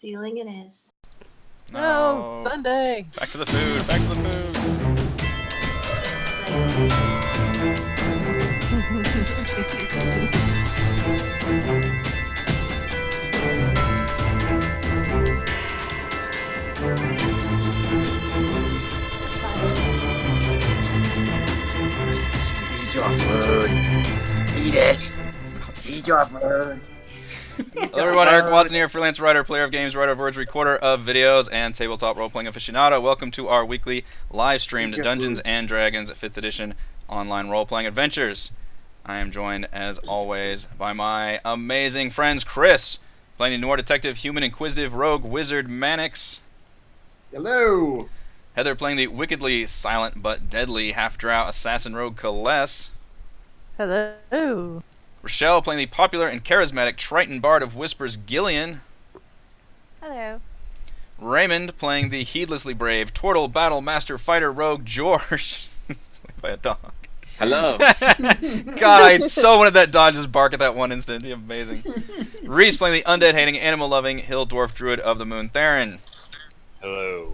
Ceiling it is. No, Sunday. Back to the food. Back to the food. Eat your food. Eat it. Eat your food. Hello everyone, Eric Watson here, freelance writer, player of games, writer of words, recorder of videos, and tabletop role-playing aficionado. Welcome to our weekly live-streamed Dungeons & Dragons 5th edition online role-playing adventures. I am joined, as always, by my amazing friends Chris, playing the noir detective, human inquisitive rogue wizard Mannix. Hello. Heather playing the wickedly silent but deadly half-drow assassin rogue Kaless. Hello. Rochelle playing the popular and charismatic Triton bard of whispers Gillian. Hello. Raymond playing the heedlessly brave Tortle battle master fighter rogue George. Played by a dog. Hello. God, I so wanted that dog to just bark at that one instant. It'd be amazing. Reese playing the undead hating, animal loving hill dwarf druid of the moon Theron. Hello.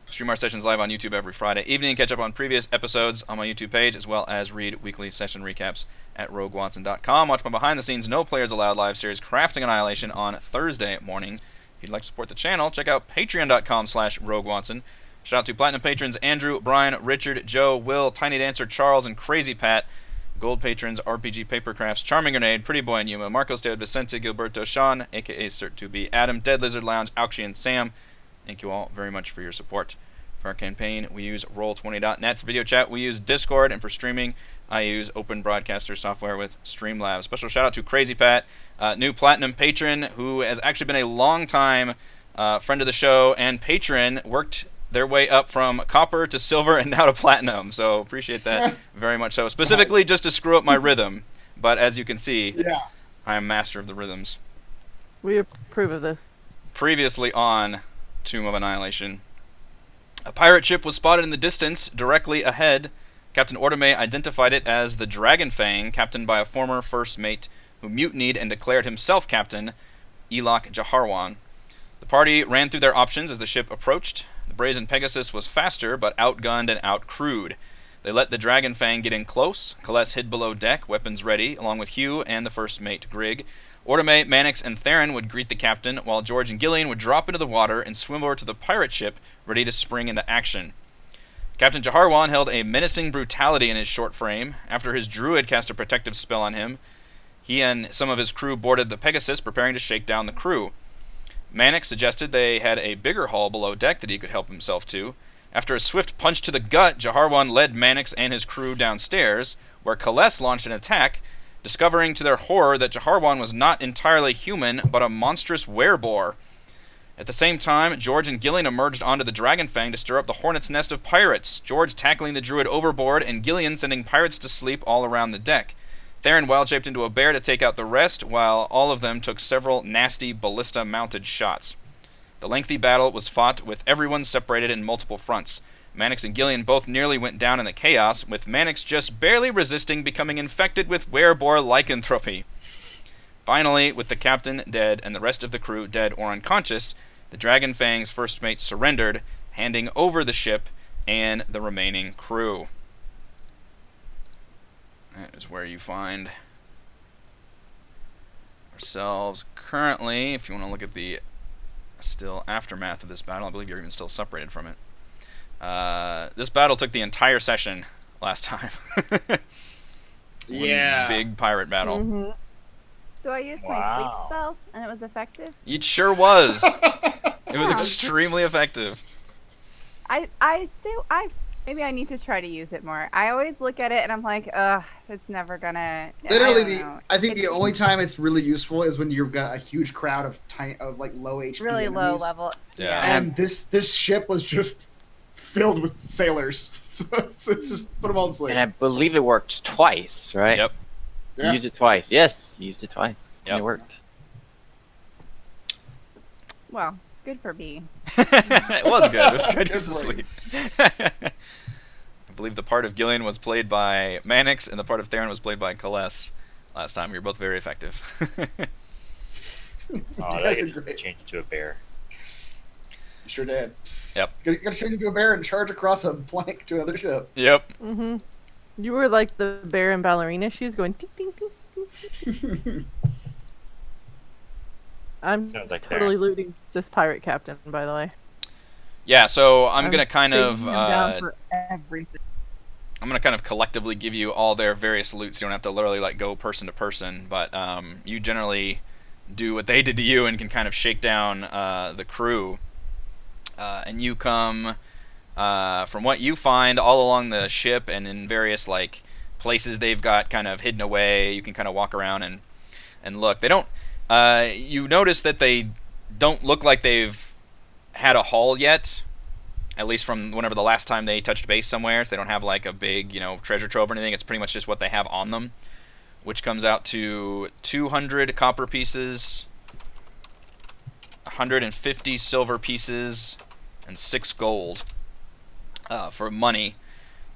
Stream our sessions live on YouTube every Friday evening. Catch up on previous episodes on my YouTube page, as well as read weekly session recaps at roguewatson.com. Watch my behind-the-scenes No Players Allowed live series, Crafting Annihilation, on Thursday mornings. If you'd like to support the channel, check out patreon.com/roguewatson. Shout out to Platinum patrons Andrew, Brian, Richard, Joe, Will, Tiny Dancer, Charles, and Crazy Pat. Gold patrons RPG Papercrafts, Charming Grenade, Pretty Boy and Yuma, Marcos David Vicente, Gilberto, Sean, aka Cert2B, Adam, Dead Lizard Lounge, Auxi, and Sam. Thank you all very much for your support. For our campaign, we use Roll20.net. For video chat, we use Discord. And for streaming, I use Open Broadcaster software with Streamlabs. Special shout out to Crazy Pat, new Platinum patron who has actually been a long-time friend of the show and patron, worked their way up from copper to silver and now to platinum. So appreciate that very much so. Specifically just to screw up my rhythm. But as you can see, I am master of the rhythms. We approve of this. Previously on Tomb of Annihilation, a pirate ship was spotted in the distance, directly ahead. Captain Ordame identified it as the Dragon Fang, captained by a former first mate who mutinied and declared himself captain, Elok Jaharwan. The party ran through their options as the ship approached. The brazen Pegasus was faster, but outgunned and outcrewed. They let the Dragon Fang get in close. Kaless hid below deck, weapons ready, along with Hugh and the first mate, Grig. Ordame, Mannix, and Theron would greet the captain, while George and Gillian would drop into the water and swim over to the pirate ship, ready to spring into action. Captain Jaharwan held a menacing brutality in his short frame. After his druid cast a protective spell on him, he and some of his crew boarded the Pegasus, preparing to shake down the crew. Mannix suggested they had a bigger hull below deck that he could help himself to. After a swift punch to the gut, Jaharwan led Mannix and his crew downstairs, where Kaless launched an attack, discovering to their horror that Jaharwan was not entirely human, but a monstrous wereboar. At the same time, George and Gillian emerged onto the Dragon Fang to stir up the hornet's nest of pirates, George tackling the druid overboard and Gillian sending pirates to sleep all around the deck. Theron wild-shaped into a bear to take out the rest, while all of them took several nasty ballista-mounted shots. The lengthy battle was fought with everyone separated in multiple fronts. Mannix and Gillian both nearly went down in the chaos, with Mannix just barely resisting becoming infected with wereboar lycanthropy. Finally, with the captain dead and the rest of the crew dead or unconscious, the Dragon Fang's first mate surrendered, handing over the ship and the remaining crew. That is where you find ourselves currently. If you want to look at the still aftermath of this battle, I believe you're even still separated from it. This battle took the entire session last time. Yeah. Big pirate battle. Mm-hmm. So I used my sleep spell, and it was effective? It sure was. It was extremely effective. Maybe I need to try to use it more. I always look at it and I'm like, ugh, it's never gonna. Literally, I think the only time it's really useful is when you've got a huge crowd of like low HP really enemies. low level. Yeah. And this ship was just filled with sailors, so it's just put them all to sleep. And I believe it worked twice, right? Yep. You used it twice. Yes, you used it twice. Yep. And it worked. Well, good for me. It was good. It was good just to Good sleep. I believe the part of Gillian was played by Mannix, and the part of Theron was played by Kaless last time. You were both very effective. Oh, You that guys could did great. change into a bear. You sure did. Yep. You gotta change into a bear and charge across a plank to another ship. Yep. Mm-hmm. You were like the bear in ballerina shoes going ding, ding, ding. I'm Sounds like totally Darren. looting this pirate captain, by the way. Yeah, so I'm gonna kind of taking him down for everything. I'm gonna kind of collectively give you all their various loots. You don't have to literally like go person to person, but you generally do what they did to you and can kind of shake down the crew. And you come from what you find all along the ship and in various like places they've got kind of hidden away. You can kind of walk around and look. They don't. You notice that they don't look like they've had a haul yet. At least from whenever the last time they touched base somewhere, so they don't have like a big, treasure trove or anything. It's pretty much just what they have on them, which comes out to 200 copper pieces, 150 silver pieces, and 6 gold for money.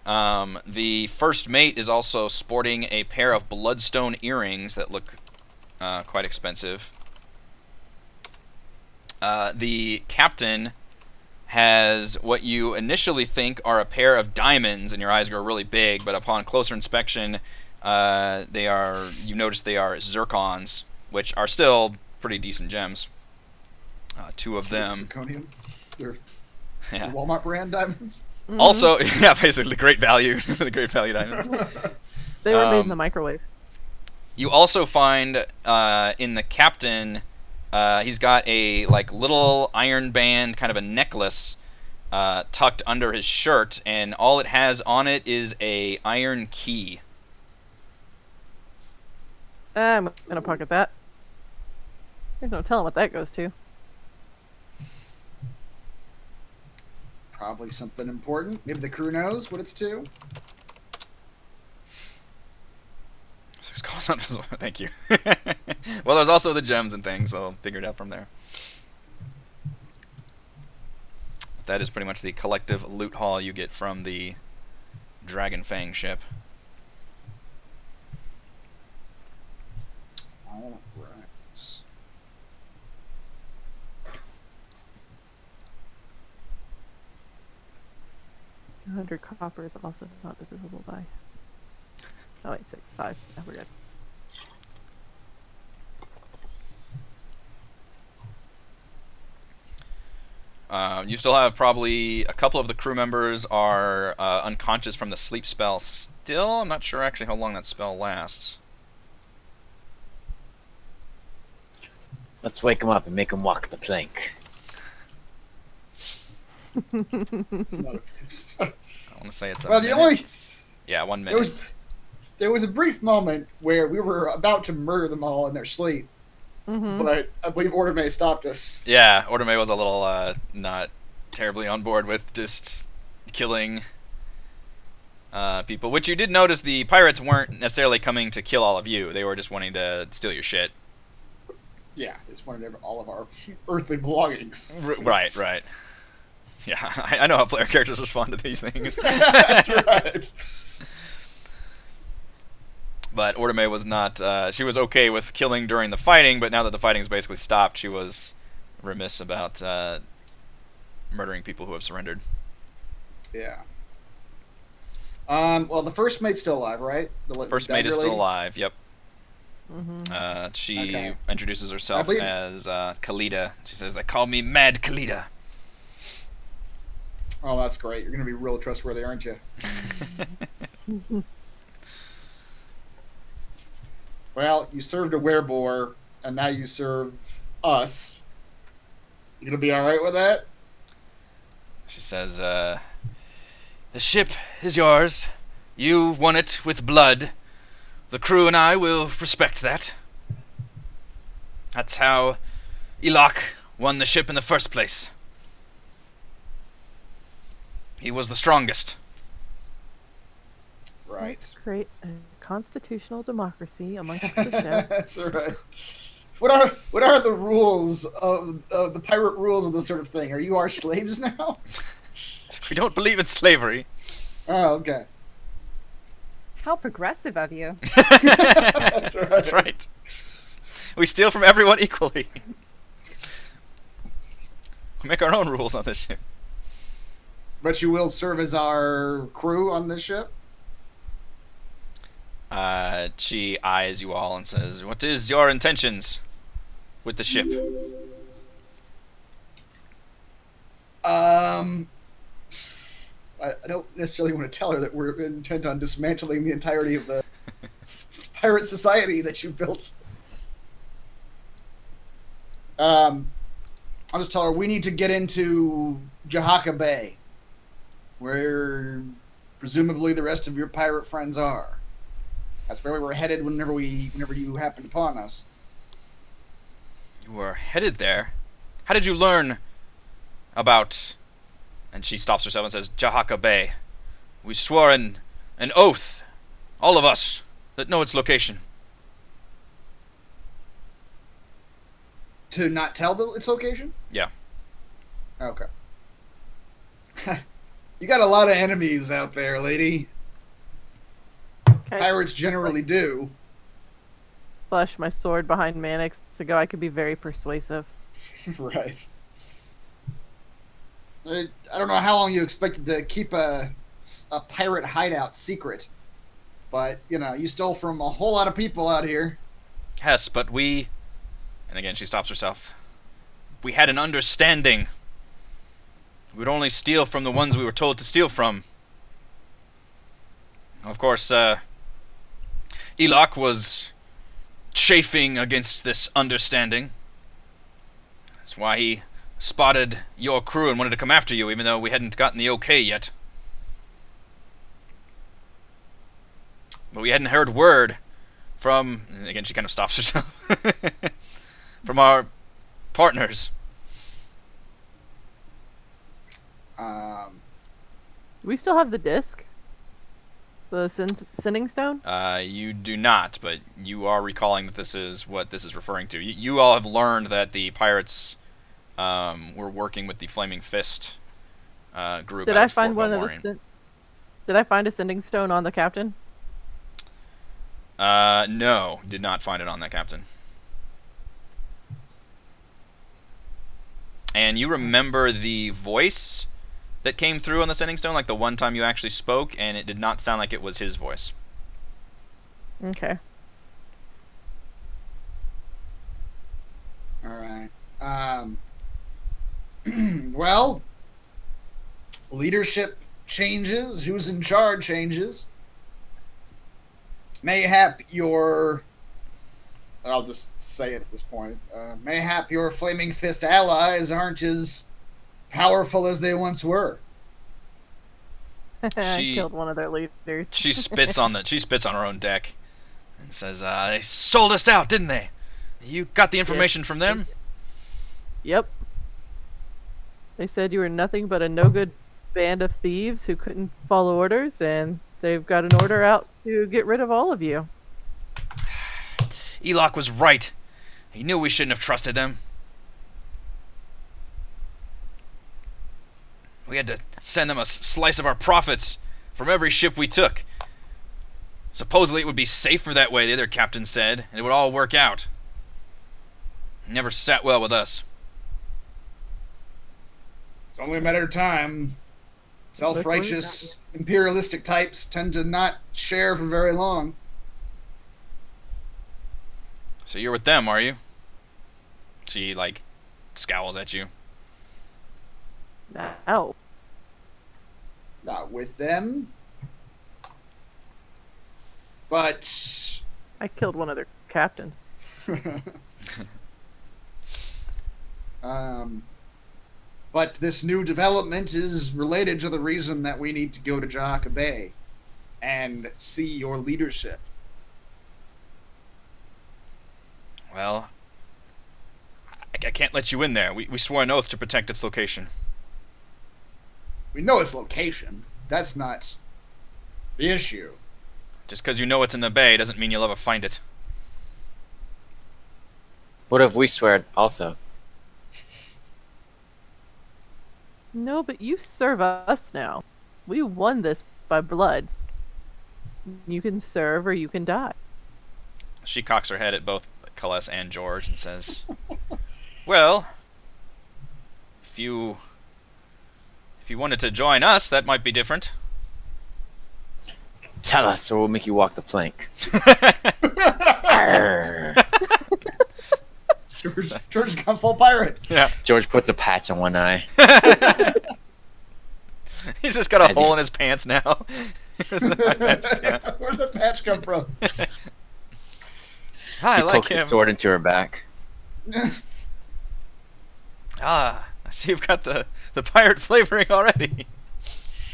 The first mate is also sporting a pair of bloodstone earrings that look quite expensive. The captain has what you initially think are a pair of diamonds, and your eyes grow really big, but upon closer inspection, you notice they are zircons, which are still pretty decent gems. 2 of them. Zirconium. They're Yeah. Walmart brand diamonds. Mhm. Also, yeah, basically great value, the great value diamonds. They were made in the microwave. You also find in the captain, he's got a like little iron band, kind of a necklace, tucked under his shirt, and all it has on it is a iron key. I'm gonna pocket that. There's no telling what that goes to. Probably something important. Maybe the crew knows what it's to. 6 calls on thank you. Well, there's also the gems and things, so I'll figure it out from there. That is pretty much the collective loot haul you get from the Dragon Fang ship. All right. 200 copper is also not divisible by. Oh wait, 6, 5. Yeah, we're good. You still have probably a couple of the crew members are unconscious from the sleep spell still. I'm not sure actually how long that spell lasts. Let's wake him up and make him walk the plank. I want to say it's a Well, the minute. only- Yeah, 1 minute. There was a brief moment where we were about to murder them all in their sleep, Mm-hmm. but I believe Order May stopped us. Yeah, Ordame was a little not terribly on board with just killing people. Which you did notice the pirates weren't necessarily coming to kill all of you. They were just wanting to steal your shit. Yeah, it's wanted all of our earthly belongings. Right. Yeah, I know how player characters respond to these things. That's right. But Ordame was not, she was okay with killing during the fighting, but now that the fighting's basically stopped, she was remiss about murdering people who have surrendered. Yeah. Well, the first mate's still alive, right? First the mate is dagger still lady? alive, yep. Mm-hmm. She Okay. introduces herself believe- as Khalida. She says, they call me Mad Khalida. Oh, that's great. You're going to be real trustworthy, aren't you? Well, you served a werebore, and now you serve us. You going to be alright with that? She says, the ship is yours. You won it with blood. The crew and I will respect that. That's how Elok won the ship in the first place. He was the strongest. Right. Create a constitutional democracy amongst the ship. That's right. What are the rules of the pirate rules of this sort of thing? Are you our slaves now? We don't believe in slavery. Oh, okay. How progressive of you. That's right. That's right. We steal from everyone equally. We make our own rules on this ship. But you will serve as our crew on this ship? She eyes you all and says, "What is your intentions with the ship?" I don't necessarily want to tell her that we're intent on dismantling the entirety of the pirate society that you built. I'll just tell her we need to get into Jahaka Bay, where presumably the rest of your pirate friends are. That's where we were headed whenever you happened upon us. You were headed there? How did you learn about... And she stops herself and says, Jahaka Bay. We swore an oath, all of us, that know its location. To not tell its location? Yeah. Okay. You got a lot of enemies out there, lady. Okay. Pirates generally do. Flush my sword behind Mannix to go. I could be very persuasive. Right. I don't know how long you expected to keep a pirate hideout secret, but, you know, you stole from a whole lot of people out here. Yes, but we... And again, she stops herself. We had an understanding. We would only steal from the ones we were told to steal from. Of course, Elok was chafing against this understanding. That's why he spotted your crew and wanted to come after you, even though we hadn't gotten the okay yet. But we hadn't heard word from... And again, she kind of stops herself. From our partners. Do we still have the disc? The Sinning Stone? You do not, but you are recalling that this is what this is referring to. You all have learned that the pirates were working with the Flaming Fist group. Did I find one of the... Did I find a Sending Stone on the captain? No, did not find it on that captain. And you remember the voice that came through on the Sending Stone, like the one time you actually spoke, and it did not sound like it was his voice. Okay. Alright. Well, leadership changes, who's in charge changes. Mayhap your... I'll just say it at this point. Mayhap your Flaming Fist allies aren't as powerful as they once were. I killed one of their leaders. She spits on her own deck and says, "They sold us out, didn't they? You got the information from them?" Yep. They said you were nothing but a no-good band of thieves who couldn't follow orders, and they've got an order out to get rid of all of you. Elok was right. He knew we shouldn't have trusted them. We had to send them a slice of our profits from every ship we took. Supposedly it would be safer that way, the other captain said, and it would all work out. It never sat well with us. It's only a matter of time. Self-righteous, imperialistic types tend to not share for very long. So you're with them, are you? She, scowls at you. No. Not with them. But... I killed one of their captains. But this new development is related to the reason that we need to go to Jahaka Bay and see your leadership. Well, I can't let you in there. We swore an oath to protect its location. We know its location. That's not the issue. Just because you know it's in the bay doesn't mean you'll ever find it. What if we swear it also? No, but you serve us now. We won this by blood. You can serve or you can die. She cocks her head at both Cullis and George and says, "Well, if you wanted to join us, that might be different." Tell us, or we'll make you walk the plank. Arr. George's gone full pirate. Yeah. George puts a patch on one eye. He's just got a As hole he- in his pants now. Where'd the patch come from? I He like pokes him. his sword into her back. Ah, I see you've got the pirate flavoring already.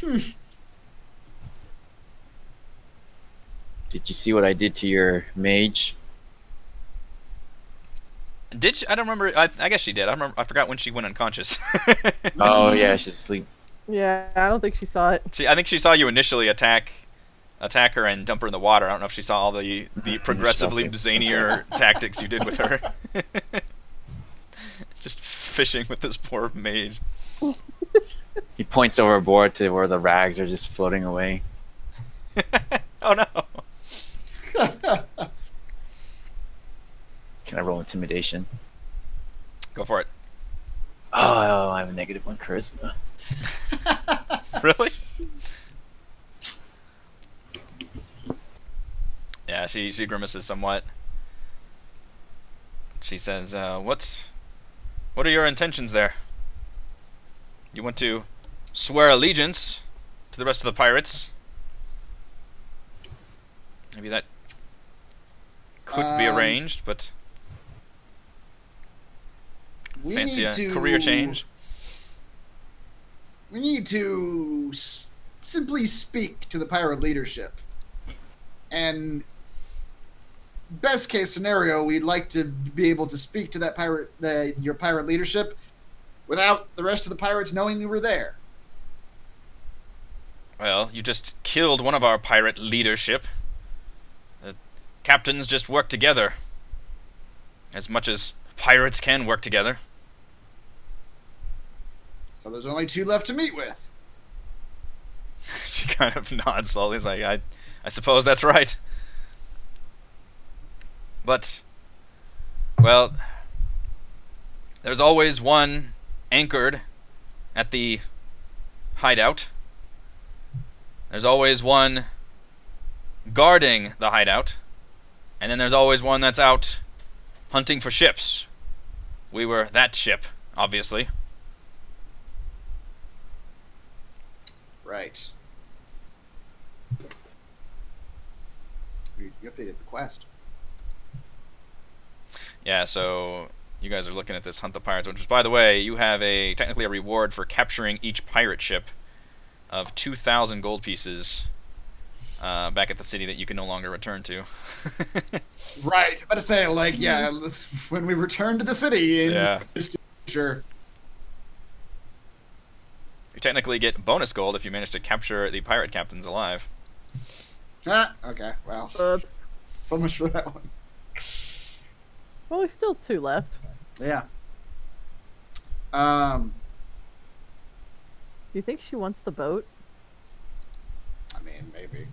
Did you see what I did to your mage? Did she? I don't remember. I guess she did. I forgot when she went unconscious. Oh yeah, she's asleep. Yeah, I don't think she saw it. I think she saw you initially attack her and dump her in the water. I don't know if she saw all the progressively zanier tactics you did with her. Just fishing with this poor mage. He points overboard to where the rags are just floating away. Oh no. Can I roll intimidation? Go for it. Oh, I have a -1 charisma. Really? Yeah, she grimaces somewhat. She says, what are your intentions there? You want to swear allegiance to the rest of the pirates? Maybe that could be arranged, but We fancy need a to- career change. We need to simply speak to the pirate leadership. And best case scenario, we'd like to be able to speak to that your pirate leadership without the rest of the pirates knowing we were there. Well, you just killed one of our pirate leadership. The captains just work together. As much as pirates can work together. So there's only 2 left to meet with. She kind of nods slowly. It's like, I suppose that's right. But, well, there's always one anchored at the hideout. There's always one guarding the hideout. And then there's always one that's out hunting for ships. We were that ship, obviously. Right. You updated the quest. Yeah, so you guys are looking at this Hunt the Pirates, which is, by the way, you have technically a reward for capturing each pirate ship of 2,000 gold pieces back at the city that you can no longer return to. Right. I'm about to say, like, yeah, when we return to the city. Yeah. Sure. You technically get bonus gold if you manage to capture the pirate captains alive. Ah, okay, well, Oops. so much for that one. Well, there's still 2 left. Yeah. Do you think she wants the boat? I mean, maybe.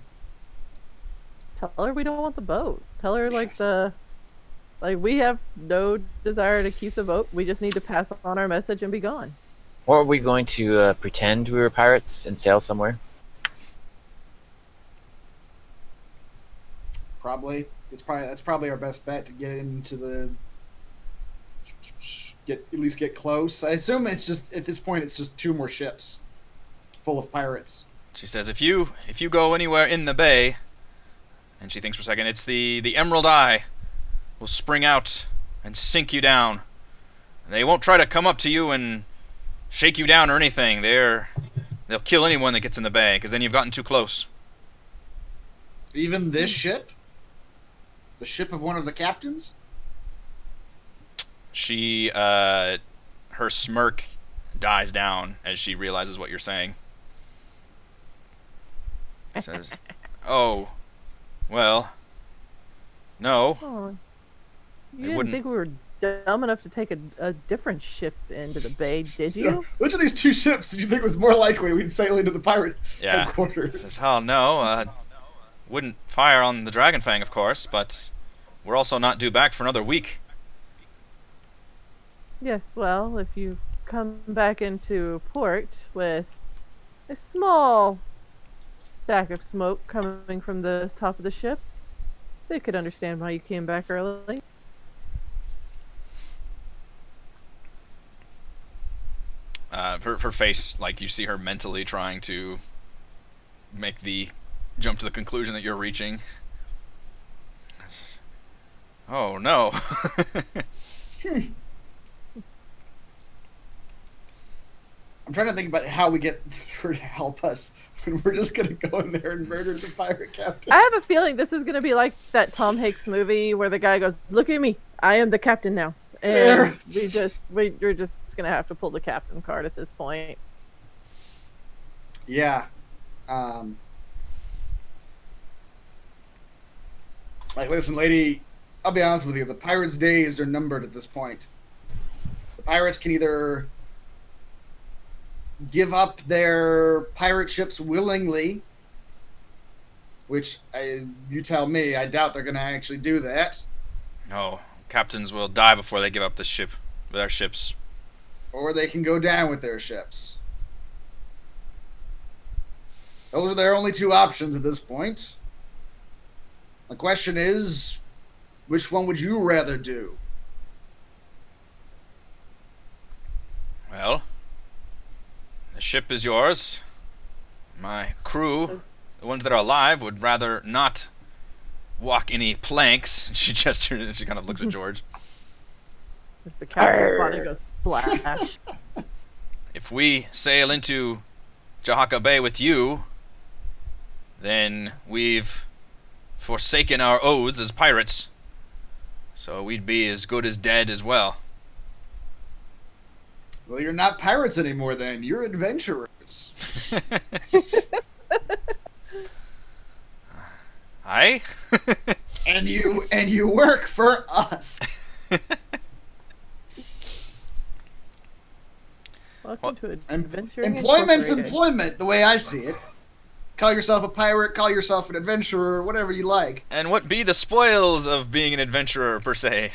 Tell her we don't want the boat. Tell her we have no desire to keep the boat. We just need to pass on our message and be gone. Or are we going to pretend we were pirates and sail somewhere? Probably. That's probably our best bet to get into the at least get close. I assume it's just at this point it's just 2 more ships full of pirates. She says, if you go anywhere in the bay, and she thinks for a second, it's the Emerald Eye will spring out and sink you down. They won't try to come up to you and shake you down or anything. They'll kill anyone that gets in the bay, because then you've gotten too close. Even this ship? The ship of one of the captains? She, her smirk dies down as she realizes what you're saying. She says, oh, well, no. Oh, you They didn't wouldn't- think we were dumb enough to take a different ship into the bay, did you? Which of these 2 ships did you think was more likely we'd sail into the pirate Yeah. headquarters? Says, oh, no, wouldn't fire on the Dragon Fang, of course, but we're also not due back for another week. Yes, well, if you come back into port with a small stack of smoke coming from the top of the ship, they could understand why you came back early. Her face, like you see her mentally trying to make the jump to the conclusion that you're reaching. Oh no. I'm trying to think about how we get her to help us when we're just gonna go in there and murder the pirate captain. I have a feeling this is going to be like that Tom Hanks movie where the guy goes, "Look at me, I am the captain now," and we're just going to have to pull the captain card at this point. Yeah. Like, listen, lady, I'll be honest with you. The pirates' days are numbered at this point. The pirates can either give up their pirate ships willingly, which you tell me, I doubt they're going to actually do that. No, captains will die before they give up their ships. Or they can go down with their ships. Those are their only two options at this point. The question is, which one would you rather do? Well, the ship is yours. My crew, the ones that are alive, would rather not walk any planks. She gestures and she kind of looks at George. As the captain's body goes splash. If we sail into Jahaka Bay with you, then we've forsaken our oaths as pirates. So we'd be as good as dead as well. Well, you're not pirates anymore then. You're adventurers. Aye? and you work for us. Welcome to Adventuring Employment's Incorporated. employment, the way I see it. Call yourself a pirate, call yourself an adventurer, whatever you like. And what be the spoils of being an adventurer, per se?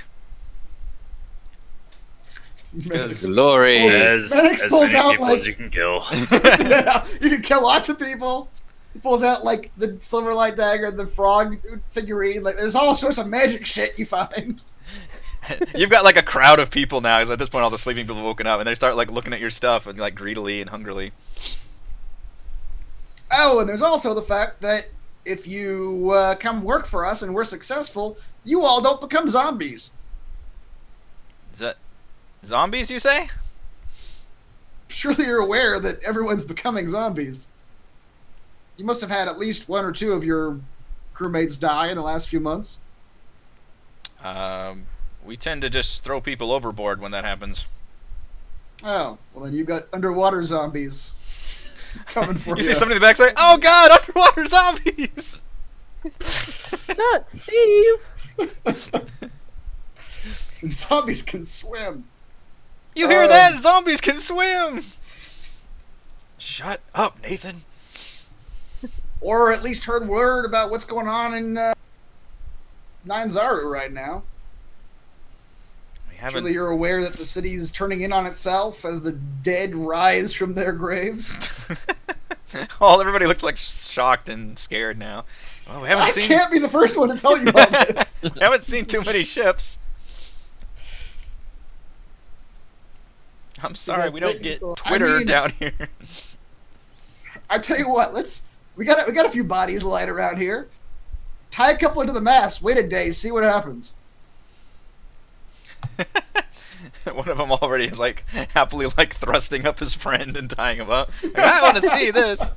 Glory. Medics As pulls many out, people like- as you can kill. Yeah, you can kill lots of people. He pulls out like the Silverlight dagger, the frog figurine. Like, there's all sorts of magic shit you find. You've got like a crowd of people now, because at this point all the sleeping people have woken up, and they start like looking at your stuff and like greedily and hungrily. Oh, and there's also the fact that if you come work for us and we're successful, you all don't become zombies. Is that zombies, you say? Surely you're aware that everyone's becoming zombies. You must have had at least one or two of your crewmates die in the last few months. We tend to just throw people overboard when that happens. Oh, well then you got underwater zombies coming for you. You see somebody in the back say, "Oh God, underwater zombies!" Not Steve! And zombies can swim. You hear that? Zombies can swim. Shut up, Nathan. Or at least heard word about what's going on in Nine Zaru right now. We haven't. Surely you're aware that the city's turning in on itself as the dead rise from their graves. Everybody looks like shocked and scared now. Well, we haven't I seen. can't be the first one to tell you about this. We haven't seen too many ships. I'm sorry, we don't get Twitter down here. I tell you what, we got a few bodies lying around here. Tie a couple into the mast, wait a day, see what happens. One of them already is like happily like thrusting up his friend and tying him up. Like, I want to see this.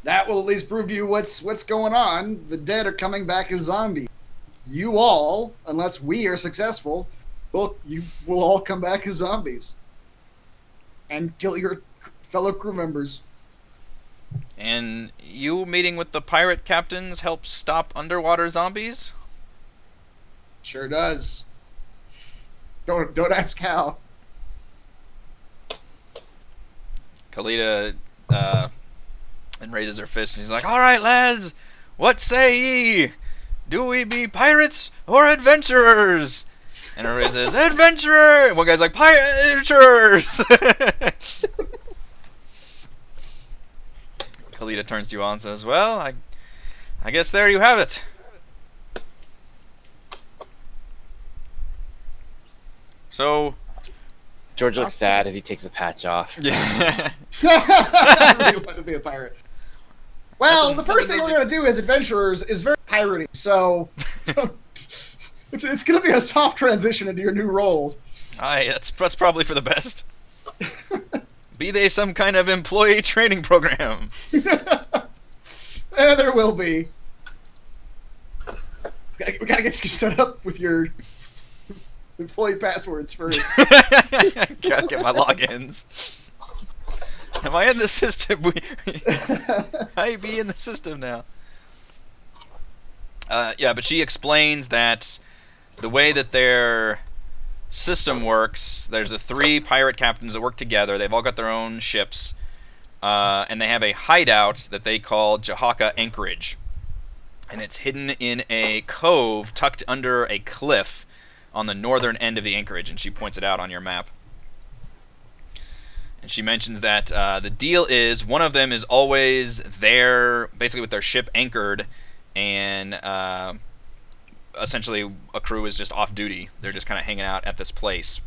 That will at least prove to you what's going on. The dead are coming back as zombies. You all, unless we are successful, you will all come back as zombies. And kill your fellow crew members. And you meeting with the pirate captains helps stop underwater zombies? Sure does. Don't ask how. Kalita and raises her fist and she's like, "All right, lads, What say ye? Do we be pirates or adventurers? And everybody says, adventurer! And one guy's like, pirates! Kalita turns to you all and says, well, I guess there you have it. So, George looks sad as he takes a patch off. yeah. I really want to be a pirate. Well, the first thing we're going to do as adventurers is very piratey, so it's going to be a soft transition into your new roles. Aye, that's probably for the best. Be they some kind of employee training program. There will be. We gotta get you set up with your employee passwords first. Gotta get my logins. Am I in the system? I be in the system now. Yeah, but she explains that the way that their system works, there's the 3 pirate captains that work together. They've all got their own ships, and they have a hideout that they call Jahaka Anchorage, and it's hidden in a cove tucked under a cliff on the northern end of the anchorage, and she points it out on your map. And she mentions that the deal is one of them is always there, basically with their ship anchored, and essentially a crew is just off duty. They're just kind of hanging out at this place,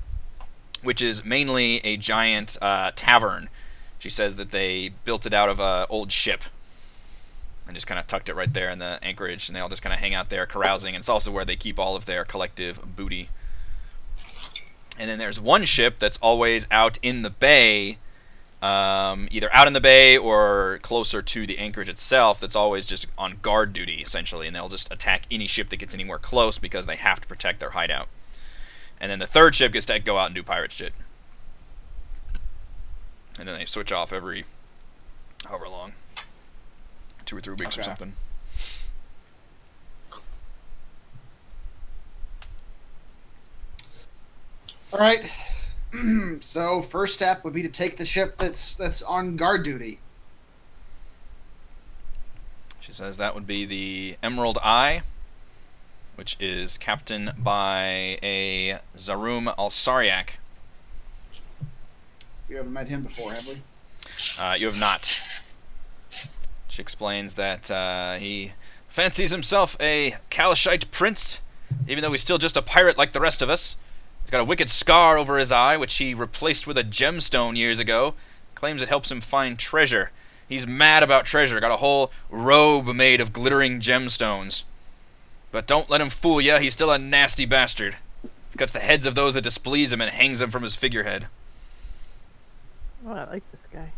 which is mainly a giant tavern. She says that they built it out of an old ship and just kind of tucked it right there in the anchorage, and they all just kind of hang out there carousing, and it's also where they keep all of their collective booty. And then there's one ship that's always out in the bay, either out in the bay or closer to the anchorage itself, that's always just on guard duty, essentially, and they'll just attack any ship that gets anywhere close because they have to protect their hideout. And then the third ship gets to go out and do pirate shit. And then they switch off every however long. 2 or 3 weeks or something. All right. So first step would be to take the ship that's on guard duty. She says that would be the Emerald Eye, which is captained by a Zarum Al-Saryak. You haven't met him before, have we? You have not. She explains that he fancies himself a Kalashite prince, even though he's still just a pirate like the rest of us. He's got a wicked scar over his eye, which he replaced with a gemstone years ago. Claims it helps him find treasure. He's mad about treasure. Got a whole robe made of glittering gemstones. But don't let him fool ya. He's still a nasty bastard. He cuts the heads of those that displease him and hangs them from his figurehead. Oh, I like this guy.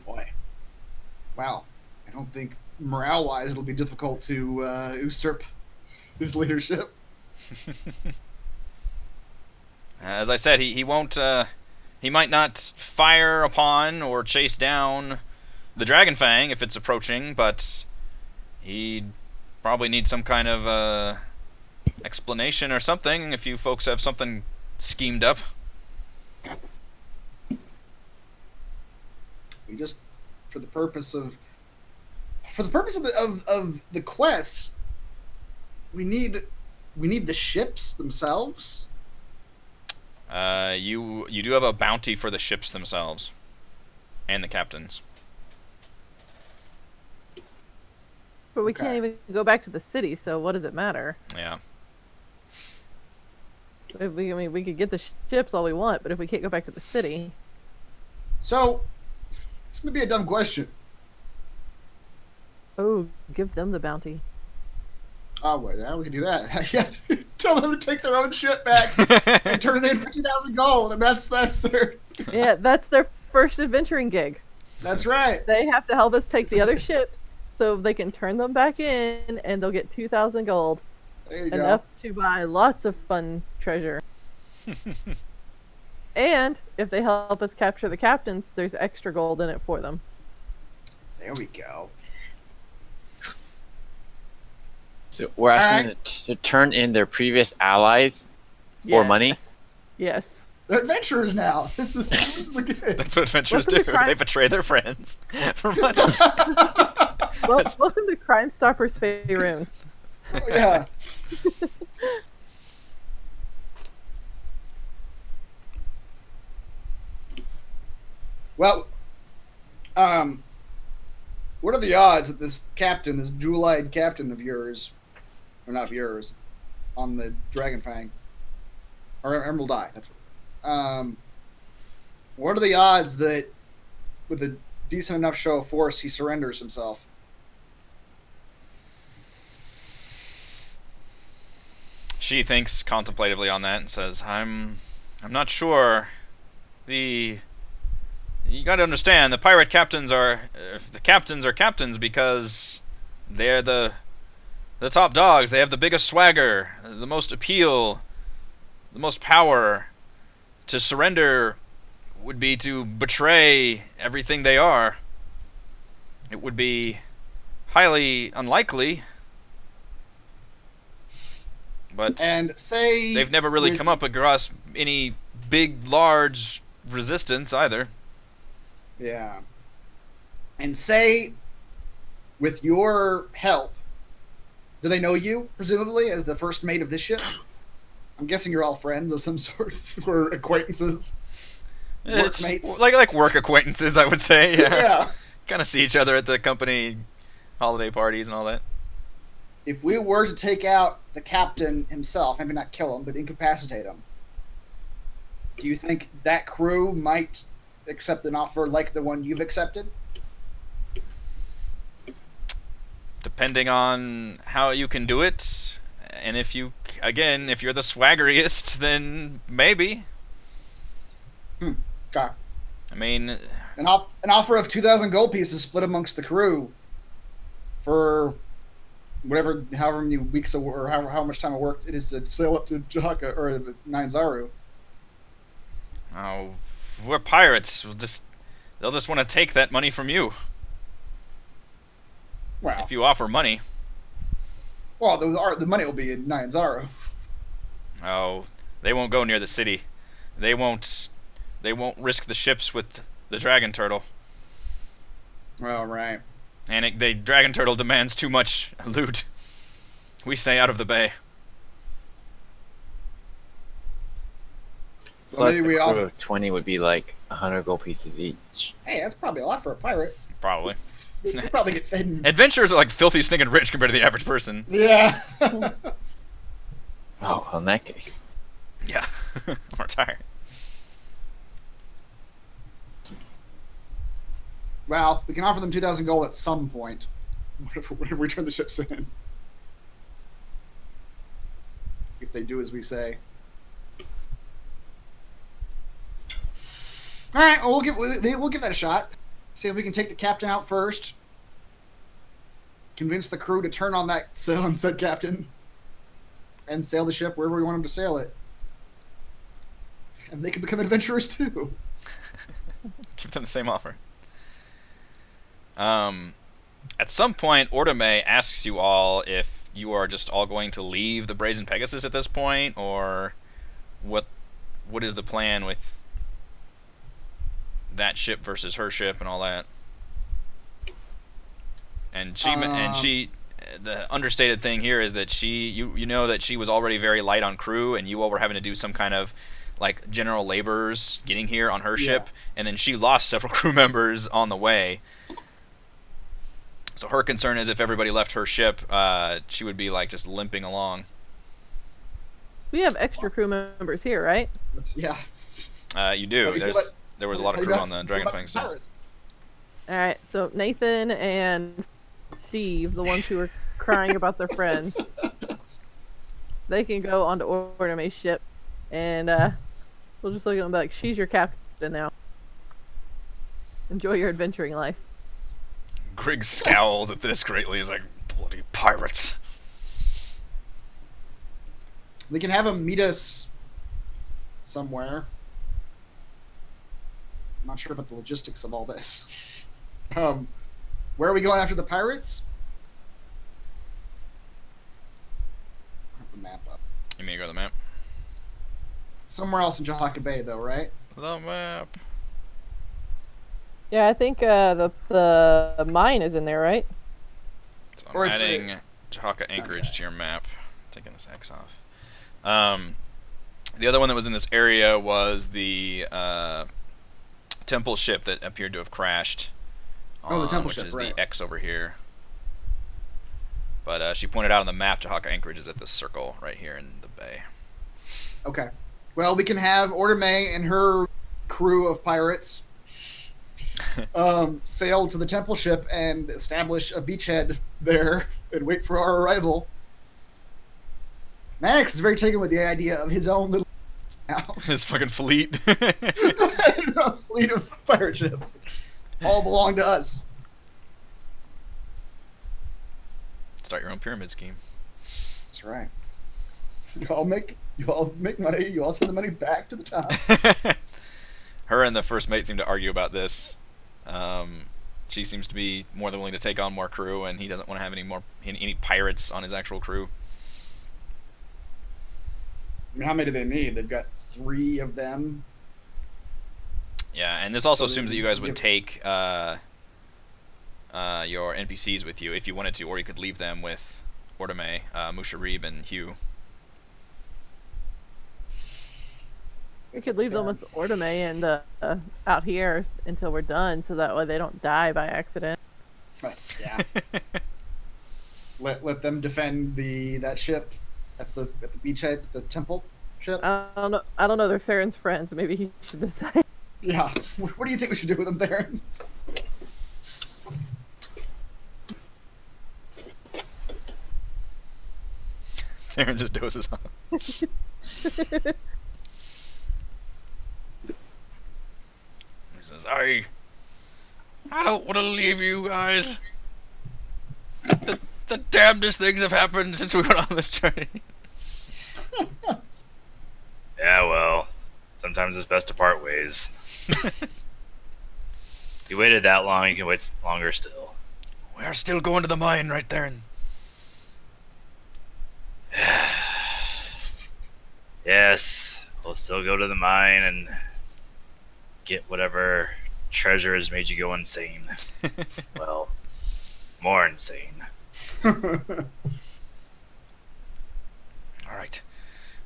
Boy. Wow. I don't think morale-wise it'll be difficult to usurp his leadership. As I said, he won't. He might not fire upon or chase down the Dragon Fang if it's approaching, but he probably needs some kind of explanation or something. If you folks have something schemed up, We just, for the purpose of the quest, we need the ships themselves. you do have a bounty for the ships themselves and the captains. But we Okay. can't even go back to the city, so what does it matter? Yeah. I mean, we could get the ships all we want, but if we can't go back to the city, So, this may be a dumb question. oh, give them the bounty. Oh, well, yeah, we can do that. Yeah, tell them to take their own ship back and turn it in for 2,000 gold, and that's their. Yeah, that's their first adventuring gig. That's right. They have to help us take the other ships so they can turn them back in, and they'll get 2,000 gold. There you Enough to buy lots of fun treasure. And if they help us capture the captains, there's extra gold in it for them. go. There we go. So we're asking them to turn in their previous allies for money. Yes. Yes. They're adventurers now. This is the game. That's what adventurers Wasn't do. the crime- They betray their friends for money. Welcome to Crime Stoppers Faerun. Oh, yeah. Well, what are the odds that this captain, this jewel-eyed captain of yours, or not of yours, on the Dragon Fang, or Emerald Eye, that's what are the odds that with a decent enough show of force he surrenders himself? She thinks contemplatively on that and says, I'm not sure. You got to understand, the pirate captains are captains because they're the top dogs. They have the biggest swagger, the most appeal, the most power. To surrender would be to betray everything they are. It would be highly unlikely. But And say they've never really come up across any big, large resistance either. Yeah. And say, with your help, do they know you, presumably, as the first mate of this ship? I'm guessing you're all friends of some sort, or acquaintances. Workmates. Like work acquaintances, I would say. Yeah. Yeah. Kind of see each other at the company holiday parties and all that. If we were to take out the captain himself, maybe not kill him, but incapacitate him, do you think that crew might accept an offer like the one you've accepted? Depending on how you can do it, and if you're the swaggeriest, then maybe. Okay. I mean, An offer of 2,000 gold pieces split amongst the crew for however many weeks or how much time of work it is to sail up to Jahaka or the Nine Zaru. oh, we're pirates. They'll just want to take that money from you Wow. if you offer money. Well, the money will be in Nine Zaru. Oh, they won't go near the city. They won't risk the ships with the dragon turtle. Well, right. And the dragon turtle demands too much loot. We stay out of the bay. Plus, maybe the we crew all. of 20 would be like 100 gold pieces each. Hey, that's probably a lot for a pirate. Probably. They probably get fed. Adventurers are like filthy, stinking rich compared to the average person. Yeah. Oh, well, in that case. Yeah. We're tired. Well, we can offer them 2,000 gold at some point. Whenever we turn the ships in. If they do as we say. All right, well, we'll give that a shot. See if we can take the captain out first. Convince the crew to turn on that sail and said captain. And sail the ship wherever we want them to sail it. And they can become adventurers too. Give them the same offer. At some point, Ortome asks you all if you are just all going to leave the Brazen Pegasus at this point, or what is the plan with that ship versus her ship and all that. And the understated thing here is that you know that she was already very light on crew, and you all were having to do some kind of like general labors getting here on her ship, and then she lost several crew members on the way. So her concern is if everybody left her ship, she would be like just limping along. We have extra crew members here, right? Yeah. You do. There was a lot of crew on the Dragon Fang still. All right, so Nathan and Steve, the ones who were crying about their friends, they can go onto Ordome's ship, and we'll just look at them and be like, she's your captain now. Enjoy your adventuring life. Grigg scowls at this greatly. He's like, bloody pirates. We can have them meet us somewhere. I'm not sure about the logistics of all this. Where are we going after the pirates? I have the map up. You mean to go to the map? Somewhere else in Jahaka Bay, though, right? The map. Yeah, I think the mine is in there, right? I'm Or it's adding Jahaka Anchorage Okay. to your map. Taking this X off. The other one that was in this area was the temple ship that appeared to have crashed. Oh, the temple which ship, is right. the X over here. But she pointed out on the map Jahaka Anchorage is at this circle right here in the bay. Okay. Well, we can have Order May and her crew of pirates sail to the temple ship and establish a beachhead there and wait for our arrival. Maddox is very taken with the idea of his own little This fucking fleet. a fleet of pirate ships. All belong to us. Start your own pyramid scheme. That's right. You all make money. You all send the money back to the top. Her and the first mate seem to argue about this. She seems to be more than willing to take on more crew, and he doesn't want to have any pirates on his actual crew. I mean, how many do they need? They've got 3 of them. Yeah, and this also So assumes that you guys would yep. take your NPCs with you if you wanted to, or you could leave them with Ordame, Musharib, and Hugh. We could leave them with Ordame and out here until we're done, so that way they don't die by accident. That's yeah. let them defend that ship at the beachhead, the temple ship. I don't know. I don't know. They're Theron's friends. Maybe he should decide. Yeah. What do you think we should do with them, Theron? Theron just dozes off. He says, I don't want to leave you guys. The damnedest things have happened since we went on this journey. Yeah, well, sometimes it's best to part ways. You waited that long, you can wait longer still. We're still going to the mine right there. And Yes, we'll still go to the mine and get whatever treasure has made you go insane. Well, more insane. all right,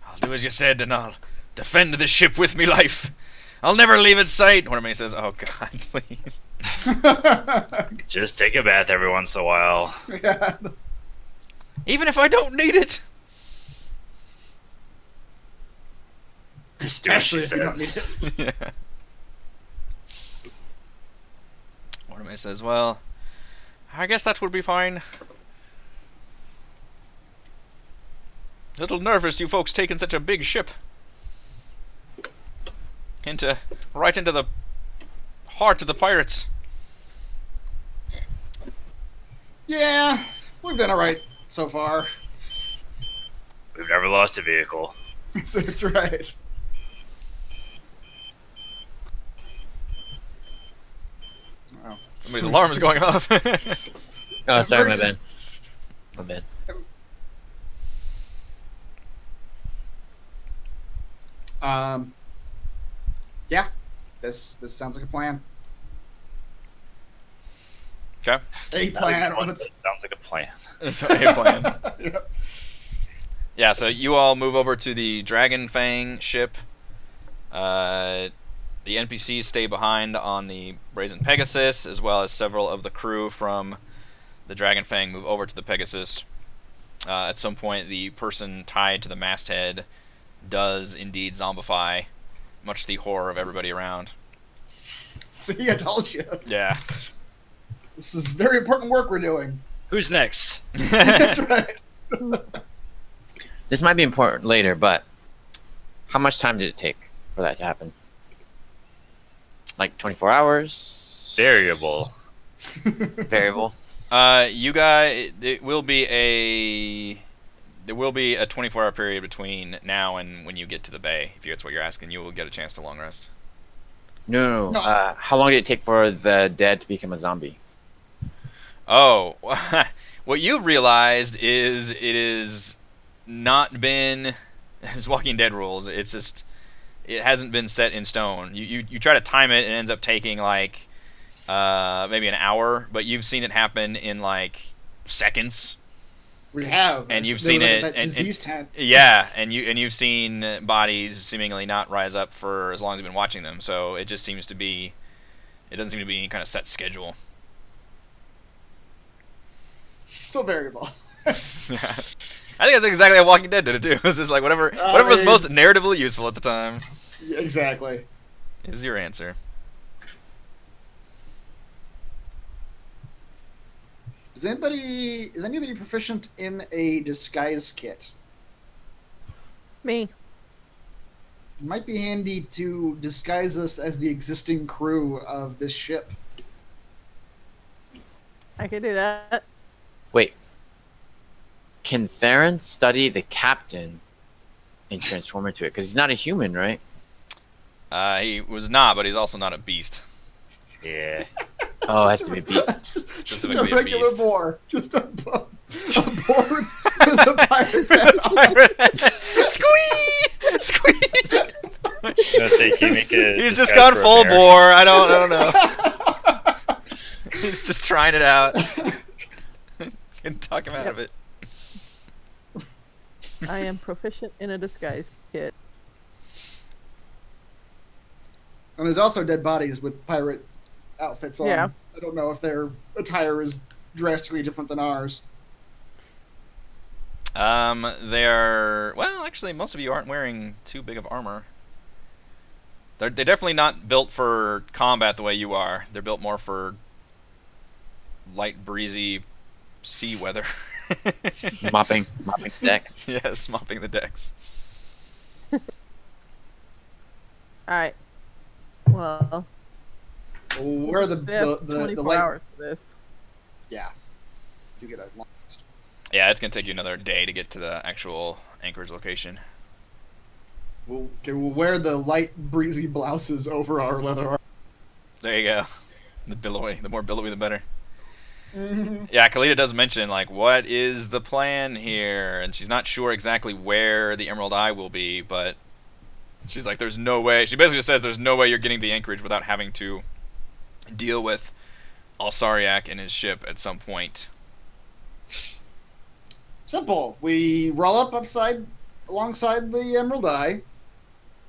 I'll do as you said, and I'll defend the ship with me life. I'll never leave its sight. Orme says, "Oh God, please." Just take a bath every once in a while. Yeah. Even if I don't need it. Just do what she Especially if you don't says. need it. Yeah. Orme says, "Well, I guess that would be fine. Little nervous, you folks taking such a big ship right into the heart of the pirates." Yeah, we've done all right so far. We've never lost a vehicle. That's right. Wow. Somebody's alarm is going off. Oh, sorry, my bad. Versus- My bad. Yeah, this sounds like a plan. Okay. A plan. of its- Sounds like a plan. So a plan. Yep. Yeah, so you all move over to the Dragon Fang ship. The NPCs stay behind on the Brazen Pegasus, as well as several of the crew from the Dragon Fang move over to the Pegasus. At some point, the person tied to the masthead does indeed zombify, much to the horror of everybody around. See, I told you. Yeah. This is very important work we're doing. Who's next? That's right. This might be important later, but how much time did it take for that to happen? Like 24 hours? Variable. Variable? You guys, there will be a 24-hour period between now and when you get to the bay. If that's what you're asking, you will get a chance to long rest. No. No. How long did it take for the dead to become a zombie? Oh, what you realized is it is not been as Walking Dead rules. It's just it hasn't been set in stone. You try to time it and it ends up taking like maybe an hour, but you've seen it happen in like seconds. We have. And you've There seen was, it, That and- disease tent. Yeah, and you've seen bodies seemingly not rise up for as long as you've been watching them. So it just seems to be, it doesn't seem to be any kind of set schedule. So variable. I think that's exactly how Walking Dead did it too. It's just like whatever was mean- most narratively useful at the time Yeah, exactly. is your answer. Is anybody proficient in a disguise kit? Me. It might be handy to disguise us as the existing crew of this ship. I could do that. Wait. Can Theron study the captain and transform into it? Because he's not a human, right? He was not, but he's also not a beast. Yeah. Oh, it has to be a beast. Just a Specifically a regular beast. boar. Just a boar with a pirate's head on. Squee! Squee! Gonna say, can you make a He's just disguise gone for a full bear? bore. I don't know. He's just trying it out. Can talk him out of it. I am proficient in a disguise kit. And there's also dead bodies with pirate outfits on. Yeah. I don't know if their attire is drastically different than ours. They're well. Actually, most of you aren't wearing too big of armor. They're definitely not built for combat the way you are. They're built more for light, breezy sea weather. mopping the deck. Yes, mopping the decks. Alright. Well, Where are the we have the 24 light? hours for this. Yeah. You get a long rest. Yeah, it's gonna take you another day to get to the actual Anchorage location. We'll wear the light breezy blouses over our leather armor. There you go. The more billowy, the better. Yeah, Kalita does mention, like, what is the plan here? And she's not sure exactly where the Emerald Eye will be, but she's like, there's no way. She basically says there's no way you're getting to the Anchorage without having to deal with Alsariak and his ship at some point. Simple. We roll up alongside the Emerald Eye.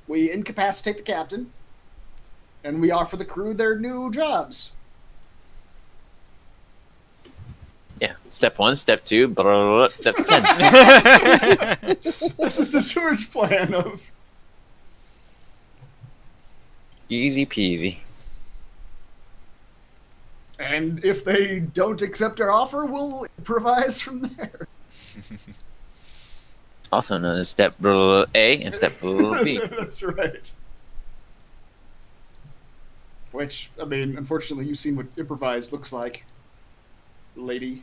We incapacitate the captain, and we offer the crew their new jobs. Yeah. Step 1, step 2, blah, blah, blah, step 10. This is the George plan of. Easy peasy. And if they don't accept our offer, we'll improvise from there. Also known as step blah, blah, blah, A and step blah, blah, blah, B. That's right. Which, I mean, unfortunately, you've seen what improvise looks like, lady.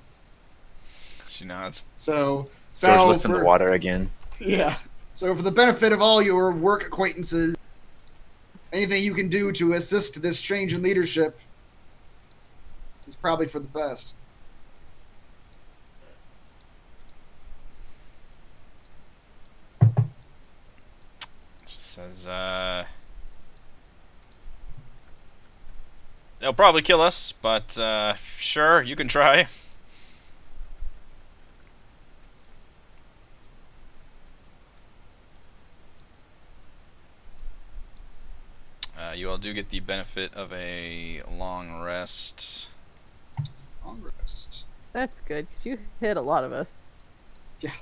She nods. So, George looks in the water again. Yeah. So, for the benefit of all your work acquaintances, anything you can do to assist this change in leadership is probably for the best. She says, they'll probably kill us, but, sure, you can try. You all do get the benefit of a long rest. Long rest. That's good, 'cause you hit a lot of us. Yeah.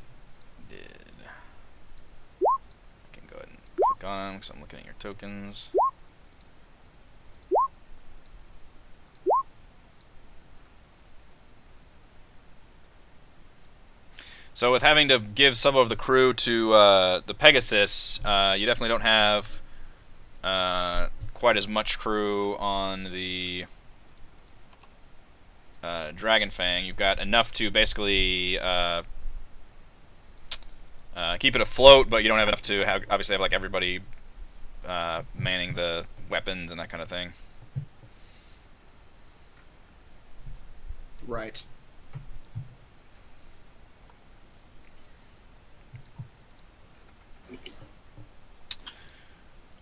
Did. I can go ahead and click on them because I'm looking at your tokens. So with having to give some of the crew to the Pegasus, you definitely don't have quite as much crew on the Dragon Fang. You've got enough to basically keep it afloat, but you don't have enough to obviously have like everybody manning the weapons and that kind of thing. Right.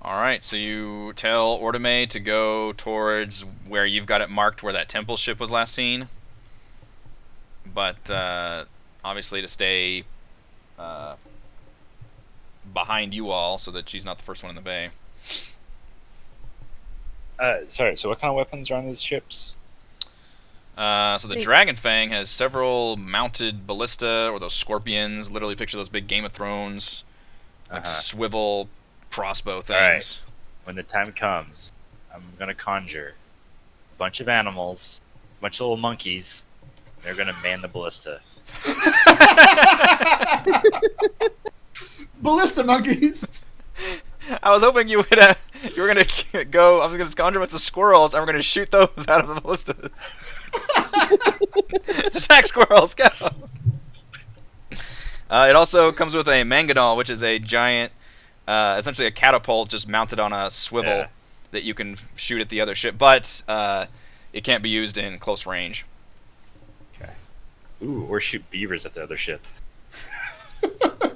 Alright, so you tell Ordame to go towards where you've got it marked where that temple ship was last seen. but obviously to stay behind you all so that she's not the first one in the bay. Sorry, so what kind of weapons are on these ships? So the Dragon Fang has several mounted ballista, or those scorpions. Literally picture those big Game of Thrones, like swivel crossbow things. Alright. When the time comes, I'm gonna conjure a bunch of animals, a bunch of little monkeys. They're gonna man the ballista. Ballista monkeys. I was hoping you would. You were gonna go. I'm gonna conjure a bunch of squirrels, and we're gonna shoot those out of the ballista. Attack squirrels, go! It also comes with a mangonel, which is a giant, essentially a catapult just mounted on a swivel that you can shoot at the other ship, but it can't be used in close range. Okay. Ooh, or shoot beavers at the other ship.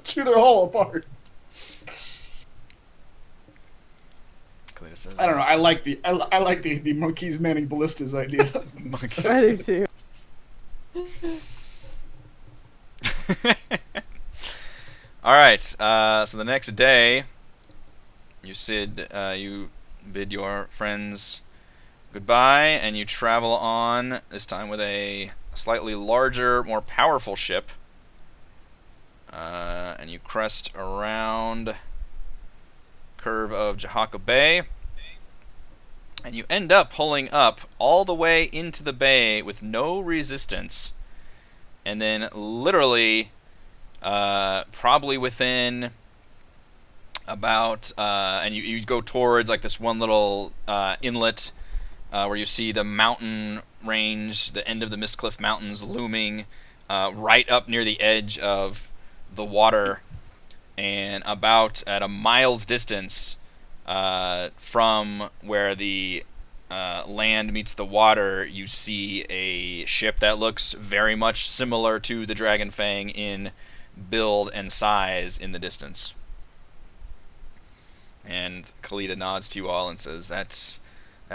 Chew their hull apart. Says, I don't know. I like the monkeys manning ballistas idea. monkeys. I do too. All right. So the next day, you bid your friends goodbye, and you travel on. This time with a slightly larger, more powerful ship, and you crest around curve of Jahaka Bay, and you end up pulling up all the way into the bay with no resistance, and then literally probably within about and you go towards like this one little inlet where you see the mountain range, the end of the Mistcliff Mountains looming right up near the edge of the water. And about at a mile's distance from where the land meets the water, you see a ship that looks very much similar to the Dragon Fang in build and size in the distance. And Khalida nods to you all and says, that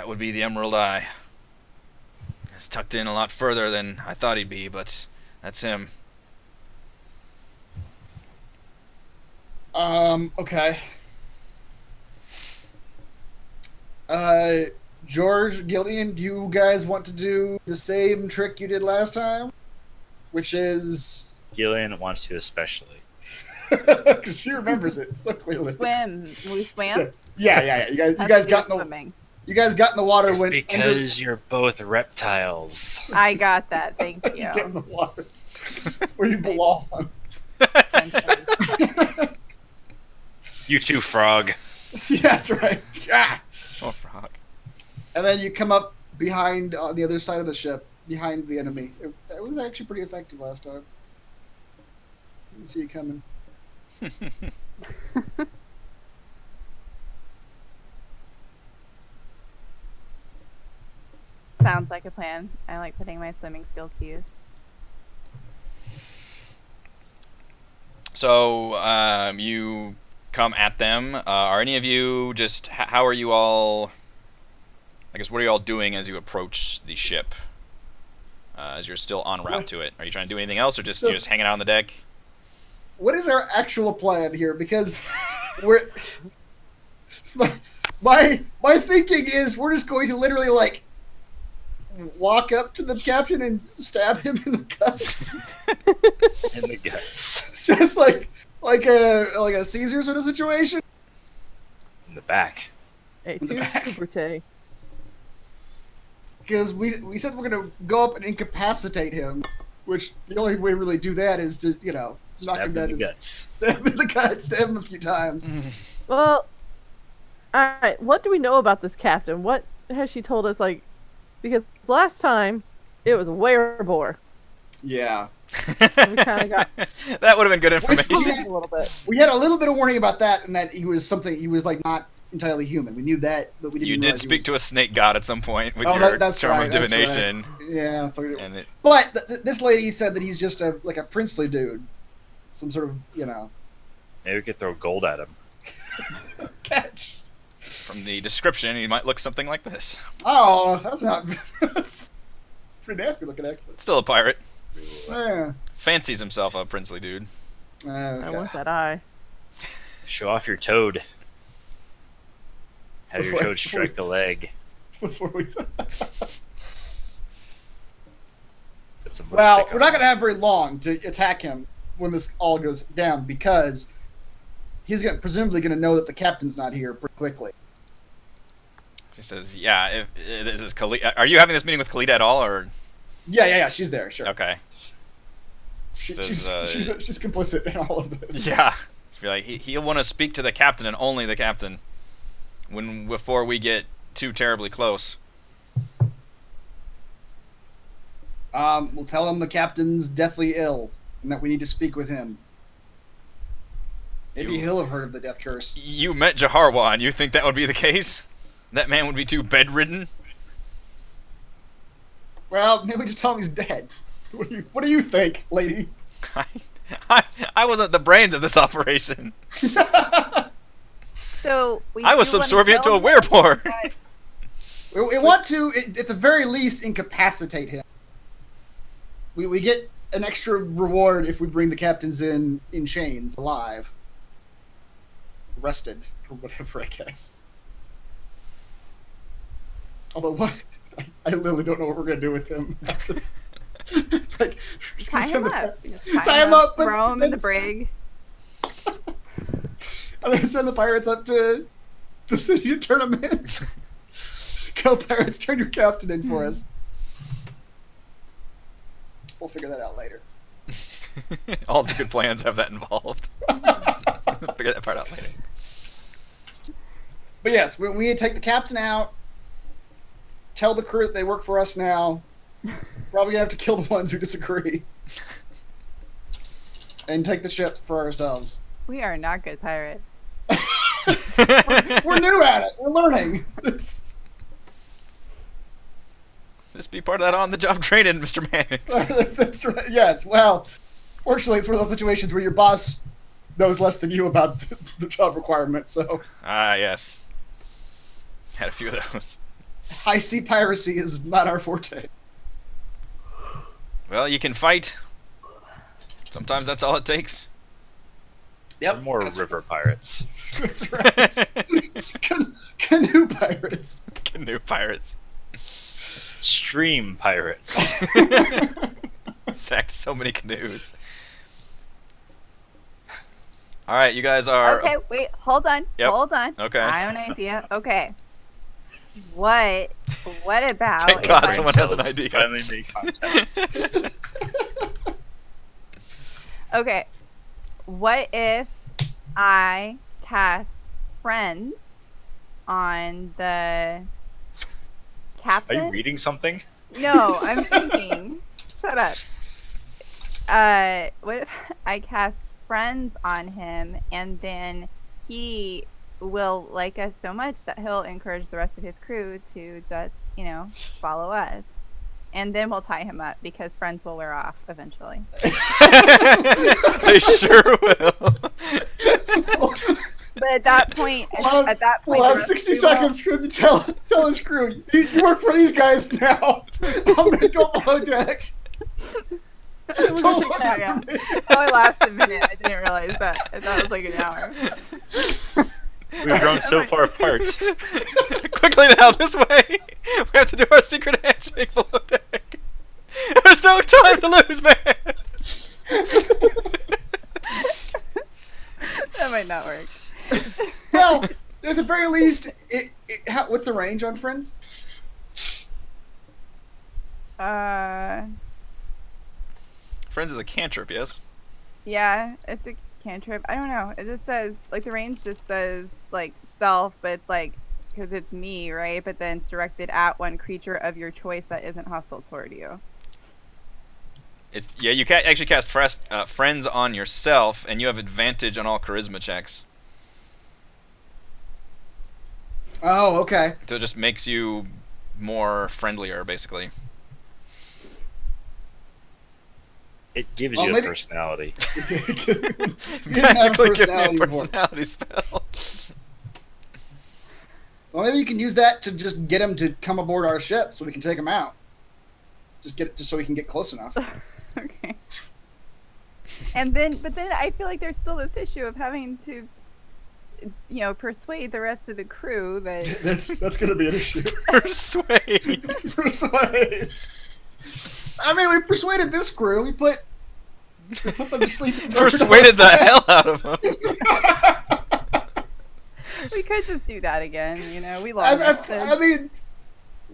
would be the Emerald Eye. It's tucked in a lot further than I thought he'd be, but that's him. Okay. George, Gillian, do you guys want to do the same trick you did last time? Which is... Gillian wants to especially. Because she remembers it so clearly. Swim. We swam? Yeah. You guys got in the... swimming. You guys got in the water It's when... because you're both reptiles. I got that. Thank you. Get in the water. Where you belong. You too, frog. Yeah, that's right. Ah. Oh, frog. And then you come up behind on the other side of the ship, behind the enemy. It was actually pretty effective last time. Didn't see it coming. Sounds like a plan. I like putting my swimming skills to use. So, you come at them. Are any of you just... How are you all... I guess, what are you all doing as you approach the ship? As you're still en route to it? Are you trying to do anything else, or just you're just hanging out on the deck? What is our actual plan here? Because we're... My thinking is we're just going to literally, like, walk up to the captain and stab him in the guts. In the guts. Just like a Caesar sort of situation. In the back. Hey, In the two back. Brute. Because we said we're gonna go up and incapacitate him, which the only way to really do that is to, knock Stab him in dead. the guts. Stab him in the guts, stab him a few times. Well, alright, what do we know about this captain? What has she told us, like, because last time it was a werebore. Yeah. We kind of got That would have been good Which information. a little bit. We had a little bit of warning about that, and that he was like not entirely human. We knew that, but we didn't. You did speak to a snake god at some point with Oh, your that's charm right, of that's divination. Yeah, so, And but this lady said that he's just a princely dude, some sort of Maybe we could throw gold at him. catch. from the description, he might look something like this. Oh, that's not. That's pretty nasty looking, actually. Still a pirate. Yeah. Fancies himself a princely dude. I want that eye. Show off your toad. Have your Before- toad strike the leg. Before we... Put some Well, lipstick we're on not going to have very long to attack him when this all goes down because he's presumably going to know that the captain's not here pretty quickly. She says, "Yeah, this is Khalid. Are you having this meeting with Khalid at all, or Yeah. She's there. Sure. okay?" She She's says, she's complicit in all of this. "Yeah." She'll be like, he'll want to speak to the captain and only the captain before we get too terribly close. We'll tell him the captain's deathly ill and that we need to speak with him. Maybe he'll have heard of the death curse. You met Jaharwa, and you think that would be the case? That man would be too bedridden? Well, maybe just tell him he's dead. What do you think, lady? I wasn't the brains of this operation. So I was do wanna subservient to kill a him, wereport. but- We want to, at the very least, incapacitate him. We get an extra reward if we bring the captains in chains, alive. Arrested, or whatever, I guess. Although, what? I literally don't know what we're going to do with him. Like, we're just gonna Tie send him the- up. Just Tie him up, but throw him in the then- brig. And then send the pirates up to the city to turn them in. Go, pirates, turn your captain in for us. We'll figure that out later. All the good plans have that involved. Figure that part out later. But yes, we need to take the captain out. Tell the crew that they work for us now. Probably gonna have to kill the ones who disagree. And take the ship for ourselves. We are not good pirates. We're new at it. We're learning. It's- This be part of that on-the-job training, Mr. Mannix. That's right. Yes. Well, fortunately, it's one of those situations where your boss knows less than you about the job requirements. So Ah, yes. Had a few of those. high sea piracy is not our forte. Well, you can fight. Sometimes that's all it takes. We're more river pirates. That's right. Canoe pirates. Canoe pirates. Stream pirates. Sacked so many canoes. All right, you guys are. Okay, wait, hold on. Yep. Hold on. Okay. I have an idea. Okay. What about Thank if God I- someone has an idea. Finally made contact. Okay. What if I cast friends on the Are captain? you reading something? No, I'm thinking. Shut up. What if I cast friends on him and then he will like us so much that he'll encourage the rest of his crew to just, follow us. And then we'll tie him up because friends will wear off eventually. They sure will. But at that point, We'll the have rest 60 of you won't- seconds for him to tell his crew, you work for these guys now. I'm going to go below deck. Don't look Yeah. for me. It only lasted a minute. I didn't realize that. I thought it was like an hour. We've grown so far apart. Quickly now, this way. We have to do our secret handshake below deck. There's no time to lose, man. That might not work. Well, at the very least, what's the range on friends? Friends is a cantrip, yes? Yeah, it's a cantrip. I don't know. It just says, the range just says, self, but it's because it's me, right? But then it's directed at one creature of your choice that isn't hostile toward you. You can actually cast friends on yourself, and you have advantage on all charisma checks. Oh, okay. So it just makes you more friendlier, basically. It gives Well, you maybe- a personality. You didn't have Magically give me a personality before. personality spell. Well, maybe you can use that to just get him to come aboard our ship so we can take him out. Just so we can get close enough. Okay. And then, but then I feel like there's still this issue of having to, persuade the rest of the crew that. That's going to be an issue. Persuade. Persuade. I mean, we persuaded this crew. We put them to sleep. Persuaded the hell out of them. We could just do that again, We lost. I mean,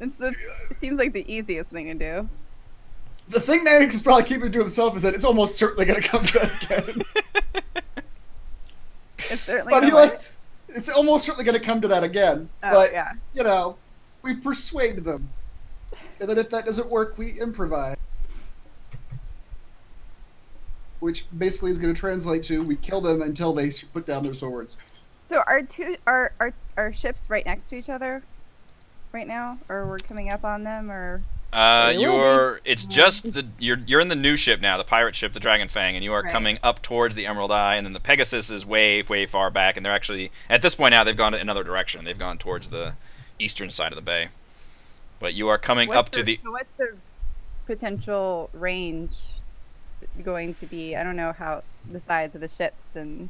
it seems like the easiest thing to do. the thing Mannix is probably keeping to himself is that it's almost certainly going to come to that again. It's certainly. But it's almost certainly going to come to that again. Oh, but yeah. We persuade them, and then if that doesn't work, we improvise. Which basically is going to translate to we kill them until they put down their swords. So are ships right next to each other right now, or we're coming up on them, or? It's just you're in the new ship now, the pirate ship, the Dragon Fang, and you are coming up towards the Emerald Eye, and then the Pegasus is way, way far back, and they're actually at this point now they've gone in another direction. They've gone towards the eastern side of the bay. But you are coming up to the. So what's the potential range going to be? I don't know how the size of the ships and.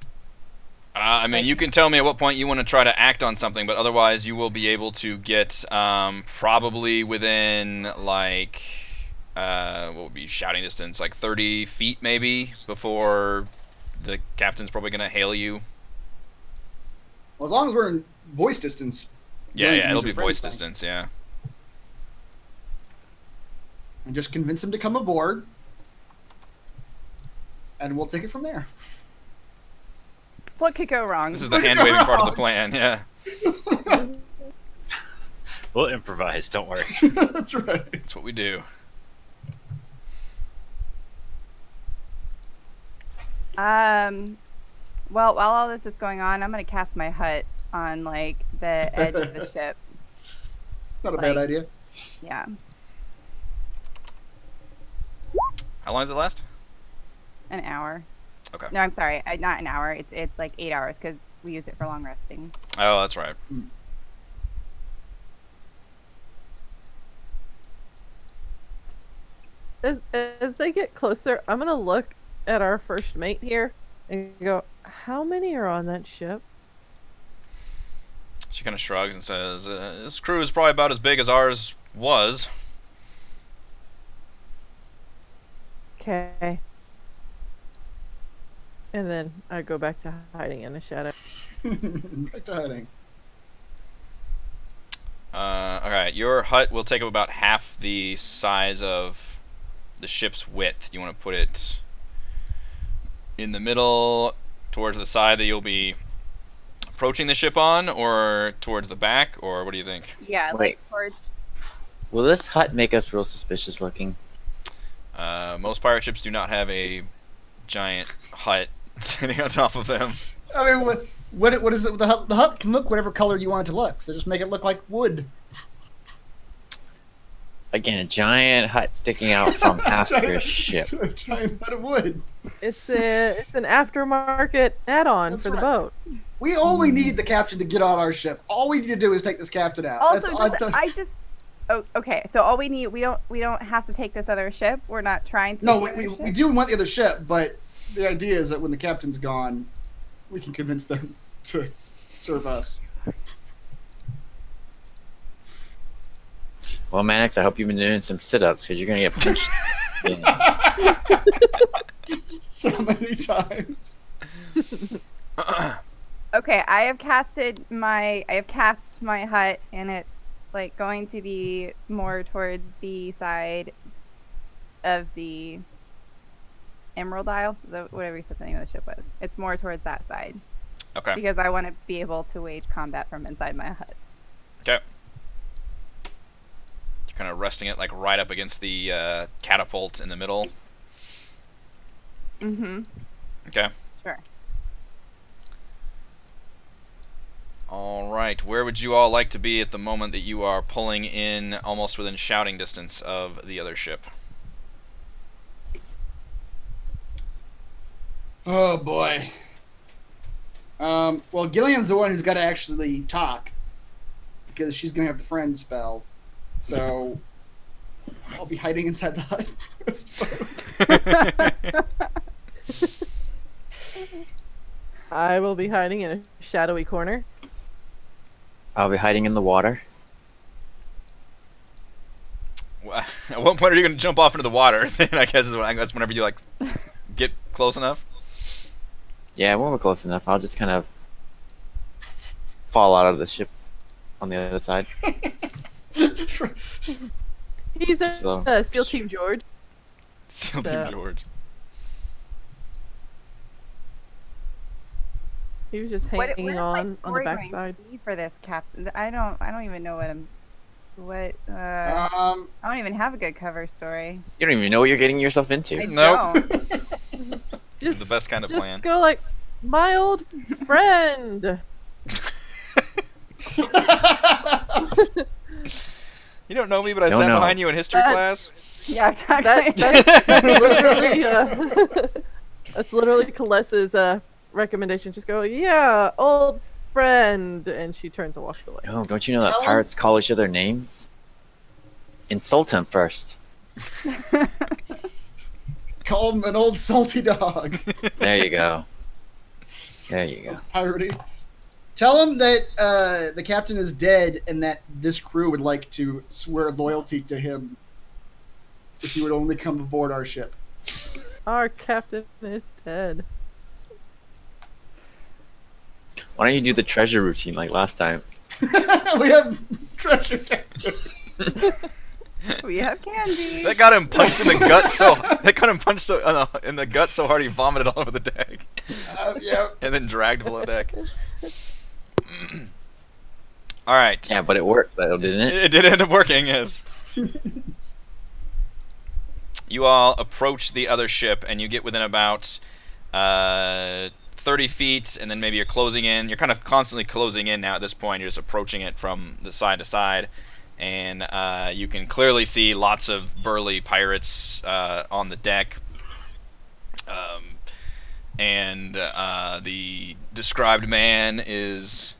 I mean, you can tell me at what point you want to try to act on something, but otherwise you will be able to get probably within, what would be shouting distance, 30 feet maybe, before the captain's probably going to hail you. Well, as long as we're in voice distance. Yeah, it'll be voice distance, yeah. And just convince him to come aboard, and we'll take it from there. What could go wrong? This is the hand-waving part of the plan, yeah. We'll improvise, don't worry. That's right. That's what we do. Well, while all this is going on, I'm going to cast my hut on, the edge of the ship. Not a bad idea. Yeah. How long does it last? An hour. Okay. No, I'm sorry. Not an hour. It's 8 hours because we use it for long resting. Oh, that's right. As they get closer, I'm gonna look at our first mate here and go, "How many are on that ship?" She kind of shrugs and says, "This crew is probably about as big as ours was." Okay. And then I go back to hiding in the shadow. Back to hiding. Alright, your hut will take up about half the size of the ship's width. Do you want to put it in the middle, towards the side that you'll be approaching the ship on, or towards the back, or what do you think? Yeah, Wait. towards. Will this hut make us real suspicious looking? Most pirate ships do not have a giant hut sitting on top of them. I mean, what is it? The hut can look whatever color you want it to look. So just make it look like wood. Again, a giant hut sticking out from half your ship. A giant hut of wood. It's an aftermarket add-on That's for the right. boat. We only need the captain to get on our ship. All we need to do is take this captain out. Also, okay. So all we need, we don't have to take this other ship. We're not trying to. No, we do want the other ship, but the idea is that when the captain's gone, we can convince them to serve us. Well, Mannix, I hope you've been doing some sit-ups because you're gonna get punched. So many times. Okay, I have cast my hut, and it's going to be more towards the side of the Emerald Isle, whatever you said the name of the ship was. It's more towards that side. Okay. Because I want to be able to wage combat from inside my hut. Okay. You're kind of resting it right up against the catapult in the middle. Mm-hmm. Okay. Sure. All right. Where would you all like to be at the moment that you are pulling in almost within shouting distance of the other ship? Oh boy. Well, Gillian's the one who's got to actually talk because she's gonna have the friend spell. So I'll be hiding inside the hut. I will be hiding in a shadowy corner. I'll be hiding in the water. At what point are you going to jump off into the water? Then I guess that's whenever you like get close enough. Yeah, when we're close enough, I'll just kind of fall out of the ship on the other side. He's a So- SEAL Team George. SEAL Team So- George. He was just What hanging is my on the story going backside. to be for this captain? I don't even know what I don't even have a good cover story. You don't even know what you're getting yourself into. I Nope. don't. This is the best kind of just plan. go like, my old friend. You don't know me, but I Don't sat know. behind you in history That's- class. Yeah, exactly. That's literally that's literally Kalessa's recommendation. Just go, yeah, old friend, and she turns and walks away. No, don't you know that Tell him- pirates call each other names? Insult him first. Call him an old salty dog. There you go. There you go. Piratey. Tell him that the captain is dead and that this crew would like to swear loyalty to him if he would only come aboard our ship. Our captain is dead. Why don't you do the treasure routine like last time? We have treasure captain. We have candy. That got him punched in the gut so in the gut so hard he vomited all over the deck, Yeah. and then dragged below deck. All right. Yeah, but it worked though, didn't it? It did end up working, yes. You all approach the other ship, and you get within about 30 feet, and then maybe you're closing in. You're kind of constantly closing in now at this point. You're just approaching it from the side to side, and you can clearly see lots of burly pirates on the deck. And the described man is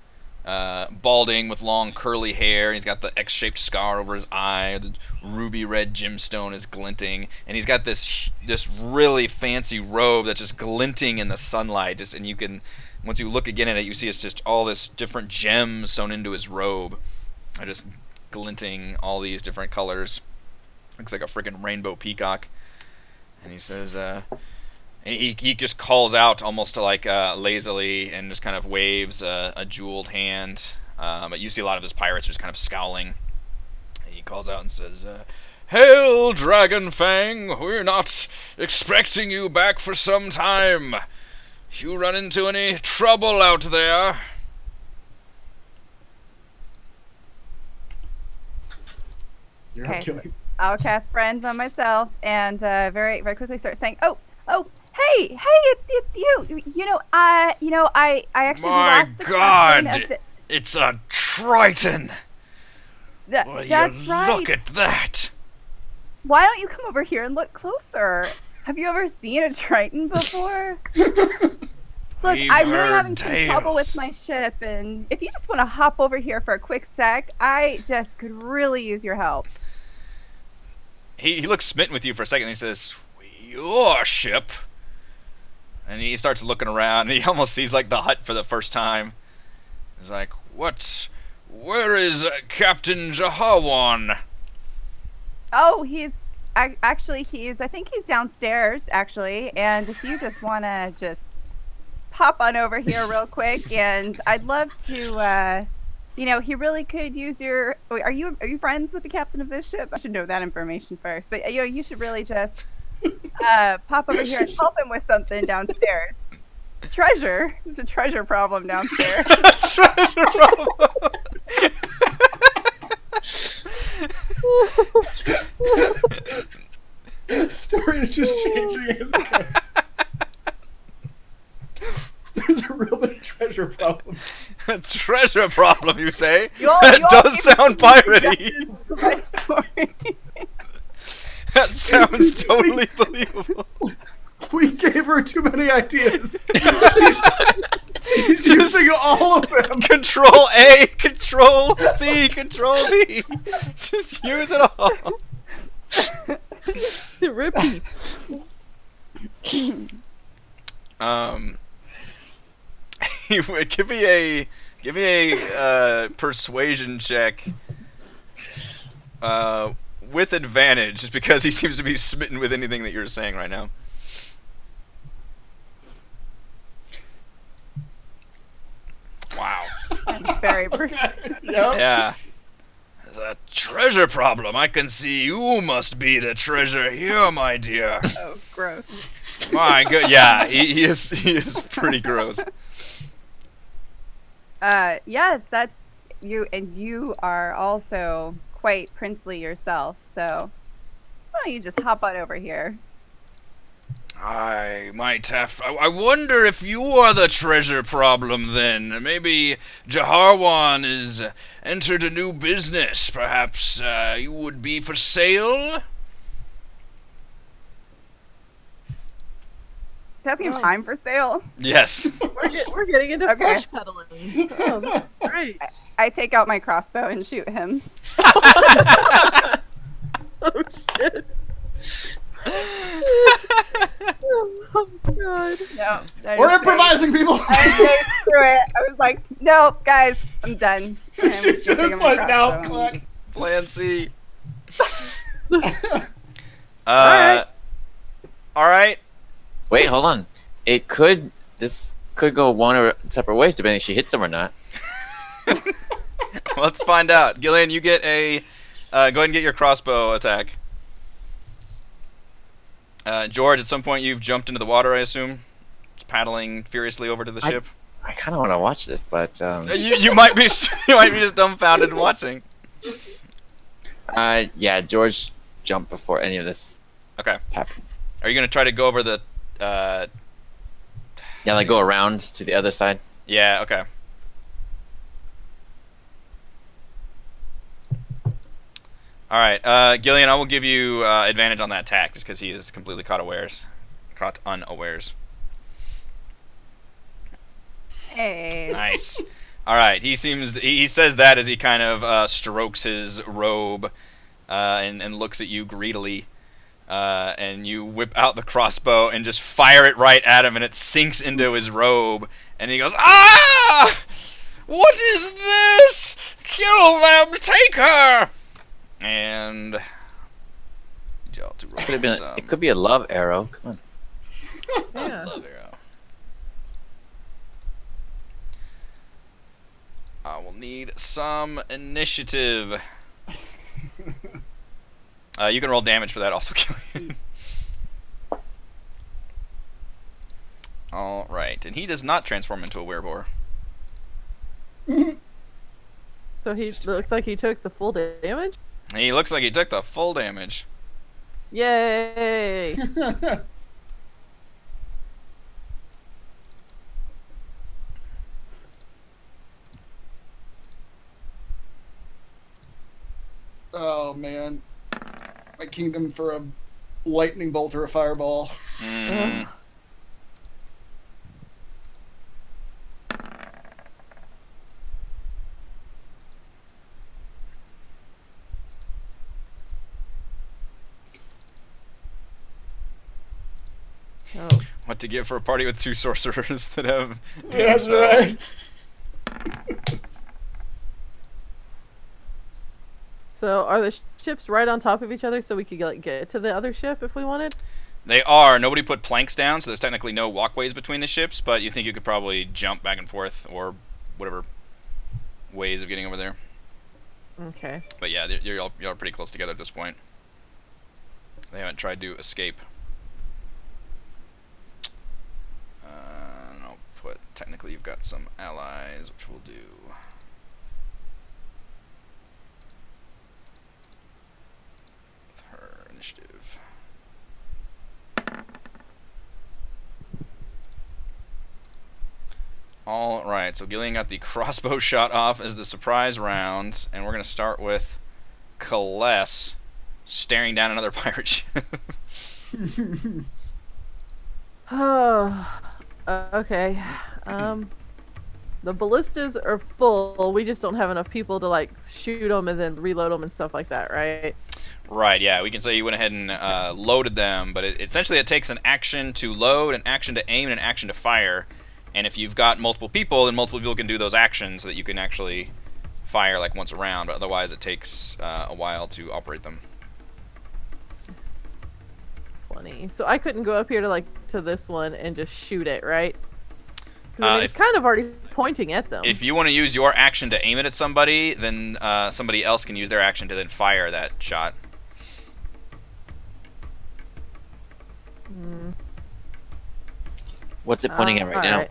balding with long curly hair. He's got the X-shaped scar over his eye. The ruby red gemstone is glinting, and he's got this really fancy robe that's just glinting in the sunlight. And you can, once you look again at it, you see it's just all this different gems sewn into his robe. They're just glinting all these different colors. Looks like a freaking rainbow peacock. And he says, he just calls out almost like lazily and just kind of waves a jeweled hand. But you see a lot of his pirates just kind of scowling. He calls out and says, "Hail, Dragon Fang! We're not expecting you back for some time. You run into any trouble out there?" You're Okay, not killing. I'll cast friends on myself and very very quickly start saying, "Oh, hey, it's you. I actually My lost the captain God! of the- It's a Triton! Will That's you right. look at that? Why don't you come over here and look closer? Have you ever seen a Triton before? Look, We've I'm really heard having some trouble with tales. my ship, and if you just want to hop over here for a quick sec, I just could really use your help. He looks smitten with you for a second, and he says, "Your ship?" And he starts looking around, and he almost sees like the hut for the first time. He's like, "What? Where is Captain Jahawan?" Oh, he's I think he's downstairs actually, and if you just want to just pop on over here real quick, and I'd love to he really could use your are you friends with the captain of this ship? I should know that information first, but you should really just pop over here and help him with something downstairs. Treasure. It's a treasure problem downstairs. Treasure problem. The story is just changing as it goes. There's a real big treasure problem. Treasure problem, you say? You all That give does me sound piratey. my story. That sounds totally believable. We gave her too many ideas. He's using all of them. Control A, Control C, Control V. Just use it all. Repeat. Give me a persuasion check. With advantage, just because he seems to be smitten with anything that you're saying right now. Wow. I'm very persuasive. Yep. Yeah. There's a treasure problem. I can see you must be the treasure here, my dear. Oh, gross. My God. Yeah, he is pretty gross. Yes, that's you, and you are also quite princely yourself. So why don't you just hop on over here? I might have. I wonder if you are the treasure problem then. Maybe Jaharwan has entered a new business. Perhaps you would be for sale? It's asking if I'm for sale. Yes. We're getting into Okay. flesh peddling. Oh, that's great. I take out my crossbow and shoot him. Oh shit. Oh god. No, I We're just say- improvising, people. I say screw it. I was like, no, guys, I'm done. And I was She's taking just my like, no, crossbow. click. Plan C. Alright. Alright. Wait, hold on. This could go one or separate ways depending if she hits him or not. Let's find out. Gillian, you get a... go ahead and get your crossbow attack. George, at some point you've jumped into the water, I assume? Just paddling furiously over to the ship. I kind of want to watch this, but You might be just dumbfounded and watching. yeah, George jumped before any of this Okay. happened. Are you gonna try to go over the... Yeah, like go around to the other side. Yeah, okay. Alright, Gillian, I will give you advantage on that attack, just because he is completely caught unawares. Hey. Nice. Alright, he says that as he kind of strokes his robe and looks at you greedily. And you whip out the crossbow and just fire it right at him, and it sinks into his robe. And he goes, "Ah! What is this? Kill them! Take her!" And y'all to roll Could have been. some It could be a love arrow. Come on. Yeah. love arrow. I will need some initiative. You can roll damage for that also, Killian. Alright, and he does not transform into a werebore. So he looks like he took the full damage? He looks like he took the full damage. Yay! Oh man, my kingdom for a lightning bolt or a fireball. Mm. Oh. What to give for a party with two sorcerers that have That's damage spells. right. So are the ships right on top of each other so we could like get to the other ship if we wanted? They are. Nobody put planks down, so there's technically no walkways between the ships, but you think you could probably jump back and forth or whatever ways of getting over there. Okay. But yeah, you're all pretty close together at this point. They haven't tried to escape. And I'll put, technically you've got some allies, which we'll do. With her initiative. Alright, so Gillian got the crossbow shot off as the surprise round, and we're going to start with Kaless staring down another pirate ship. Oh, okay. The ballistas are full. We just don't have enough people to like shoot them and then reload them and stuff like that, right? Right, yeah, we can say you went ahead and loaded them, but essentially it takes an action to load, an action to aim, and an action to fire. And if you've got multiple people, then multiple people can do those actions so that you can actually fire like once around, but otherwise it takes a while to operate them. 20. So I couldn't go up here to this one and just shoot it, right? 'Cause, I mean, it's kind of already pointing at them. If you want to use your action to aim it at somebody, then somebody else can use their action to then fire that shot. What's it pointing at right now? Alright.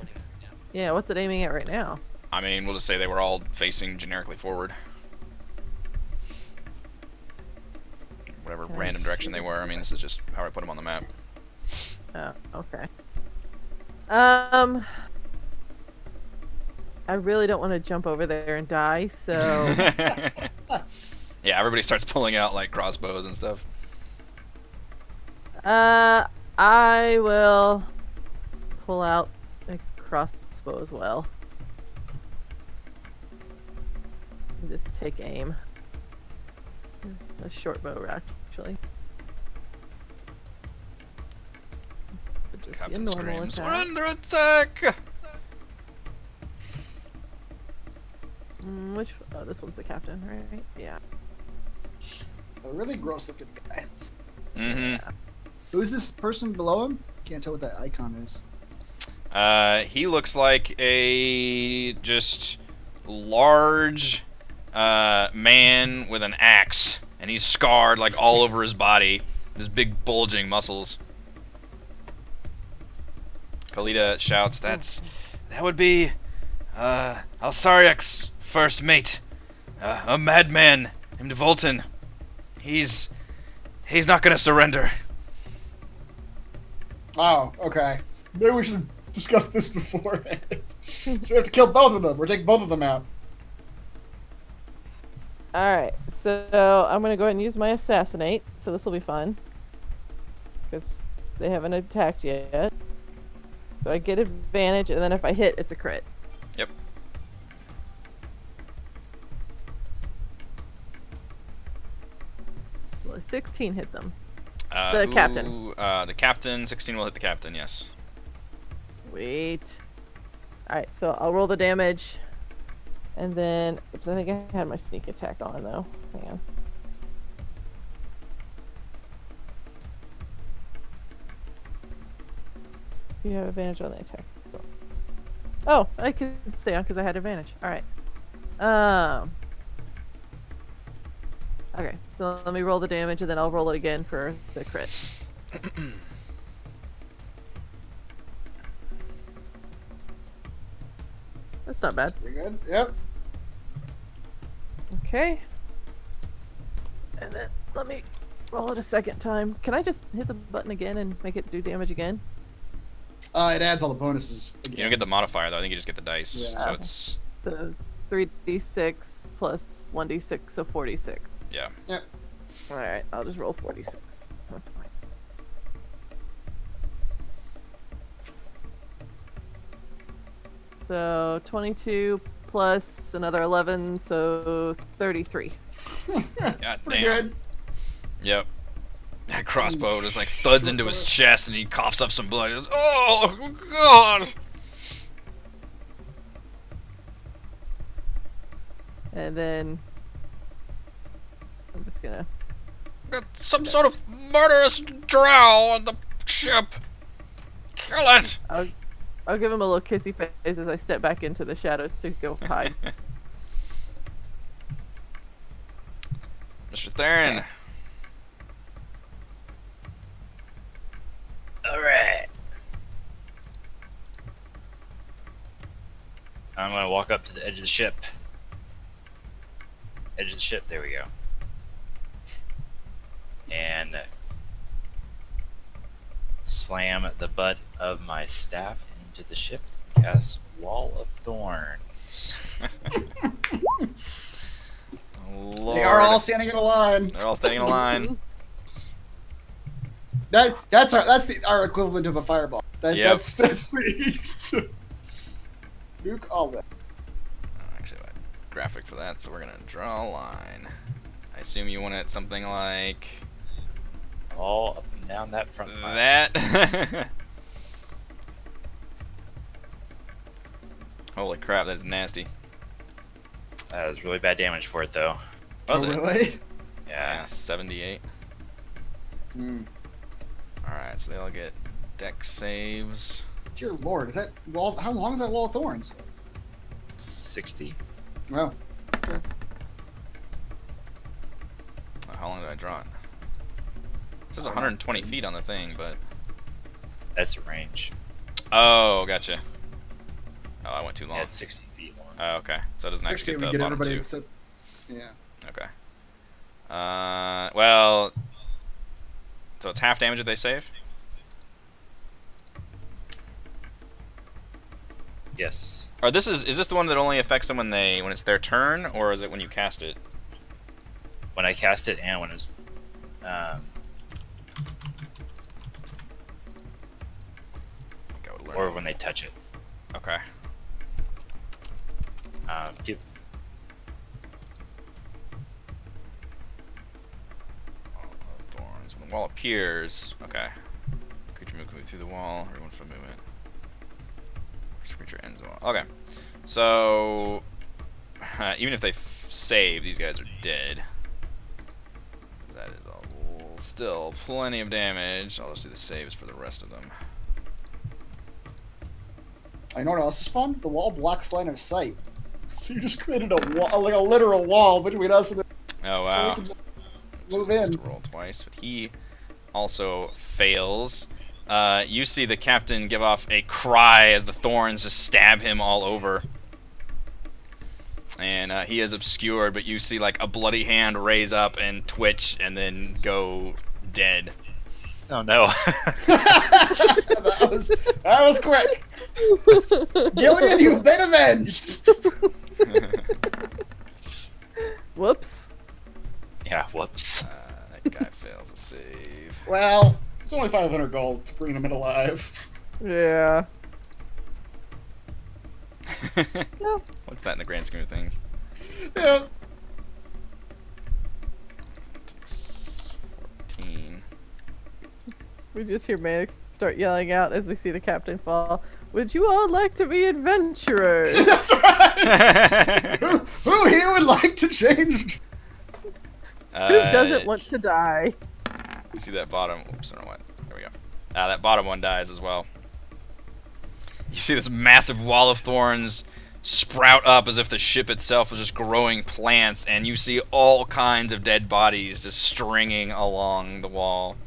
Yeah, what's it aiming at right now? I mean, we'll just say they were all facing generically forward. Whatever random direction they were. I mean, this is just how I put them on the map. Oh, okay. I really don't want to jump over there and die, so... Yeah, everybody starts pulling out, like, crossbows and stuff. I will pull out a crossbow as well. And just take aim. A short bow, actually. This would just be a Captain normal screams, attack. "We're under attack!" Oh, this one's the captain, right? Yeah. A really gross looking guy. Mm-hmm. Who's this person below him? Can't tell what that icon is. He looks like a just large man with an axe, and he's scarred like all over his body. His big bulging muscles. Kalita shouts, "That would be Alsariak's first mate, a madman named Volton. He's not gonna surrender." Oh, okay. Maybe we should discuss this beforehand. So we have to kill both of them. We're taking both of them out. Alright, so I'm gonna go ahead and use my assassinate, so this will be fun. Because they haven't attacked yet. So I get advantage, and then if I hit, it's a crit. Yep. Will a 16 hit them? The captain. The captain, 16 will hit the captain, yes. Wait. Alright, so I'll roll the damage. And then, oops, I think I had my sneak attack on though. Hang on. You have advantage on the attack. Cool. Oh, I can stay on because I had advantage. Alright. Okay, so let me roll the damage and then I'll roll it again for the crit. That's not bad. Pretty good. Yep. Okay. And then let me roll it a second time. Can I just hit the button again and make it do damage again? It adds all the bonuses. Again. You don't get the modifier though. I think you just get the dice. Yeah. So it's So 3d6 plus 1d6, so 46. yeah. Yep. Alright, I'll just roll 46. That's fine. So 22 plus another 11, so 33. God Pretty damn. good. Yep. That crossbow just like thuds into his chest and he coughs up some blood. He goes, "Oh God!" And then I'm just gonna Got some sort of murderous drow on the ship. Kill it! I'll give him a little kissy face as I step back into the shadows to go hide. Mr. Theron. Alright. I'm gonna walk up to the edge of the ship. Edge of the ship, there we go. And slam the butt of my staff into the ship. Cast Wall of Thorns. Lord. They are all standing in a line. They're all standing in a line. That's our equivalent of a fireball. Yep. That's the nuke all that. Actually, I have a graphic for that, so we're gonna draw a line. I assume you want it something like All up and down that front line. that. Holy crap, that is nasty. That was really bad damage for it, though. Was oh, it? really? Yeah, 78. Mm. Alright, so they all get dex saves. Dear Lord, is that wall? How long is that wall of thorns? 60. Well, okay. How long did I draw it? It says 120 feet on the thing, but... That's the range. Oh, gotcha. Oh, I went too long. Yeah, it's 60 feet long. Oh, okay. So it doesn't 60 actually would get get the bottom everybody two. except. Yeah. Okay. Well... So it's half damage if they save? Yes. Or is this the one that only affects them when it's their turn, or is it when you cast it? When I cast it and when it's... I think I would learn. or when they touch it. Okay. Give Thorns. When the wall appears, okay. Creature can move through the wall. Everyone for movement. Creature ends the wall. Okay. So even if they save, these guys are dead. That is still plenty of damage. I'll just do the saves for the rest of them. I know what else is fun? The wall blocks line of sight. So you just created a wall, like a literal wall between us and the. Oh So wow. we can just move in. To roll twice, but he also fails. You see the captain give off a cry as the thorns just stab him all over. And he is obscured, but you see like a bloody hand raise up and twitch and then go dead. Oh no. that was quick. Gillian, you've been avenged. Whoops. Yeah, whoops. That guy fails a save. Well, it's only 500 gold to bring him in alive. Yeah. What's that in the grand scheme of things? Yeah. 14. We just hear Mannix start yelling out as we see the captain fall. Would you all like to be adventurers? That's right. Who here would like to change? Who doesn't want to die? You see that bottom? Oops, I don't know what. There we go. That bottom one dies as well. You see this massive wall of thorns sprout up as if the ship itself was just growing plants, and you see all kinds of dead bodies just stringing along the wall.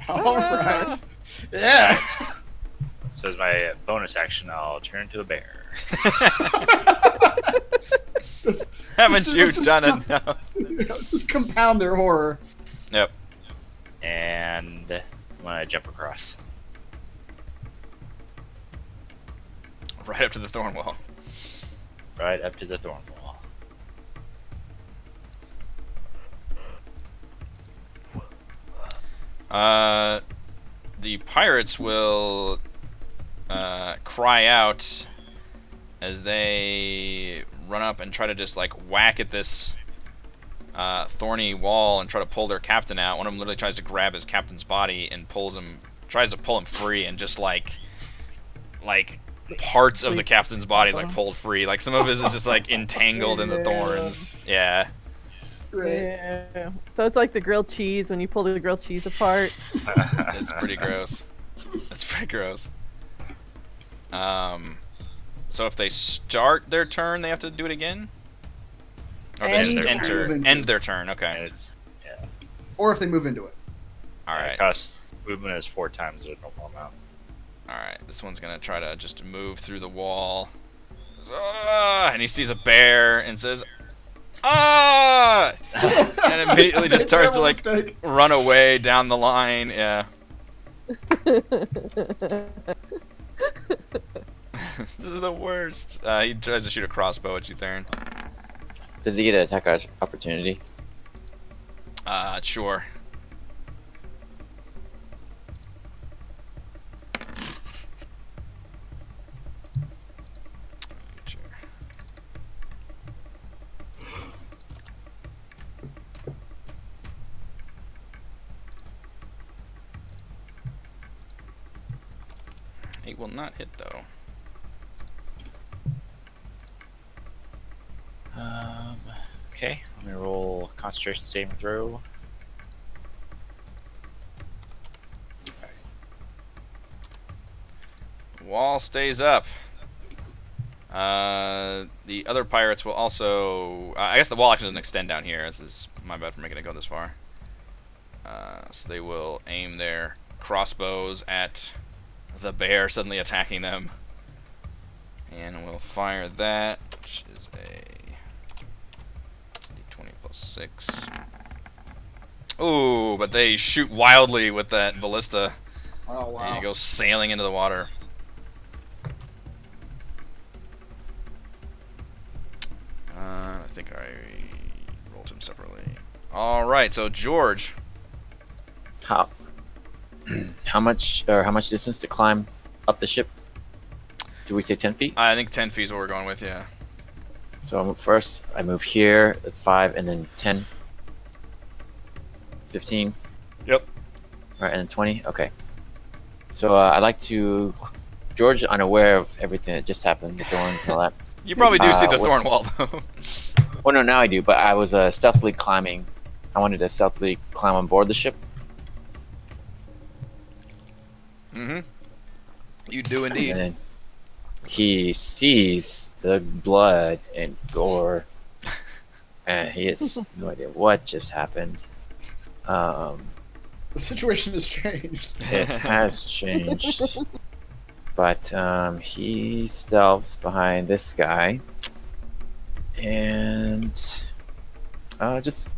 All right. Yeah. So as my bonus action, I'll turn into a bear. Haven't you done enough? Just compound their horror. Yep. And I'm gonna jump across. Right up to the thorn wall. Right up to the thorn wall. The pirates will cry out as they run up and try to just like whack at this thorny wall and try to pull their captain out. One of them literally tries to grab his captain's body and tries to pull him free, and just like parts of the captain's body is like pulled free. Like some of his is just like entangled in the thorns. Yeah. Yeah. So it's like the grilled cheese when you pull the grilled cheese apart. It's pretty gross. It's pretty gross. So if they start their turn, they have to do it again? Or they just end their turn, okay. Yeah. Or if they move into it. Alright. Cost movement is 4 times the normal amount. Alright, this one's gonna try to just move through the wall. And he sees a bear and says, "Ah!" And immediately just starts to like run away down the line, yeah. This is the worst. He tries to shoot a crossbow at you, Theron. Does he get an attack opportunity? Sure. 8 will not hit though. Okay, I'm gonna roll concentration saving throw. Wall stays up. The other pirates will also... I guess the wall actually doesn't extend down here. This is my bad for making it go this far. So they will aim their crossbows at the bear suddenly attacking them. And we'll fire that, which is a d20 plus 6. Ooh, but they shoot wildly with that ballista. Oh, wow. And it goes sailing into the water. I think I rolled him separately. Alright, so George. How much distance to climb up the ship? Do we say 10 feet? I think 10 feet is what we're going with, yeah. So I move first. I move here. That's 5, and then 10, 15. Yep. All right, and then 20. Okay. So I'd like to. George, unaware of everything that just happened, the thorns and all that. You probably do see the thorn what's- wall, though. Well, no, now I do. But I was stealthily climbing. I wanted to stealthily climb on board the ship. Mm-hmm. You do indeed. And then he sees the blood and gore, and he has no idea what just happened. The situation has changed. It has changed, but he stealths behind this guy, and just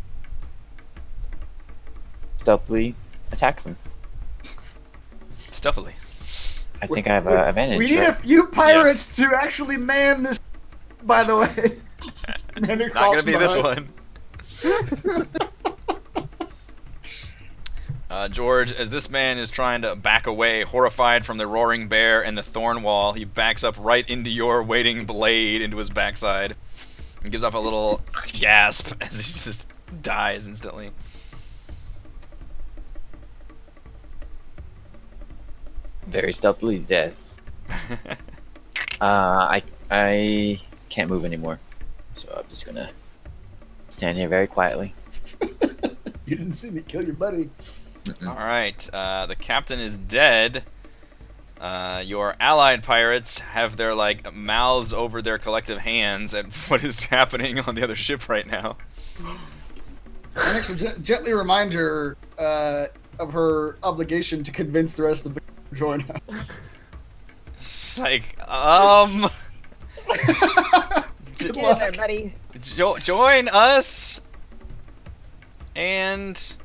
stealthily attacks him. Stealthily. I think I have an advantage. We need right? a few pirates to actually man this. By the way, It's not gonna be this one. George, as this man is trying to back away, horrified from the roaring bear and the thorn wall, he backs up right into your waiting blade into his backside and gives off a little gasp as he just dies instantly. Very stealthily death. I can't move anymore, so I'm just gonna stand here very quietly. You didn't see me kill your buddy. Alright, the captain is dead. Your allied pirates have their mouths over their collective hands at what is happening on the other ship right now. I next will gently remind her of her obligation to convince the rest of the to join us. It's like, Good Get in luck. there, buddy. join us, and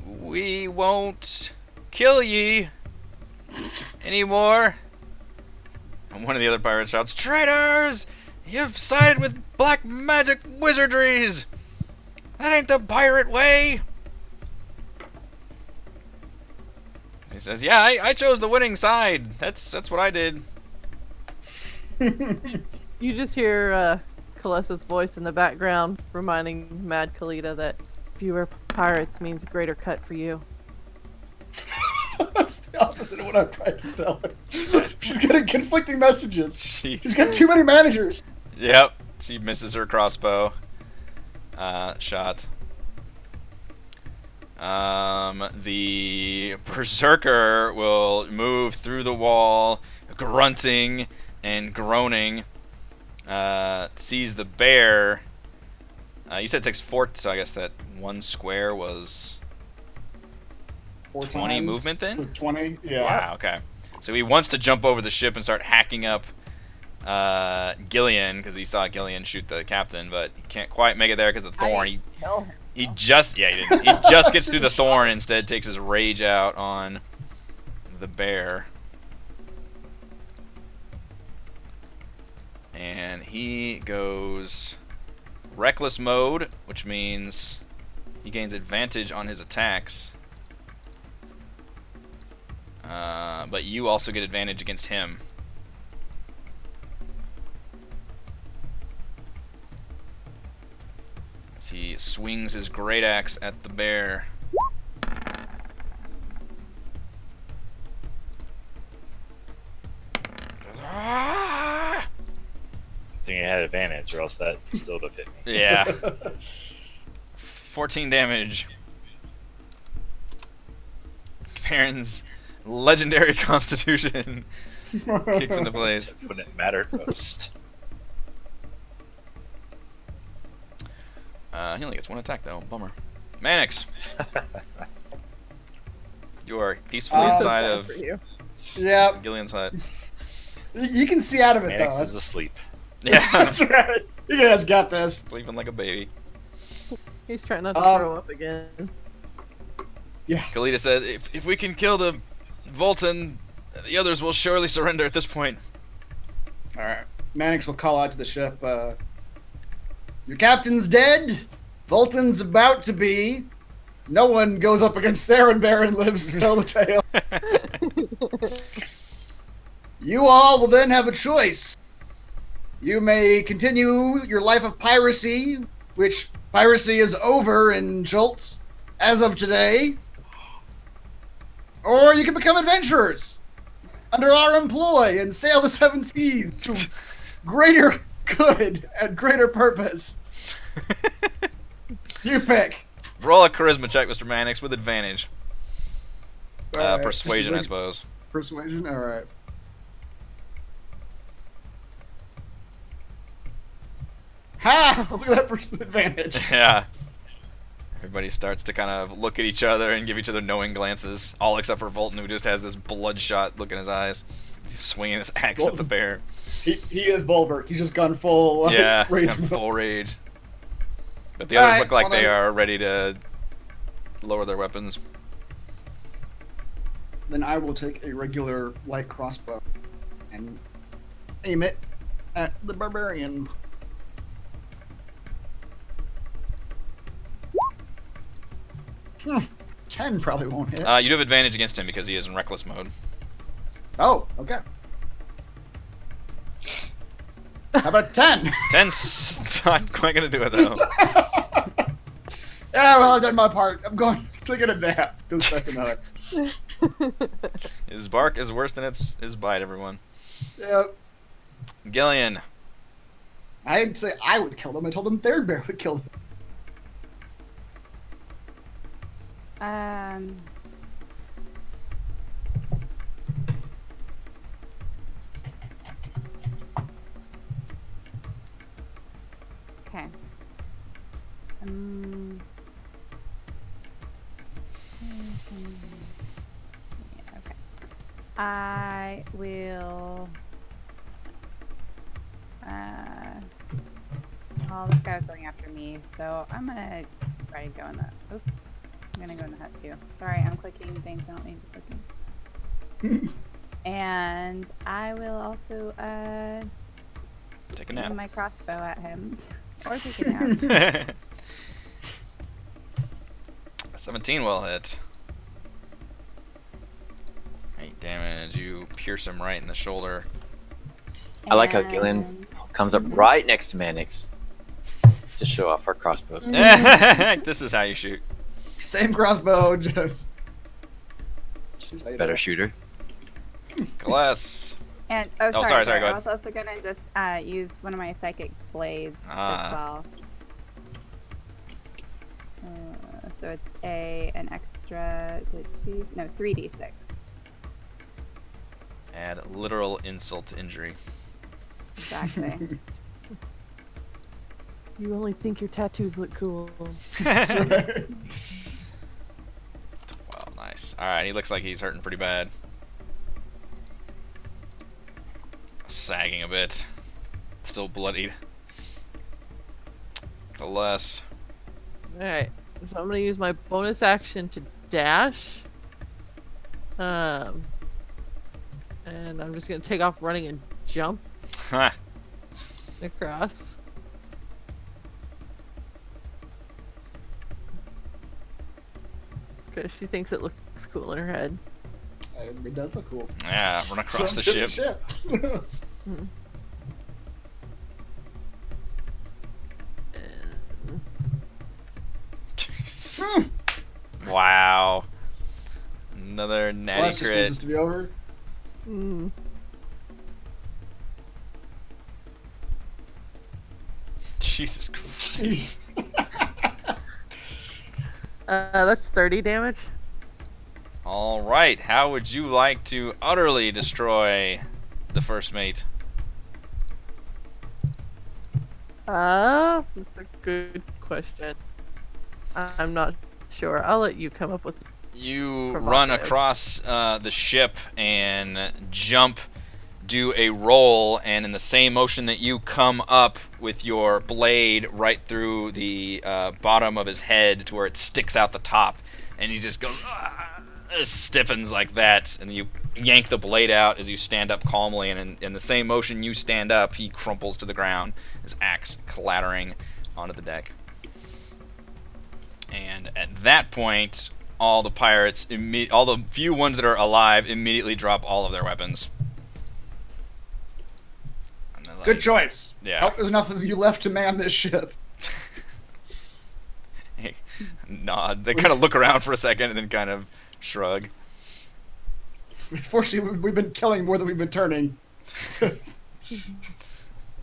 we won't kill ye anymore. And one of the other pirates shouts, "Traitors! You've sided with black magic wizardries! That ain't the pirate way!" He says, "Yeah, I chose the winning side. That's what I did." You just hear Kalessa's voice in the background reminding Mad Kalita that fewer pirates means greater cut for you. That's the opposite of what I'm trying to tell her. She's getting conflicting messages. She, She's got too many managers. yep, she misses her crossbow shot. The berserker will move through the wall, grunting and groaning. Sees the bear. You said it takes 4, so I guess that one square was 4 20 times, movement then? so 20, yeah. Wow. Okay. So he wants to jump over the ship and start hacking up Gillian because he saw Gillian shoot the captain, but he can't quite make it there because of the thorn. He just he didn't. He just gets through the thorn and instead takes his rage out on the bear. And he goes reckless mode, which means he gains advantage on his attacks. But you also get advantage against him. As he swings his great axe at the bear. had advantage, or else that still would have hit me. Yeah. 14 damage. Baron's legendary constitution kicks into place. When it mattered most. He only gets one attack though. Bummer. Mannix. You are peacefully So inside sad of for you. Yeah, Gillian's hut. you can see out of it Mannix though. is asleep. Yeah. That's right. You guys got this. Sleeping like a baby. He's trying not to throw up again. Yeah. Kalita says, if we can kill the Volton, the others will surely surrender at this point. All right. Mannix will call out to the ship. Your captain's dead. Volton's about to be. No one goes up against Theron Bear and lives to tell the tale. You all will then have a choice. You may continue your life of piracy, which piracy is over in Schultz as of today. Or you can become adventurers under our employ and sail the seven seas to greater good and greater purpose. You pick. Roll a charisma check, Mr. Mannix, with advantage. All right. Persuasion, I suppose. Persuasion? Alright. Ha! Look at that advantage. Yeah. Everybody starts to kind of look at each other and give each other knowing glances. All except for Volton, who just has this bloodshot look in his eyes. He's swinging his axe at the bear. He is Bulwark. He's just gone full. Like, Yeah, he's rage got mode. full rage. But the others Alright, look like well they then- are ready to lower their weapons. Then I will take a regular light crossbow and aim it at the barbarian. Hmm. 10 probably won't hit. You do have advantage against him because he is in reckless mode. Oh, okay. How about 10? 10's not quite going to do it, though. Yeah, well, I've done my part. I'm going to get a nap. Go second another. His bark is worse than his bite, everyone. Yep. Gillian. I didn't say I would kill them. I told them Third Bear would kill them. Okay. Yeah, okay. I will. Well, this guy was going after me, so I'm gonna try to go in the. Oops. I'm gonna go in the hut too. Sorry, I'm clicking things I don't need to click. And I will also Take a aim nap. my crossbow at him, or take a nap. 17 will hit. 8 damage. You pierce him right in the shoulder. I like how Gillian comes up right next to Mannix to show off her crossbows. This is how you shoot. Same crossbow, just Better shooter. Glass. And Oh, sorry, go I ahead. was also gonna just use one of my psychic blades as well. So it's an extra. Is it 3d6. Add literal insult to injury. Exactly. You only think your tattoos look cool. Well, nice. Alright, he looks like he's hurting pretty bad. Sagging a bit. Still bloodied. The less. Alright, so I'm gonna use my bonus action to dash. And I'm just gonna take off running and jump across. Because she thinks it looks cool in her head. It does look cool. Yeah, run across the Jump to ship. Wow. Another natty Well, that's just crit. supposed to be over. Jesus Christ. That's 30 damage. All right. How would you like to utterly destroy the first mate? That's a good question. I'm not sure. I'll let you come up with. You Provocative. run across the ship and jump, do a roll, and in the same motion that you come up with your blade right through the bottom of his head to where it sticks out the top, and he just goes, stiffens like that, and you yank the blade out as you stand up calmly, and in the same motion you stand up, he crumples to the ground, his axe clattering onto the deck. And at that point, all the pirates, all the few ones that are alive, immediately drop all of their weapons. And they're like, Good choice. Yeah. Hope there's enough of you left to man this ship. nod. They kind of look around for a second and then kind of shrug. Fortunately, we've been killing more than we've been turning.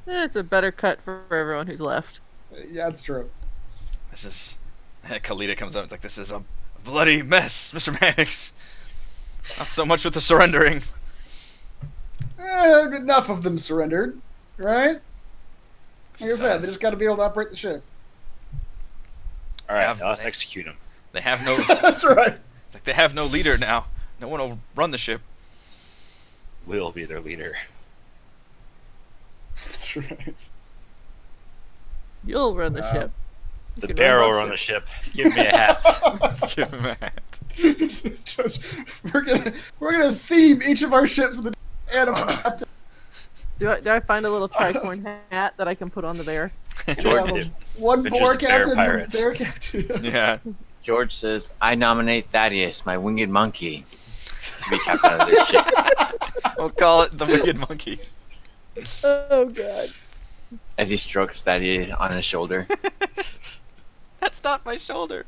It's a better cut for everyone who's left. Yeah, that's true. This is... Kalita comes up and it's like, this is a bloody mess, Mr. Mannix. Not so much with the surrendering. Enough of them surrendered, right? Like I said, they just got to be able to operate the ship. All right, Have- now let's execute him. They have no... That's right. It's like they have no leader now. No one will run the ship. We'll be their leader. That's right. You'll run the ship. You The can bear run will both run the ships. ship. Give me a hat. Give him a hat. Just, we're gonna theme each of our ships with an animal captain. Do I find a little tricorn hat that I can put on the bear? George, Yeah, one Adventures boar of Bear captain, one Pirates. bear captain. Yeah. George says, I nominate Thaddeus, my winged monkey, to be captain of this ship. We'll call it the Wicked Monkey. Oh god. As he strokes Thaddeus on his shoulder. That's not my shoulder.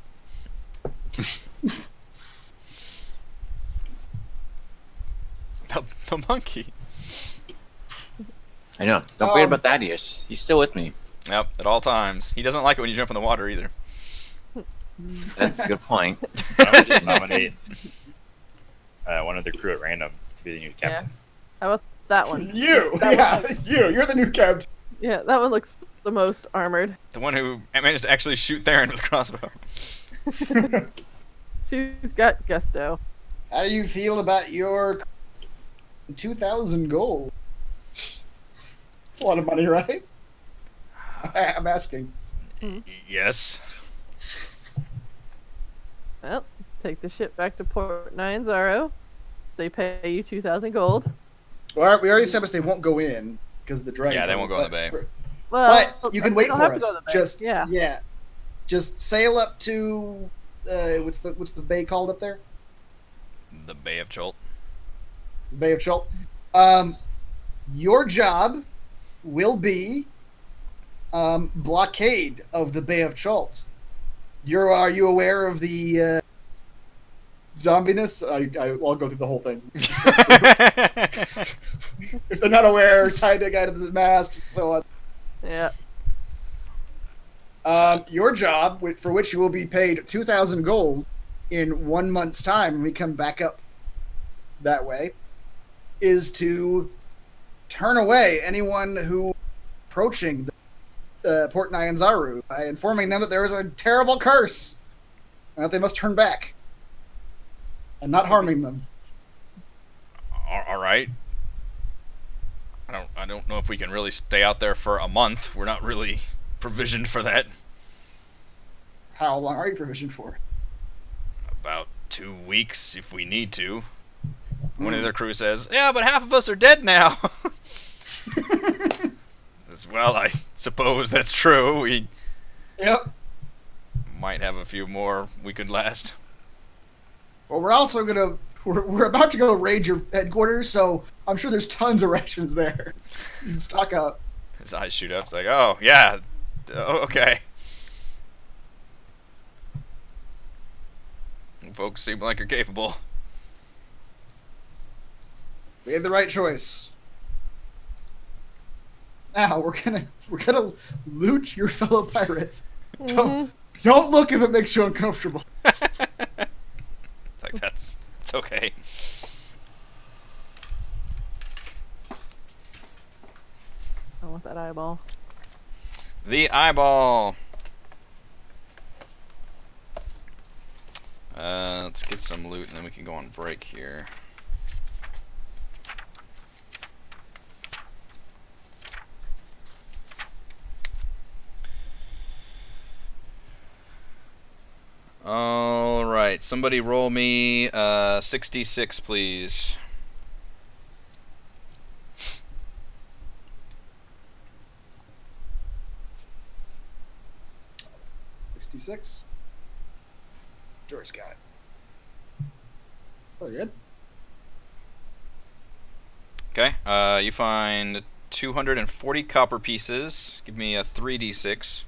the monkey. I know. Don't forget about Thaddeus. He's still with me. Yep, at all times. He doesn't like it when you jump in the water either. That's a good point. I would just nominate one of the crew at random to be the new captain. How about that one? You, That yeah, one. you're the new captain. Yeah, that one looks the most armored. The one who managed to actually shoot Theron with a crossbow. She's got gusto. How do you feel about your 2,000 gold? It's a lot of money, right? I'm asking. Yes. Well, take the ship back to Port Nyanzaro. They pay you 2,000 gold. Well, we already established they won't go in because the dragon. Yeah, they won't go in the bay. Well, But you can they wait don't for have to us. go to the bay. Just yeah. just sail up to what's the bay called up there? The Bay of Cholt. Bay of Chult. Your job will be blockade of the Bay of Chult. Are you aware of the zombiness? I'll go through the whole thing. If they're not aware, tie the guy to the mast, so on. Yeah. Your job, for which you will be paid 2,000 gold in 1 month's time when we come back up that way, is to turn away anyone who approaching the Port Nyanzaru by informing them that there is a terrible curse and that they must turn back and not harming them. All right. I don't know if we can really stay out there for a month. We're not really provisioned for that. How long are you provisioned for? About 2 weeks if we need to. One of their crew says, yeah, but half of us are dead now. Well, I suppose that's true. We Yep. might have a few more we could last. Well, we're also we're about to go raid your headquarters, so I'm sure there's tons of rations there. You can stock up. His eyes shoot up. It's like, oh, yeah. Okay. Folks seem like you're capable. We had the right choice. now. We're gonna loot your fellow pirates. Mhm. Don't look if it makes you uncomfortable. Like it's okay. I want that eyeball. The eyeball. Let's get some loot and then we can go on break here. All right, somebody roll me 66, please. $66. George got it. Oh, good. Okay, you find 240 copper pieces. Give me a 3d6.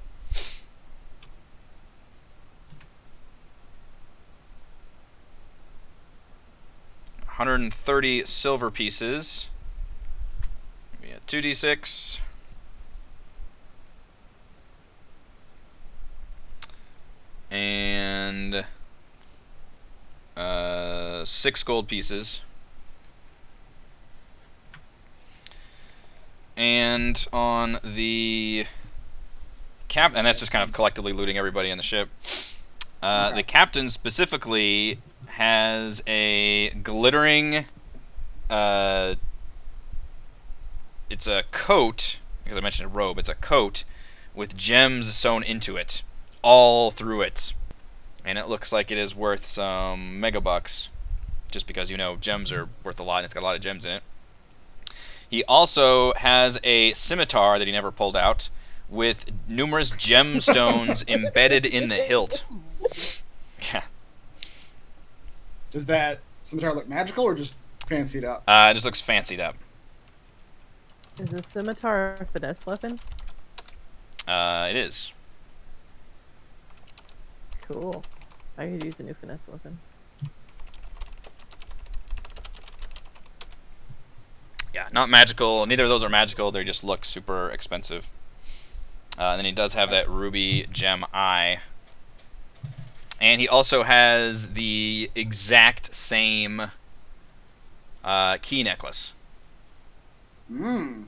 $130 silver pieces. Give me a 2d6. And 6 gold pieces. And on the and that's just kind of collectively looting everybody in the ship. The captain specifically has a glittering, it's a coat, because I mentioned a robe, it's a coat with gems sewn into it, all through it. And it looks like it is worth some megabucks, just because, you know, gems are worth a lot, and it's got a lot of gems in it. He also has a scimitar that he never pulled out, with numerous gemstones embedded in the hilt. Yeah. Does that scimitar look magical or just fancied up? It just looks fancied up. Is a scimitar a finesse weapon? It is. Cool. I could use a new finesse weapon. Yeah, not magical. Neither of those are magical. They just look super expensive. And then he does have that ruby gem eye. And he also has the exact same key necklace. Mmm.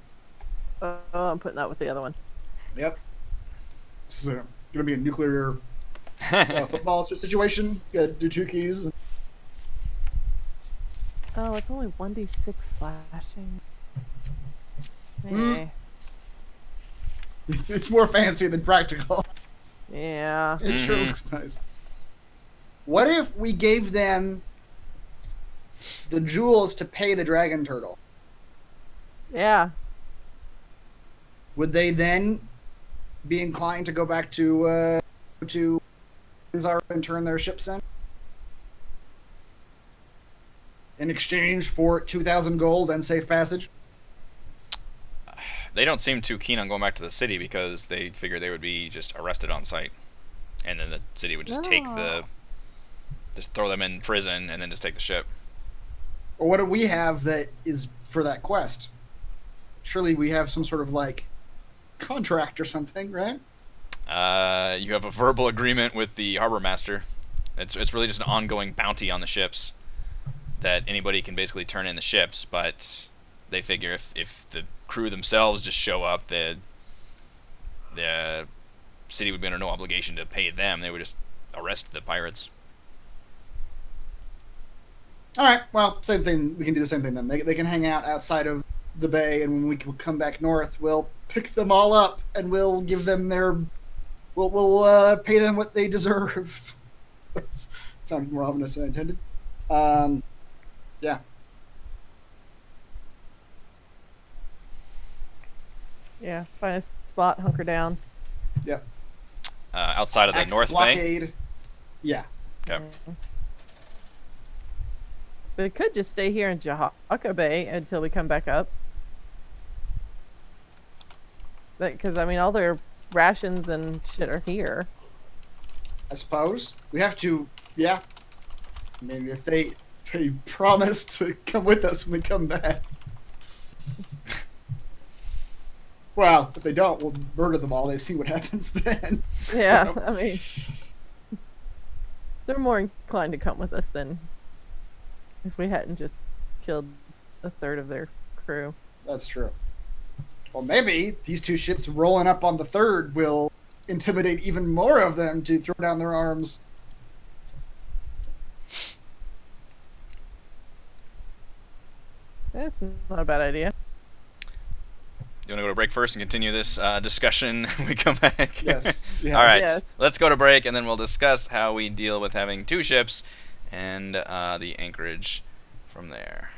Oh, I'm putting that with the other one. Yep. This is going to be a nuclear football situation. You got to do 2 keys. Oh, it's only 1d6 slashing. Mm. Eh. It's more fancy than practical. Yeah. It sure looks nice. What if we gave them the jewels to pay the dragon turtle? Yeah. Would they then be inclined to go back to Zara and turn their ships in exchange for 2,000 gold and safe passage? They don't seem too keen on going back to the city because they figure they would be just arrested on sight. And then the city would just just throw them in prison and then just take the ship. Or what do we have that is for that quest? Surely we have some sort of, like, contract or something, right? You have a verbal agreement with the harbor master. It's really just an ongoing bounty on the ships that anybody can basically turn in the ships, but they figure if the crew themselves just show up, the city would be under no obligation to pay them. They would just arrest the pirates. All right, well, same thing. We can do the same thing then. They can hang out outside of the bay, and when we come back north, we'll pick them all up, and we'll give them their... We'll pay them what they deserve. That sounded more ominous than I intended. Yeah. Yeah. Find a spot, hunker down. Yep. Outside of the Active North Bay? blockade. Yeah. Okay. But it could just stay here in Jahaka Bay until we come back up. Because, I mean, all their rations and shit are here. I suppose. We have to, yeah. I mean, if they promise to come with us when we come back. Well, if they don't, we'll murder them all. They see what happens then. Yeah, So, I mean, they're more inclined to come with us than if we hadn't just killed a third of their crew. that's true. Well, maybe these two ships rolling up on the third will intimidate even more of them to throw down their arms. That's not a bad idea. You want to go to break first and continue this discussion when we come back? Yes. Yeah. All right, Yes. let's go to break, and then we'll discuss how we deal with having two ships and the anchorage from there.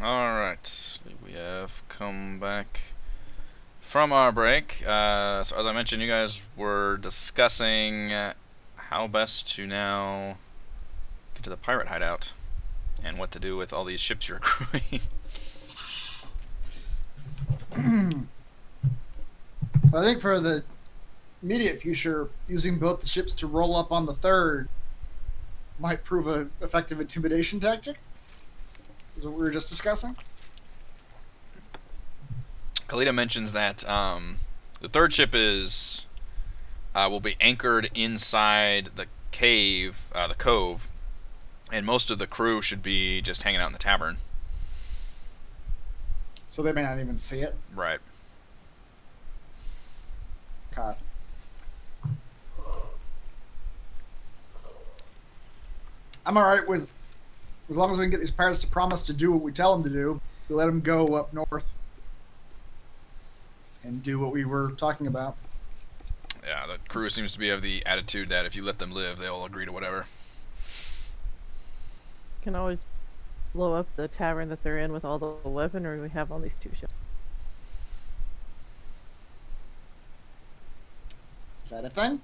Alright, we have come back from our break. So as I mentioned, you guys were discussing how best to now get to the pirate hideout and what to do with all these ships you're accruing. I think for the immediate future, using both the ships to roll up on the third might prove an effective intimidation tactic. Is what we were just discussing. Kalita mentions that the third ship is will be anchored inside the cave, the cove, and most of the crew should be just hanging out in the tavern. So they may not even see it. Right. God. I'm alright with, as long as we can get these pirates to promise to do what we tell them to do, we let them go up north and do what we were talking about. Yeah, the crew seems to be of the attitude that if you let them live, they'll agree to whatever. Can always blow up the tavern that they're in with all the weaponry we have on these two ships. Is that a thing?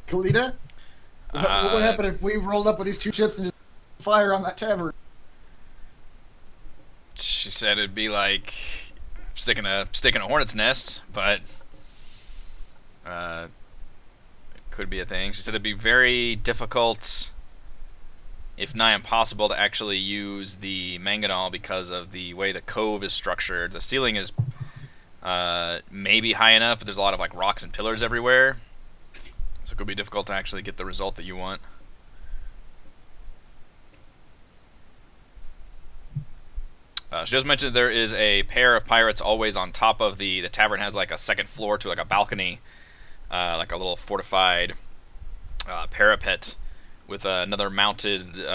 Kalita? What would happen if we rolled up with these two ships and just fire on that tavern? She said it'd be like sticking a hornet's nest, but it could be a thing. She said it'd be very difficult, if not impossible, to actually use the mangonel because of the way the cove is structured. The ceiling is maybe high enough, but there's a lot of like rocks and pillars everywhere, so it could be difficult to actually get the result that you want. She just mentioned there is a pair of pirates always on top of the tavern. Has like a second floor to like a balcony, like a little fortified parapet with another mounted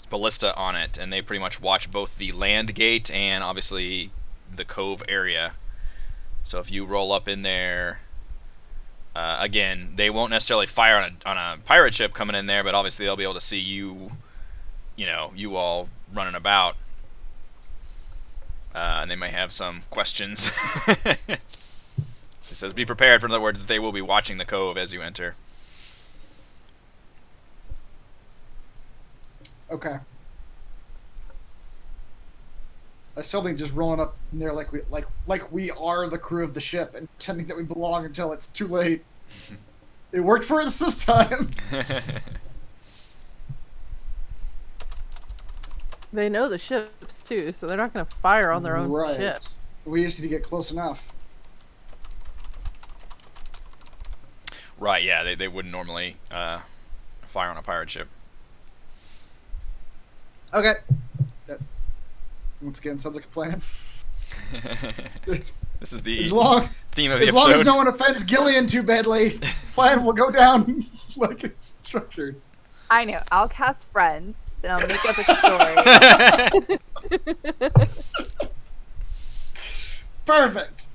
ballista on it, and they pretty much watch both the land gate and obviously the cove area. So if you roll up in there, again, they won't necessarily fire on a pirate ship coming in there, but obviously they'll be able to see you, you all running about. And they may have some questions. She says, be prepared, for in other words, that they will be watching the cove as you enter. Okay. I still think just rolling up in there like we are the crew of the ship and pretending that we belong until it's too late. It worked for us this time. They know the ships too, so they're not going to fire on their own Right. ship. We just need to get close enough. Right, yeah, they wouldn't normally fire on a pirate ship. Okay. That, once again, sounds like a plan. This is the theme of the as episode. long as no one offends Gillian too badly, plan will go down like it's structured. I know. I'll cast friends, then I'll make up a story. Perfect.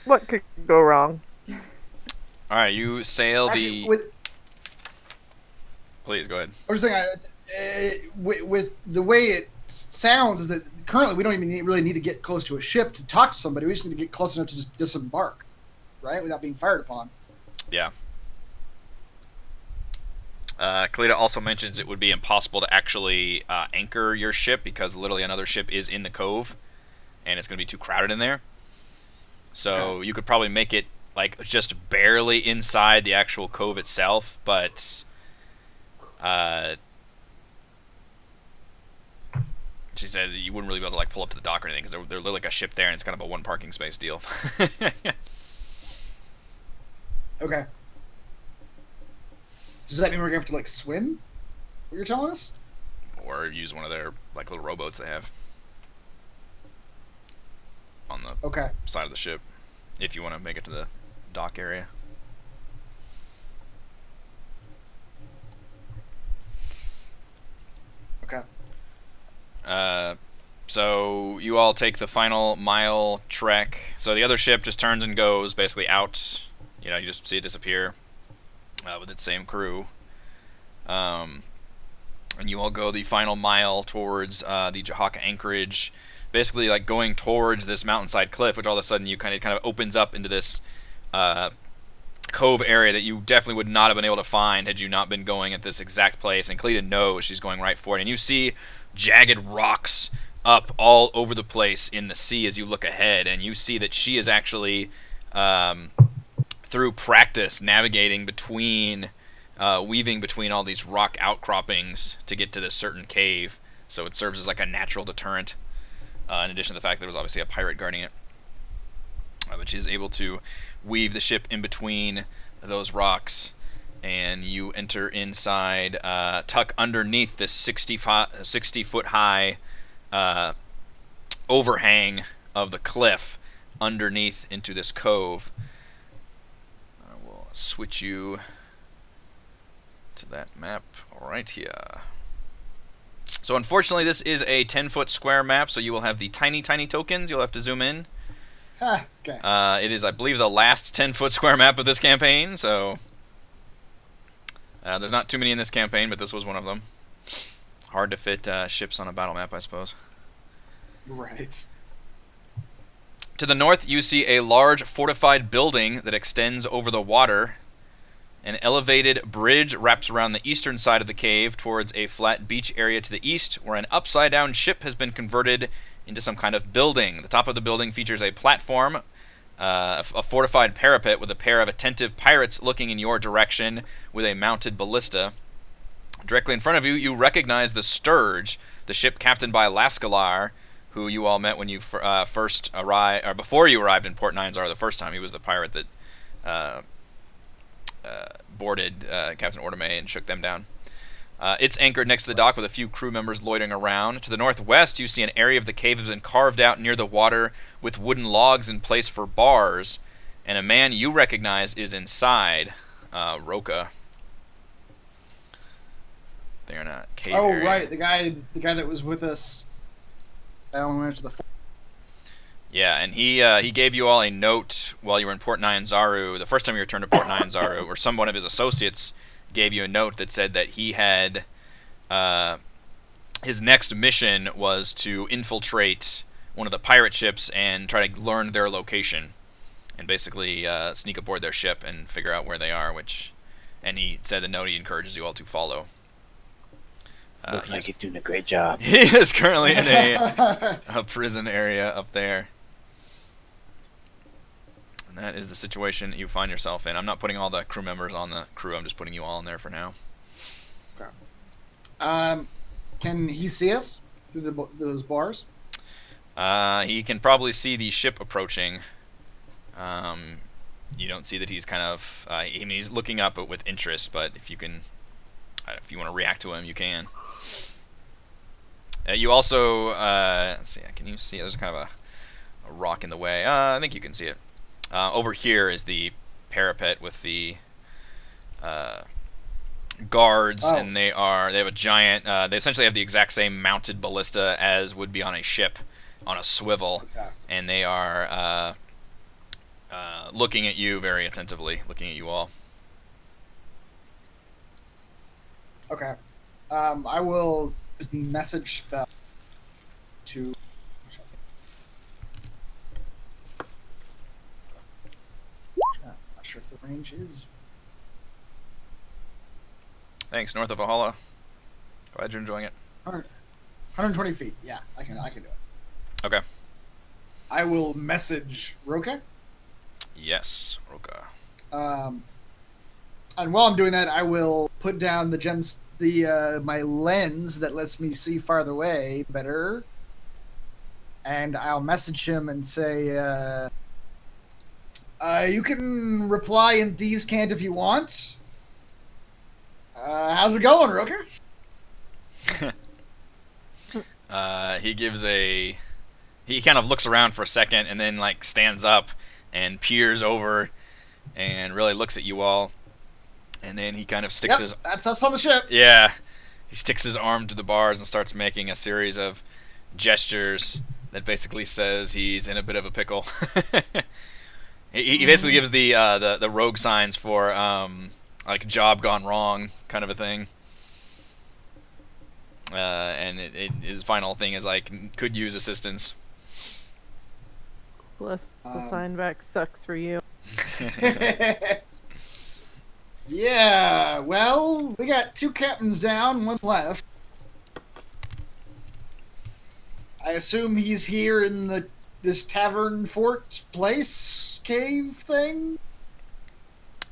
What could go wrong? Alright, you sail Actually, the... Please, go ahead. I was saying, with the way it sounds, is that currently we don't even really need to get close to a ship to talk to somebody. We just need to get close enough to just disembark, right, without being fired upon. Yeah. Kalita also mentions it would be impossible to actually anchor your ship because literally another ship is in the cove, and it's going to be too crowded in there. So you could probably make it like just barely inside the actual cove itself, but she says you wouldn't really be able to like pull up to the dock or anything because they're literally like a ship there, and it's kind of a one parking space deal. Okay. Does that mean we're going to have to, like, swim? What you're telling us? Or use one of their like little rowboats they have on the Okay. side of the ship if you want to make it to the dock area. Okay. So you all take the final mile trek. So the other ship just turns and goes basically out. You just see it disappear with its same crew. And you all go the final mile towards the Jahaka Anchorage, basically like going towards this mountainside cliff, which all of a sudden you kind of opens up into this cove area that you definitely would not have been able to find had you not been going at this exact place. And Cleta knows she's going right for it, and you see jagged rocks up all over the place in the sea as you look ahead, and you see that she is actually through practice navigating between weaving between all these rock outcroppings to get to this certain cave, so it serves as like a natural deterrent, in addition to the fact that there was obviously a pirate guarding it. But she is able to weave the ship in between those rocks, and you enter inside, tuck underneath this 60-foot high overhang of the cliff underneath into this cove. I will switch you to that map right here. So unfortunately this is a 10-foot square map, so you will have the tiny tokens. You'll have to zoom in. Okay. It is, I believe, the last 10-foot square map of this campaign, so there's not too many in this campaign, but this was one of them. Hard to fit ships on a battle map, I suppose. Right. To the north, you see a large fortified building that extends over the water. An elevated bridge wraps around the eastern side of the cave towards a flat beach area to the east, where an upside-down ship has been converted into some kind of building. The top of the building features a platform, a fortified parapet with a pair of attentive pirates looking in your direction with a mounted ballista. Directly in front of you, you recognize the Sturge, the ship captained by Lascalar, who you all met when you first arrived, or before you arrived in Port Nine Zar the first time. He was the pirate that boarded Captain Ordomay and shook them down. It's anchored next to the dock with a few crew members loitering around. To the northwest, you see an area of the cave has been carved out near the water with wooden logs in place for bars, and a man you recognize is inside, Roka. They're in a cave area. Right, the guy that was with us. I went to the. Yeah, and he gave you all a note while you were in Port Nine Zaru, the first time you returned to Port Nine Zaru, or one of his associates gave you a note that said that he had his next mission was to infiltrate one of the pirate ships and try to learn their location, and basically sneak aboard their ship and figure out where they are. And he said the note he encourages you all to follow. Looks like he's doing a great job. He is currently in a prison area up there. And that is the situation you find yourself in. I'm not putting all the crew members on the crew. I'm just putting you all in there for now. Okay. Can he see us through those bars? He can probably see the ship approaching. You don't see that he's kind of... he's looking up with interest, but if you want to react to him, you can. You also... let's see, can you see? There's kind of a rock in the way. I think you can see it. Over here is the parapet with the guards, and they have a giant. They essentially have the exact same mounted ballista as would be on a ship, on a swivel, and they are looking at you very attentively, looking at you all. Okay. I will just message spell to. Not sure if the range is. Thanks, north of Valhalla. Glad you're enjoying it. 120 feet. Yeah, I can do it. Okay. I will message Roka. Yes, Roka. And while I'm doing that, I will put down my lens that lets me see farther away better, and I'll message him and say, "You can reply in Thieves' Cant if you want. How's it going, Rooker?" He kind of looks around for a second and then like stands up and peers over and really looks at you all. And then he kind of sticks his... That's us on the ship. Yeah. He sticks his arm to the bars and starts making a series of gestures that basically says he's in a bit of a pickle. He basically gives the rogue signs for like job gone wrong kind of a thing. and his final thing is like, could use assistance. Plus, the sign back sucks for you. Yeah, well, we got 2 captains down, 1 left. I assume he's here in this tavern fort place cave thing?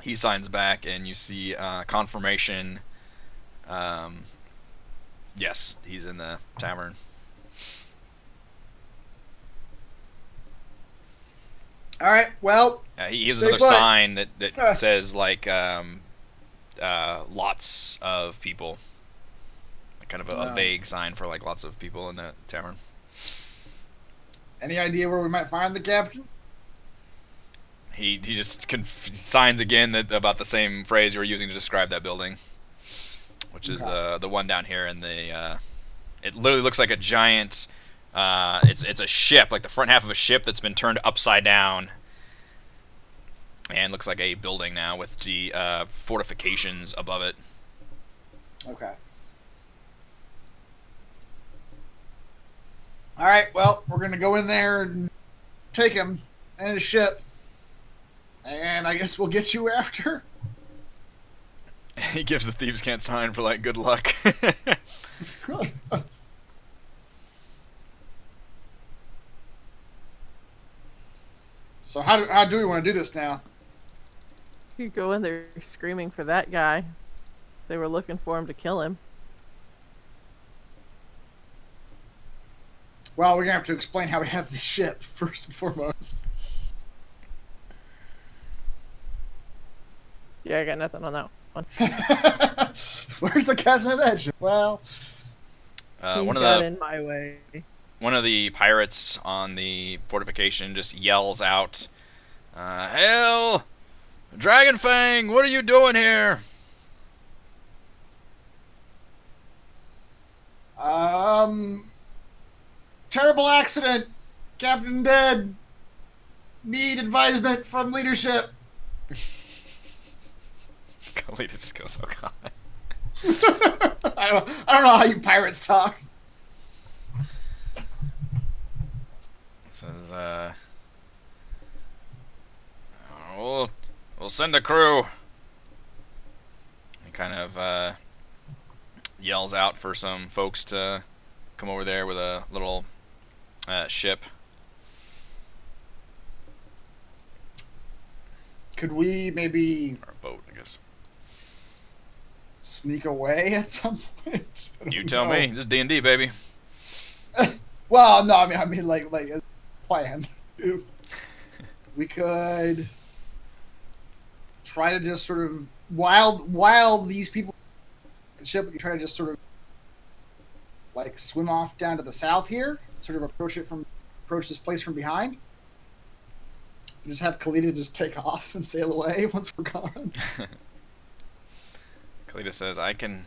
He signs back, and you see confirmation. Yes, he's in the tavern. All right, well, He has Say another what? sign that says like lots of people, kind of a Wow. vague sign for like lots of people in the tavern. any idea where we might find the captain? He just signs again about the same phrase you were using to describe that building, which is the one down here, and it literally looks like a giant. It's a ship, like the front half of a ship that's been turned upside down, and looks like a building now with the fortifications above it. Okay. All right, well, we're going to go in there and take him and his ship. And I guess we'll get you after. He gives the thieves can't sign for like good luck. So how do we want to do this now? You go in there screaming for that guy. They were looking for him to kill him. Well, we're going to have to explain how we have this ship, first and foremost. Yeah, I got nothing on that one. Where's the captain of that ship? Well, He one got in my way. of the pirates on the fortification just yells out, "Hail, Dragon Fang! What are you doing here?" Terrible accident. Captain dead. Need advisement from leadership. Kalita just goes, "Oh God." I don't know how you pirates talk. Says, we'll send a crew. He kind of yells out for some folks to come over there with a little ship. Could we maybe Or a boat, I guess. sneak away at some point? I don't You tell know. me. This is D&D, baby. Well, no, I mean, like a plan. We could try to just sort of while these people the ship, we could try to just sort of like swim off down to the south here, sort of approach this place from behind. Just have Kalita just take off and sail away once we're gone. Kalita says, "I can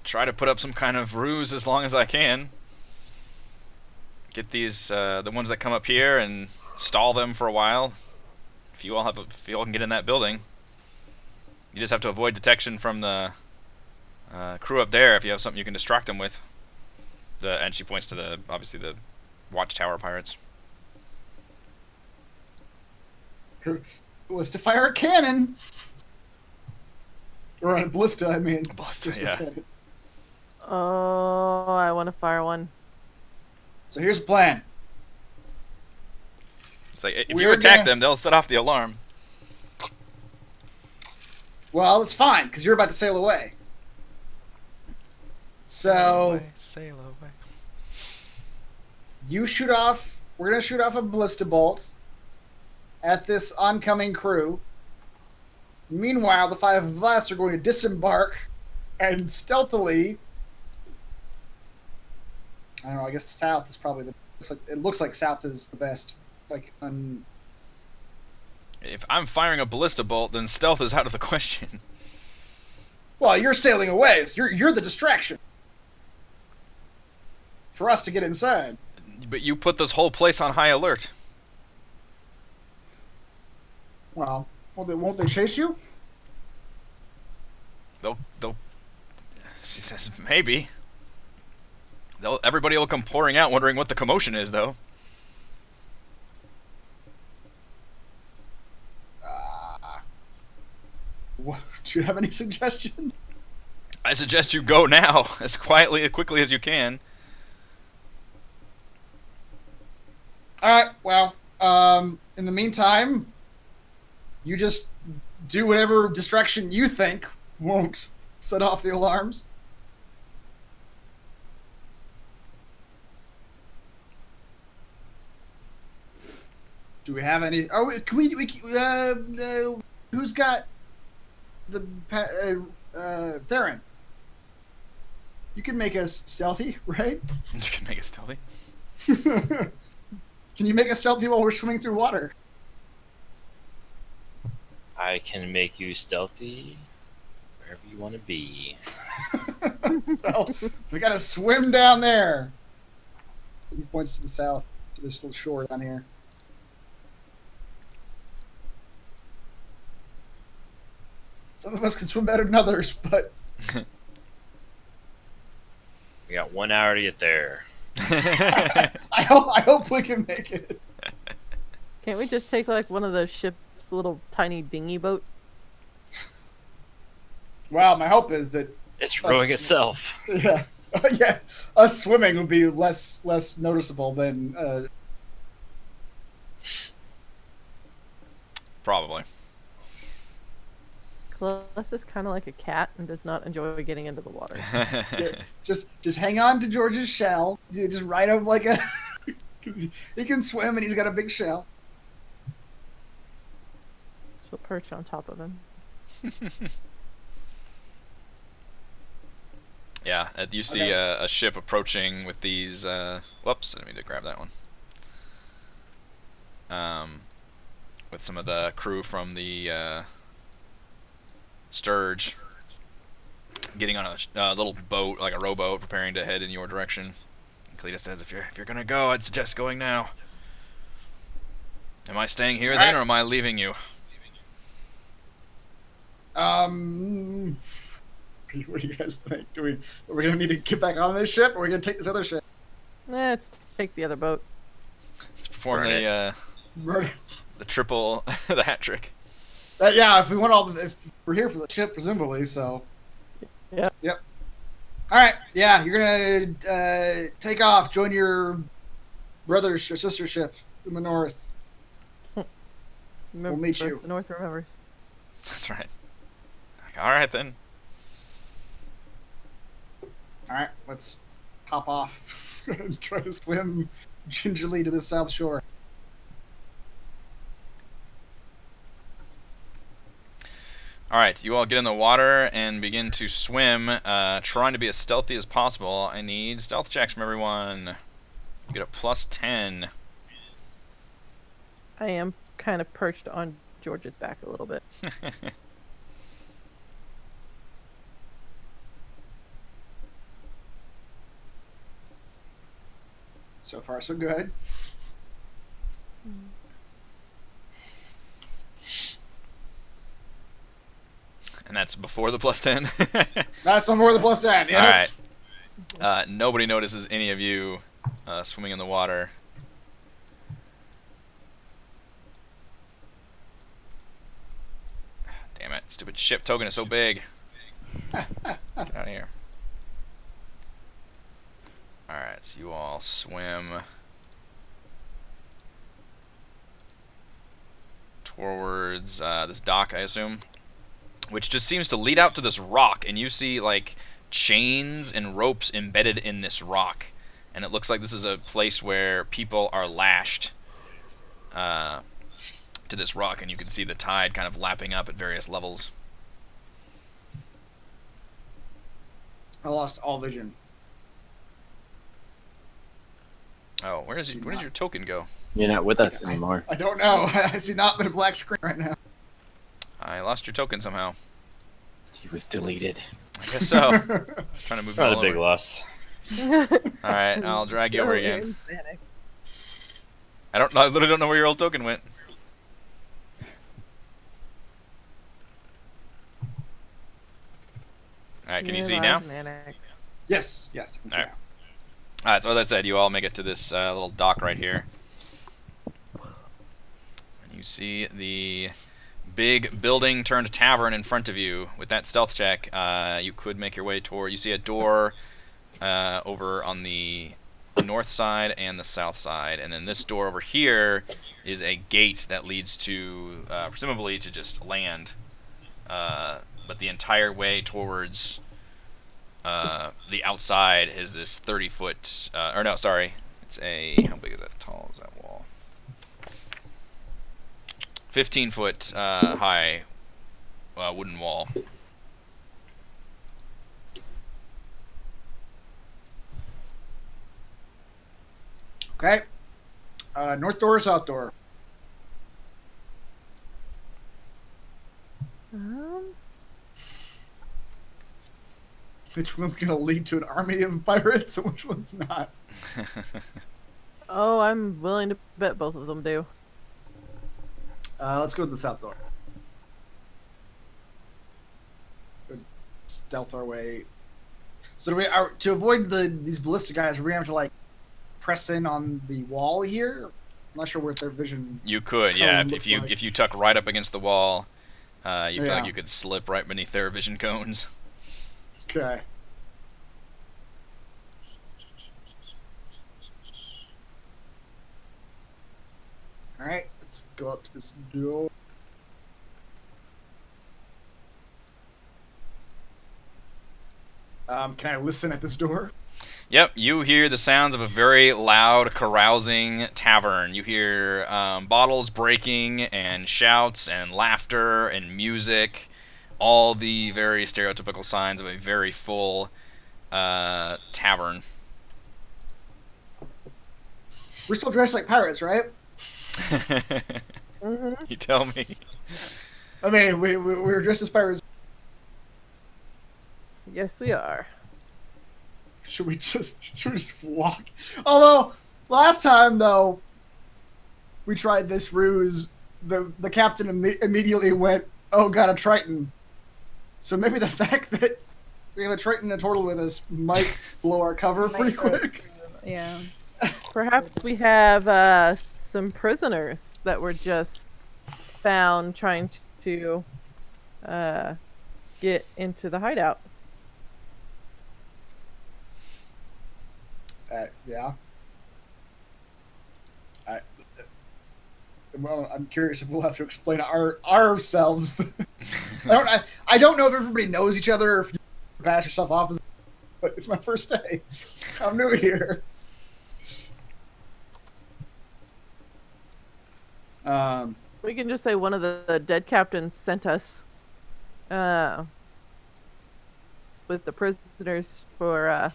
try to put up some kind of ruse as long as I can. Get these, the ones that come up here and stall them for a while. If you all can get in that building. You just have to avoid detection from the crew up there if you have something you can distract them with." And she points to obviously the watchtower pirates. Was to fire a cannon. Or a ballista, I mean. Ballista, Just a yeah. cannon. Oh, I want to fire one. So here's the plan. It's like, if you We're attack gonna- them, they'll set off the alarm. Well, it's fine, because you're about to sail away. So Sail away. you shoot off. We're gonna shoot off a ballista bolt at this oncoming crew. Meanwhile, the 5 of us are going to disembark and stealthily. I don't know. I guess south is probably it looks like south is the best. Like If I'm firing a ballista bolt, then stealth is out of the question. well, you're sailing away. So you're the distraction for us to get inside. But you put this whole place on high alert. Well, won't they chase you? They'll. She says maybe. Everybody will come pouring out, wondering what the commotion is, though. Do you have any suggestion? I suggest you go now, as quickly as you can. All right. Well, in the meantime, you just do whatever distraction you think won't set off the alarms. Do we have any? Oh, can we who's got the Theron? You can make us stealthy, right? You can make it stealthy. Can you make us stealthy while we're swimming through water? I can make you stealthy wherever you want to be. Well, we gotta swim down there. He points to the south, to this little shore down here. Some of us can swim better than others, but We got 1 hour to get there. I hope we can make it. Can't we just take like one of the ship's little tiny dinghy boat? Well, my hope is that It's rowing itself. yeah, us swimming would be less noticeable than Probably. Close is kind of like a cat and does not enjoy getting into the water. just hang on to George's shell. You just ride him like a. 'Cause he can swim and he's got a big shell. She'll perch on top of him. Yeah, you see Okay. a ship approaching with these. Whoops, I didn't mean to grab that one. With some of the crew from the Sturge getting on a little boat, like a rowboat, preparing to head in your direction. And Cletus says, "If you're gonna go, I'd suggest going now. Am I staying here then, or am I leaving you?" What do you guys think? Are we gonna need to get back on this ship, or are we gonna take this other ship? Let's take the other boat. Let's perform Right. the triple, the hat trick. Yeah, if we're here for the ship, presumably. So. Yeah. Yep. All right. Yeah, you're gonna take off. Join your brother's or sister ship in the north. Remember, meet you. The North remembers. That's right. All right then. All right, let's hop off and try to swim gingerly to the south shore. All right, you all get in the water and begin to swim, trying to be as stealthy as possible. I need stealth checks from everyone. You get a +10. I am kind of perched on George's back a little bit. So far, so good. And that's before the +10. That's before the +10. Yeah. All right. Nobody notices any of you swimming in the water. Damn it! Stupid ship token is so big. Get out of here. All right, so you all swim towards this dock, I assume, which just seems to lead out to this rock, and you see like chains and ropes embedded in this rock, and it looks like this is a place where people are lashed to this rock, and you can see the tide kind of lapping up at various levels. I lost all vision. Oh, where did your token go? You're not with us anymore. I don't know. I see not but a black screen right now. I lost your token somehow. He was deleted. I guess so. Trying to move It's you not all a big over. loss. All right, I'll drag you over Still again. in panic. I literally don't know where your old token went. All right, can you see now? Realize Mannix. Yes. I can see All right. now. Alright, so as I said, you all make it to this little dock right here. And you see the big building turned tavern in front of you. With that stealth check, you could make your way toward... You see a door over on the north side and the south side. And then this door over here is a gate that leads to, presumably, to just land. But the entire way towards... the outside is this 30-foot, or no, sorry, it's a, how big is that, tall is that wall? 15-foot high wooden wall. Okay. North door or south door? Which one's going to lead to an army of pirates and which one's not? Oh, I'm willing to bet both of them do. Let's go with the south door. Stealth our way. So do we to avoid these ballista guys? Are we going to have to like press in on the wall here? I'm not sure what their vision. You could, yeah. Like. If you tuck right up against the wall, you feel like you could slip right beneath their vision cones. Okay. All right, let's go up to this door. Can I listen at this door? Yep, you hear the sounds of a very loud, carousing tavern. You hear bottles breaking and shouts and laughter and music. All the very stereotypical signs of a very full tavern. We're still dressed like pirates, right? You tell me. I mean, we're dressed as pirates. Yes, we are. Should we just walk? Although last time though, we tried this ruse. The captain immediately went, "Oh, got a Triton." So maybe the fact that we have a Triton and a turtle with us might blow our cover pretty quick. Yeah. Perhaps we have some prisoners that were just found trying to get into the hideout. Yeah. Well, I'm curious if we'll have to explain ourselves. I don't know if everybody knows each other or if you pass yourself off as, but it's my first day. I'm new here. We can just say one of the dead captains sent us with the prisoners for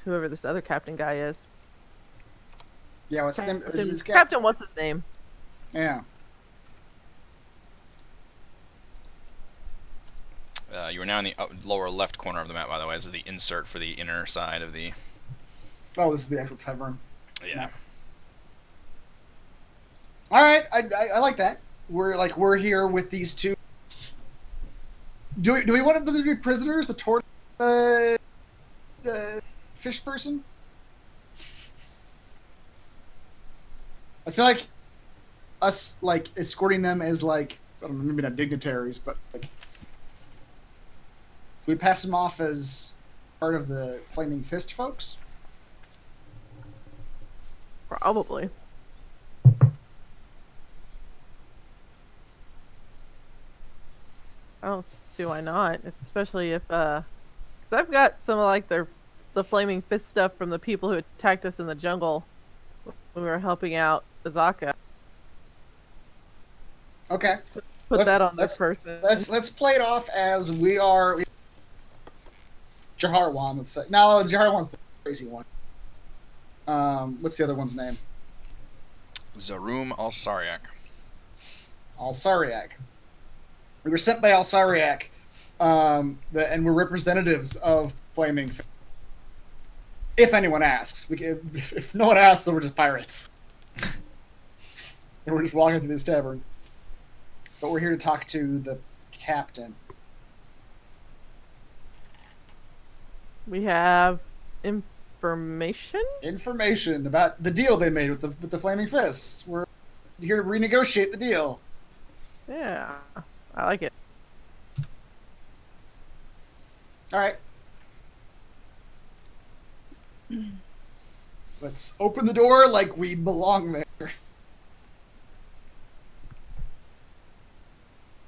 whoever this other captain guy is. Yeah, what's his name? Captain, what's his name? Yeah. You are now in the lower left corner of the map, by the way. This is the insert for the inner side of the... Oh, this is the actual tavern. Yeah. All right, I like that. We're here with these two. Do we want them to be prisoners? The tortoise, the fish person. I feel like us escorting them as I don't know, maybe not dignitaries, but we pass them off as part of the Flaming Fist folks. Probably. I don't see why not, especially if, because I've got some of the Flaming Fist stuff from the people who attacked us in the jungle when we were helping out Jahaka. Okay. Put that on this person. Let's play it off as we are Jaharwan, let's say. No, Jaharwan's the crazy one. What's the other one's name? Zarum Al-Sariak. Al-Sariak. We were sent by Al-Sariak, and we're representatives of Flaming Fist. If anyone asks. If no one asks, then we're just pirates. And we're just walking through this tavern. But we're here to talk to the captain. We have Information about the deal they made with the Flaming Fists. We're here to renegotiate the deal. Yeah, I like it. All right. Let's open the door like we belong there.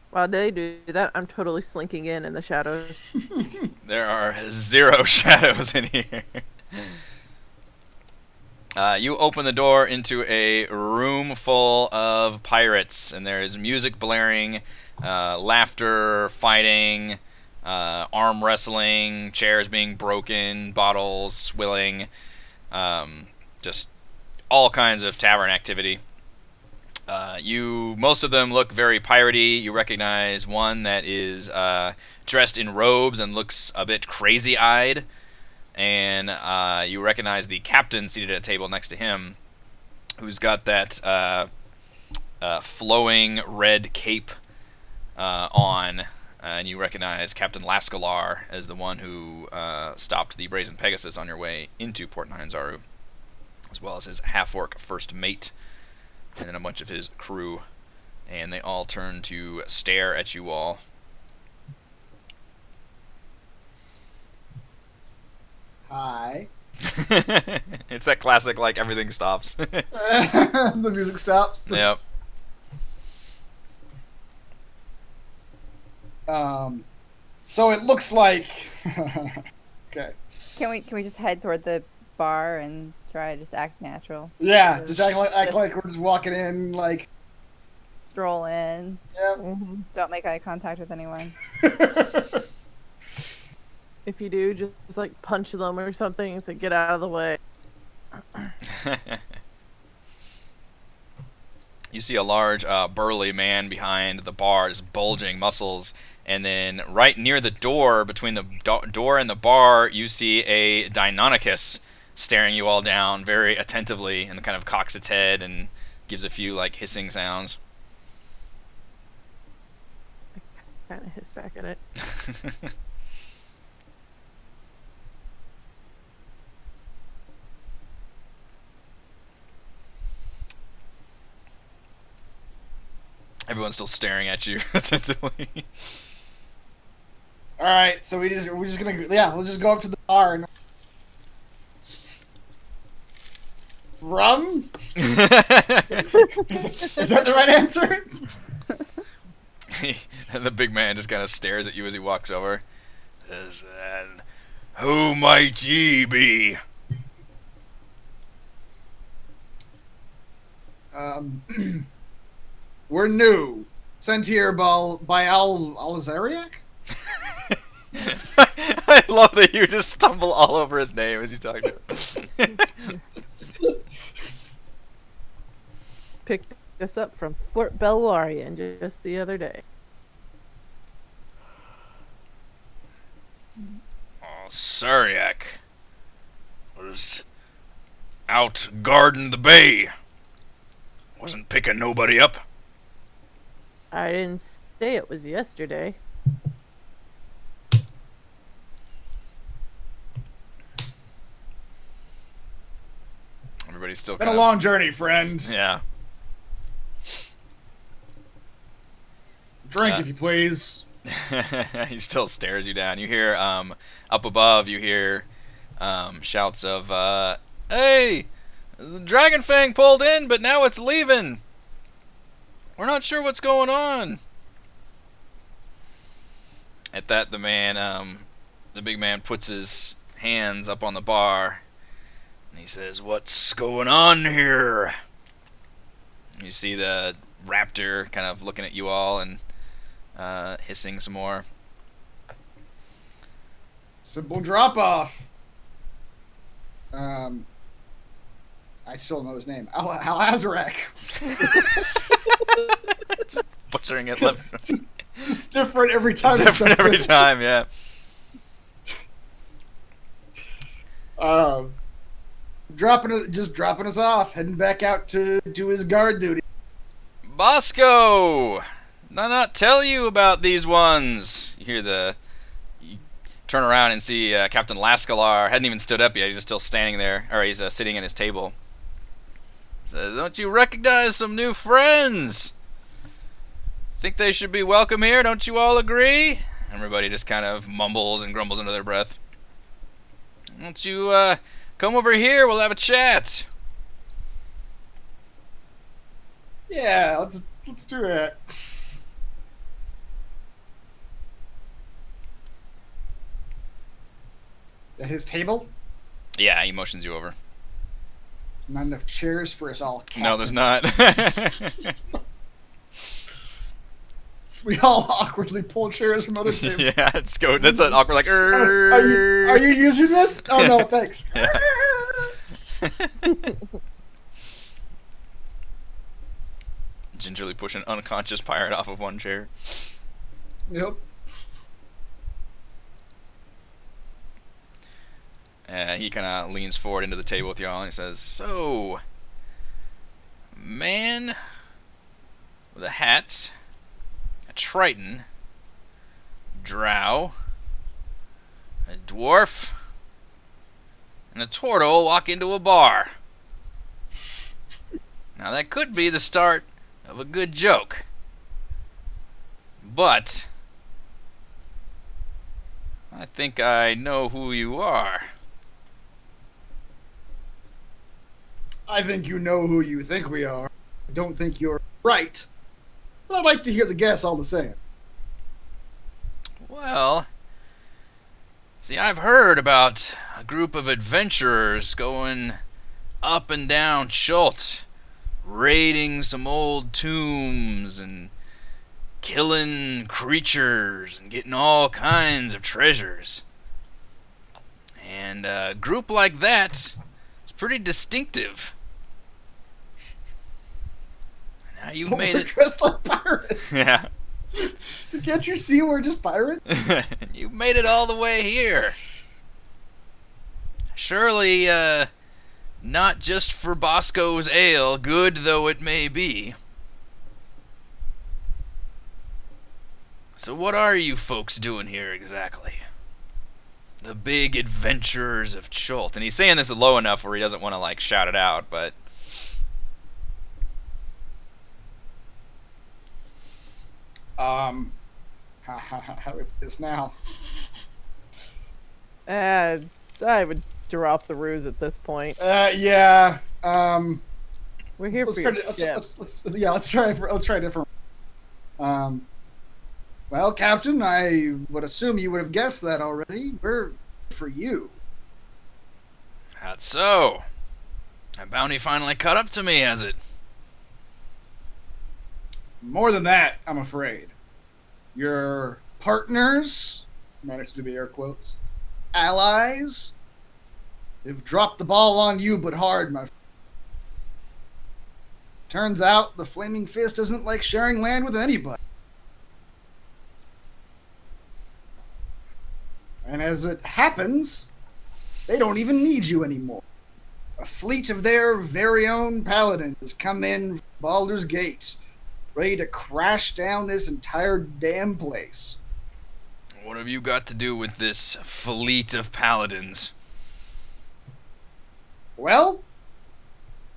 While they do that, I'm totally slinking in the shadows. There are 0 shadows in here. You open the door into a room full of pirates, and there is music blaring, laughter, fighting, arm wrestling, chairs being broken, bottles swilling, just all kinds of tavern activity. Most of them look very piratey. You recognize one that is dressed in robes and looks a bit crazy-eyed. And you recognize the captain seated at a table next to him, who's got that flowing red cape on. And you recognize Captain Lascalar as the one who stopped the Brazen Pegasus on your way into Port Nyanzaru, as well as his half-orc first mate, and then a bunch of his crew. And they all turn to stare at you all. Hi. It's that classic, like, everything stops. The music stops. Yep. So it looks like. Okay. Can we just head toward the bar and try to just act natural? Yeah, just act like we're just walking in, like. Stroll in. Yeah. Don't make eye contact with anyone. If you do, just like punch them or something and say, "Get out of the way." You see a large, burly man behind the bar, his bulging muscles, and then right near the door, between the door and the bar, you see a Deinonychus staring you all down very attentively, and kind of cocks its head and gives a few like hissing sounds. Kind of hiss back at it. Everyone's still staring at you attentively. All right, so we're just gonna we'll just go up to the bar and rum. Is that the right answer? And the big man just kind of stares at you as he walks over. Says, "And who might ye be?" We're new. Sent here by Alzariak? I love that you just stumble all over his name as you talk to him. Picked us up from Fort Belwarian just the other day. Oh, Sariak was out guarding the bay. Wasn't picking nobody up. I didn't say it was yesterday. Everybody's still Been kind a long journey, friend. Yeah. Drink, if you please. He still stares you down. You hear, up above, you hear shouts of, "Hey! The Dragon Fang pulled in, but now it's leaving. We're not sure what's going on." At that, the big man puts his hands up on the bar, and he says, "What's going on here?" You see the raptor kind of looking at you all and hissing some more. Simple drop off. I still know his name. Alazarek. Just butchering it. It's just different every time. Different every time, yeah. Dropping us off, heading back out to do his guard duty. Bosco! Did I not tell you about these ones? You hear turn around and see Captain Lascalar hadn't even stood up yet. He's just still standing there, or he's sitting at his table. Says, "Don't you recognize some new friends? Think they should be welcome here? Don't you all agree?" Everybody just kind of mumbles and grumbles under their breath. "Won't you come over here? We'll have a chat." Yeah, let's do that. At his table? Yeah, he motions you over. Not enough chairs for us all. No, there's not. We all awkwardly pull chairs from other tables. Yeah, it's go. That's an awkward like. Are you using this? Oh no, thanks. Yeah. Gingerly push an unconscious pirate off of one chair. Yep. He kind of leans forward into the table with y'all and he says, "So, man with a hat, a triton, drow, a dwarf, and a turtle walk into a bar. Now that could be the start of a good joke. But I think I know who you are." I think you know who you think we are. I don't think you're right. But I'd like to hear the guess all the same. Well, see, I've heard about a group of adventurers going up and down Schult, raiding some old tombs and killing creatures and getting all kinds of treasures. And a group like that is pretty distinctive. Now you've But made we're it. dressed like pirates. Yeah. Can't you see we're just pirates? You've made it all the way here. Surely, not just for Bosco's ale, good though it may be. So what are you folks doing here exactly? The big adventurers of Chult. And he's saying this low enough where he doesn't want to, like, shout it out, but... How do we put this now? I would drop the ruse at this point. Yeah. We're here for your ship. Let's try different. Well, Captain, I would assume you would have guessed that already. We're for you. That's so. That bounty finally caught up to me, has it? More than that, I'm afraid. Your partners, managed to be air quotes, allies, have dropped the ball on you, but hard, my friend. Turns out the Flaming Fist isn't like sharing land with anybody. And as it happens, they don't even need you anymore. A fleet of their very own paladins has come in from Baldur's Gate, ready to crash down this entire damn place. What have you got to do with this fleet of paladins? Well,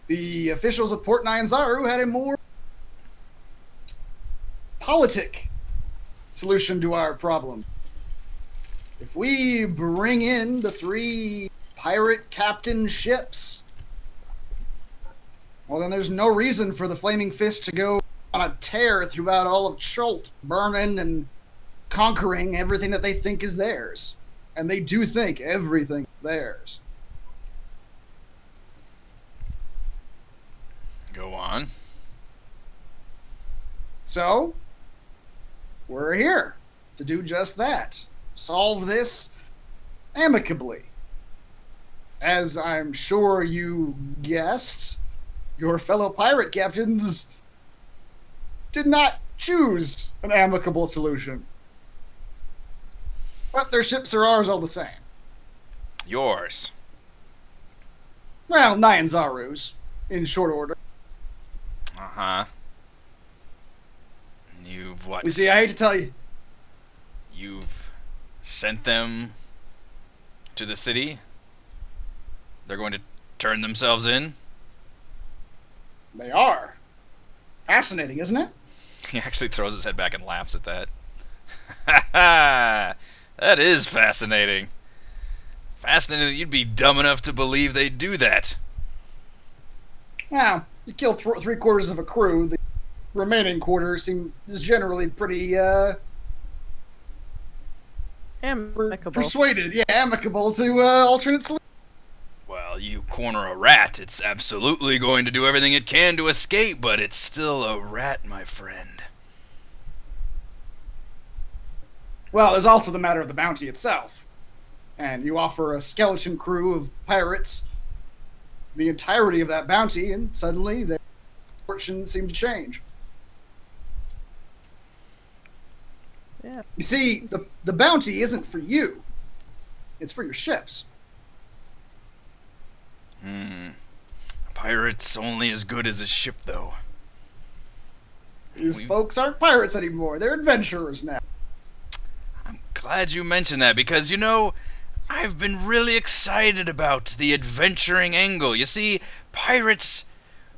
the officials of Port Nyanzaru had a more politic solution to our problem. If we bring in the 3 pirate captain ships, well, then there's no reason for the Flaming Fist to go on a tear throughout all of Chult, burning and conquering everything that they think is theirs. And they do think everything is theirs. Go on. So, we're here to do just that. Solve this amicably. As I'm sure you guessed, your fellow pirate captains did not choose an amicable solution. But their ships are ours all the same. Yours. Well, Nyanzaru's, in short order. Uh-huh. You've what? You see, I hate to tell you. You've sent them to the city. They're going to turn themselves in. They are. Fascinating, isn't it? He actually throws his head back and laughs at that. Ha ha! That is fascinating. Fascinating that you'd be dumb enough to believe they'd do that. Now, you kill 3/4 of a crew. The remaining quarter is generally pretty Amicable. persuaded, amicable to alternate solutions. Well, you corner a rat, it's absolutely going to do everything it can to escape, but it's still a rat, my friend. Well, there's also the matter of the bounty itself. And you offer a skeleton crew of pirates the entirety of that bounty, and suddenly their fortunes seem to change. Yeah. You see, the bounty isn't for you. It's for your ships. A pirate's only as good as his ship, though. These folks aren't pirates anymore. They're adventurers now. I'm glad you mentioned that, because, you know, I've been really excited about the adventuring angle. You see, pirates,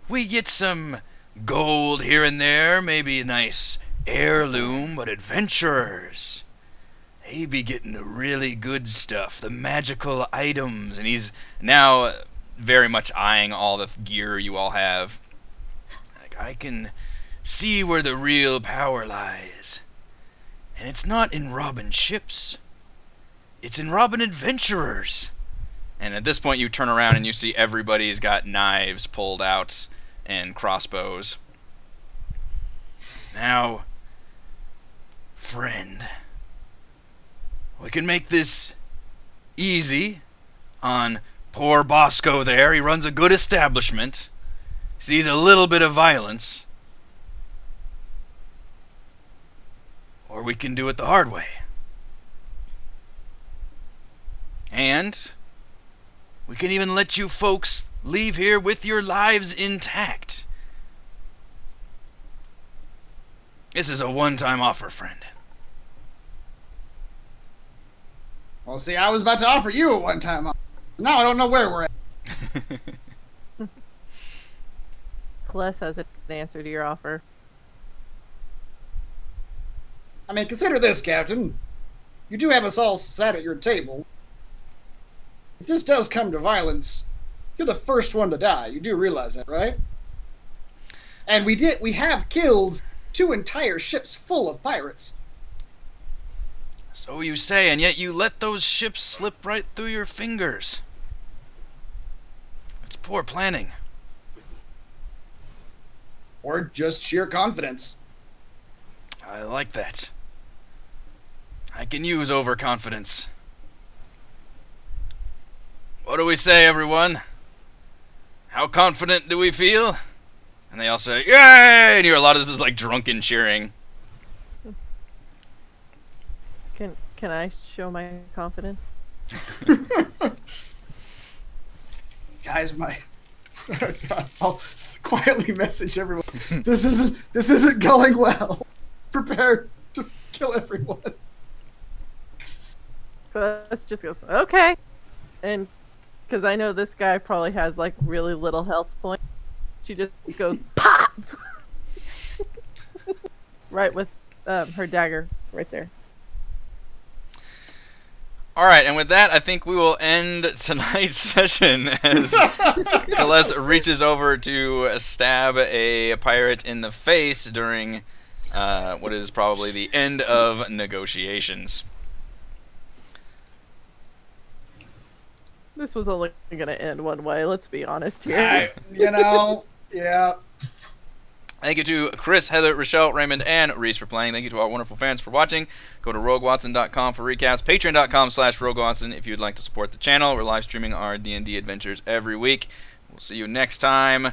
we get some gold here and there, maybe a nice heirloom, but adventurers, they be getting the really good stuff, the magical items. And he's now very much eyeing all the gear you all have. Like, I can see where the real power lies. And it's not in robbing ships. It's in robbing adventurers. And at this point you turn around and you see everybody's got knives pulled out and crossbows. Now, friend, we can make this easy on poor Bosco there. He runs a good establishment. Sees a little bit of violence. Or we can do it the hard way. And we can even let you folks leave here with your lives intact. This is a one-time offer, friend. Well, see, I was about to offer you a one-time offer. Now I don't know where we're at. Kless has an answer to your offer. I mean, consider this, Captain. You do have us all sat at your table. If this does come to violence, you're the first one to die. You do realize that, right? And we have killed 2 entire ships full of pirates. So you say, and yet you let those ships slip right through your fingers. It's poor planning. Or just sheer confidence. I like that. I can use overconfidence. What do we say, everyone? How confident do we feel? And they all say, yay! And you hear a lot of this is like drunken cheering. Can I show my confidence? Guys, I'll quietly message everyone. This isn't going well. Prepare to kill everyone. So this just goes, okay. And because I know this guy probably has like really little health points, she just goes pop right with her dagger right there. All right, and with that, I think we will end tonight's session as Celeste reaches over to stab a pirate in the face during what is probably the end of negotiations. This was only going to end one way, let's be honest here. Yeah. Thank you to Chris, Heather, Rochelle, Raymond, and Reese for playing. Thank you to our wonderful fans for watching. Go to RogueWatson.com for recaps. Patreon.com/RogueWatson if you'd like to support the channel. We're live streaming our D&D adventures every week. We'll see you next time.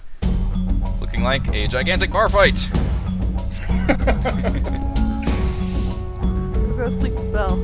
Looking like a gigantic bar fight. Go sleep spell.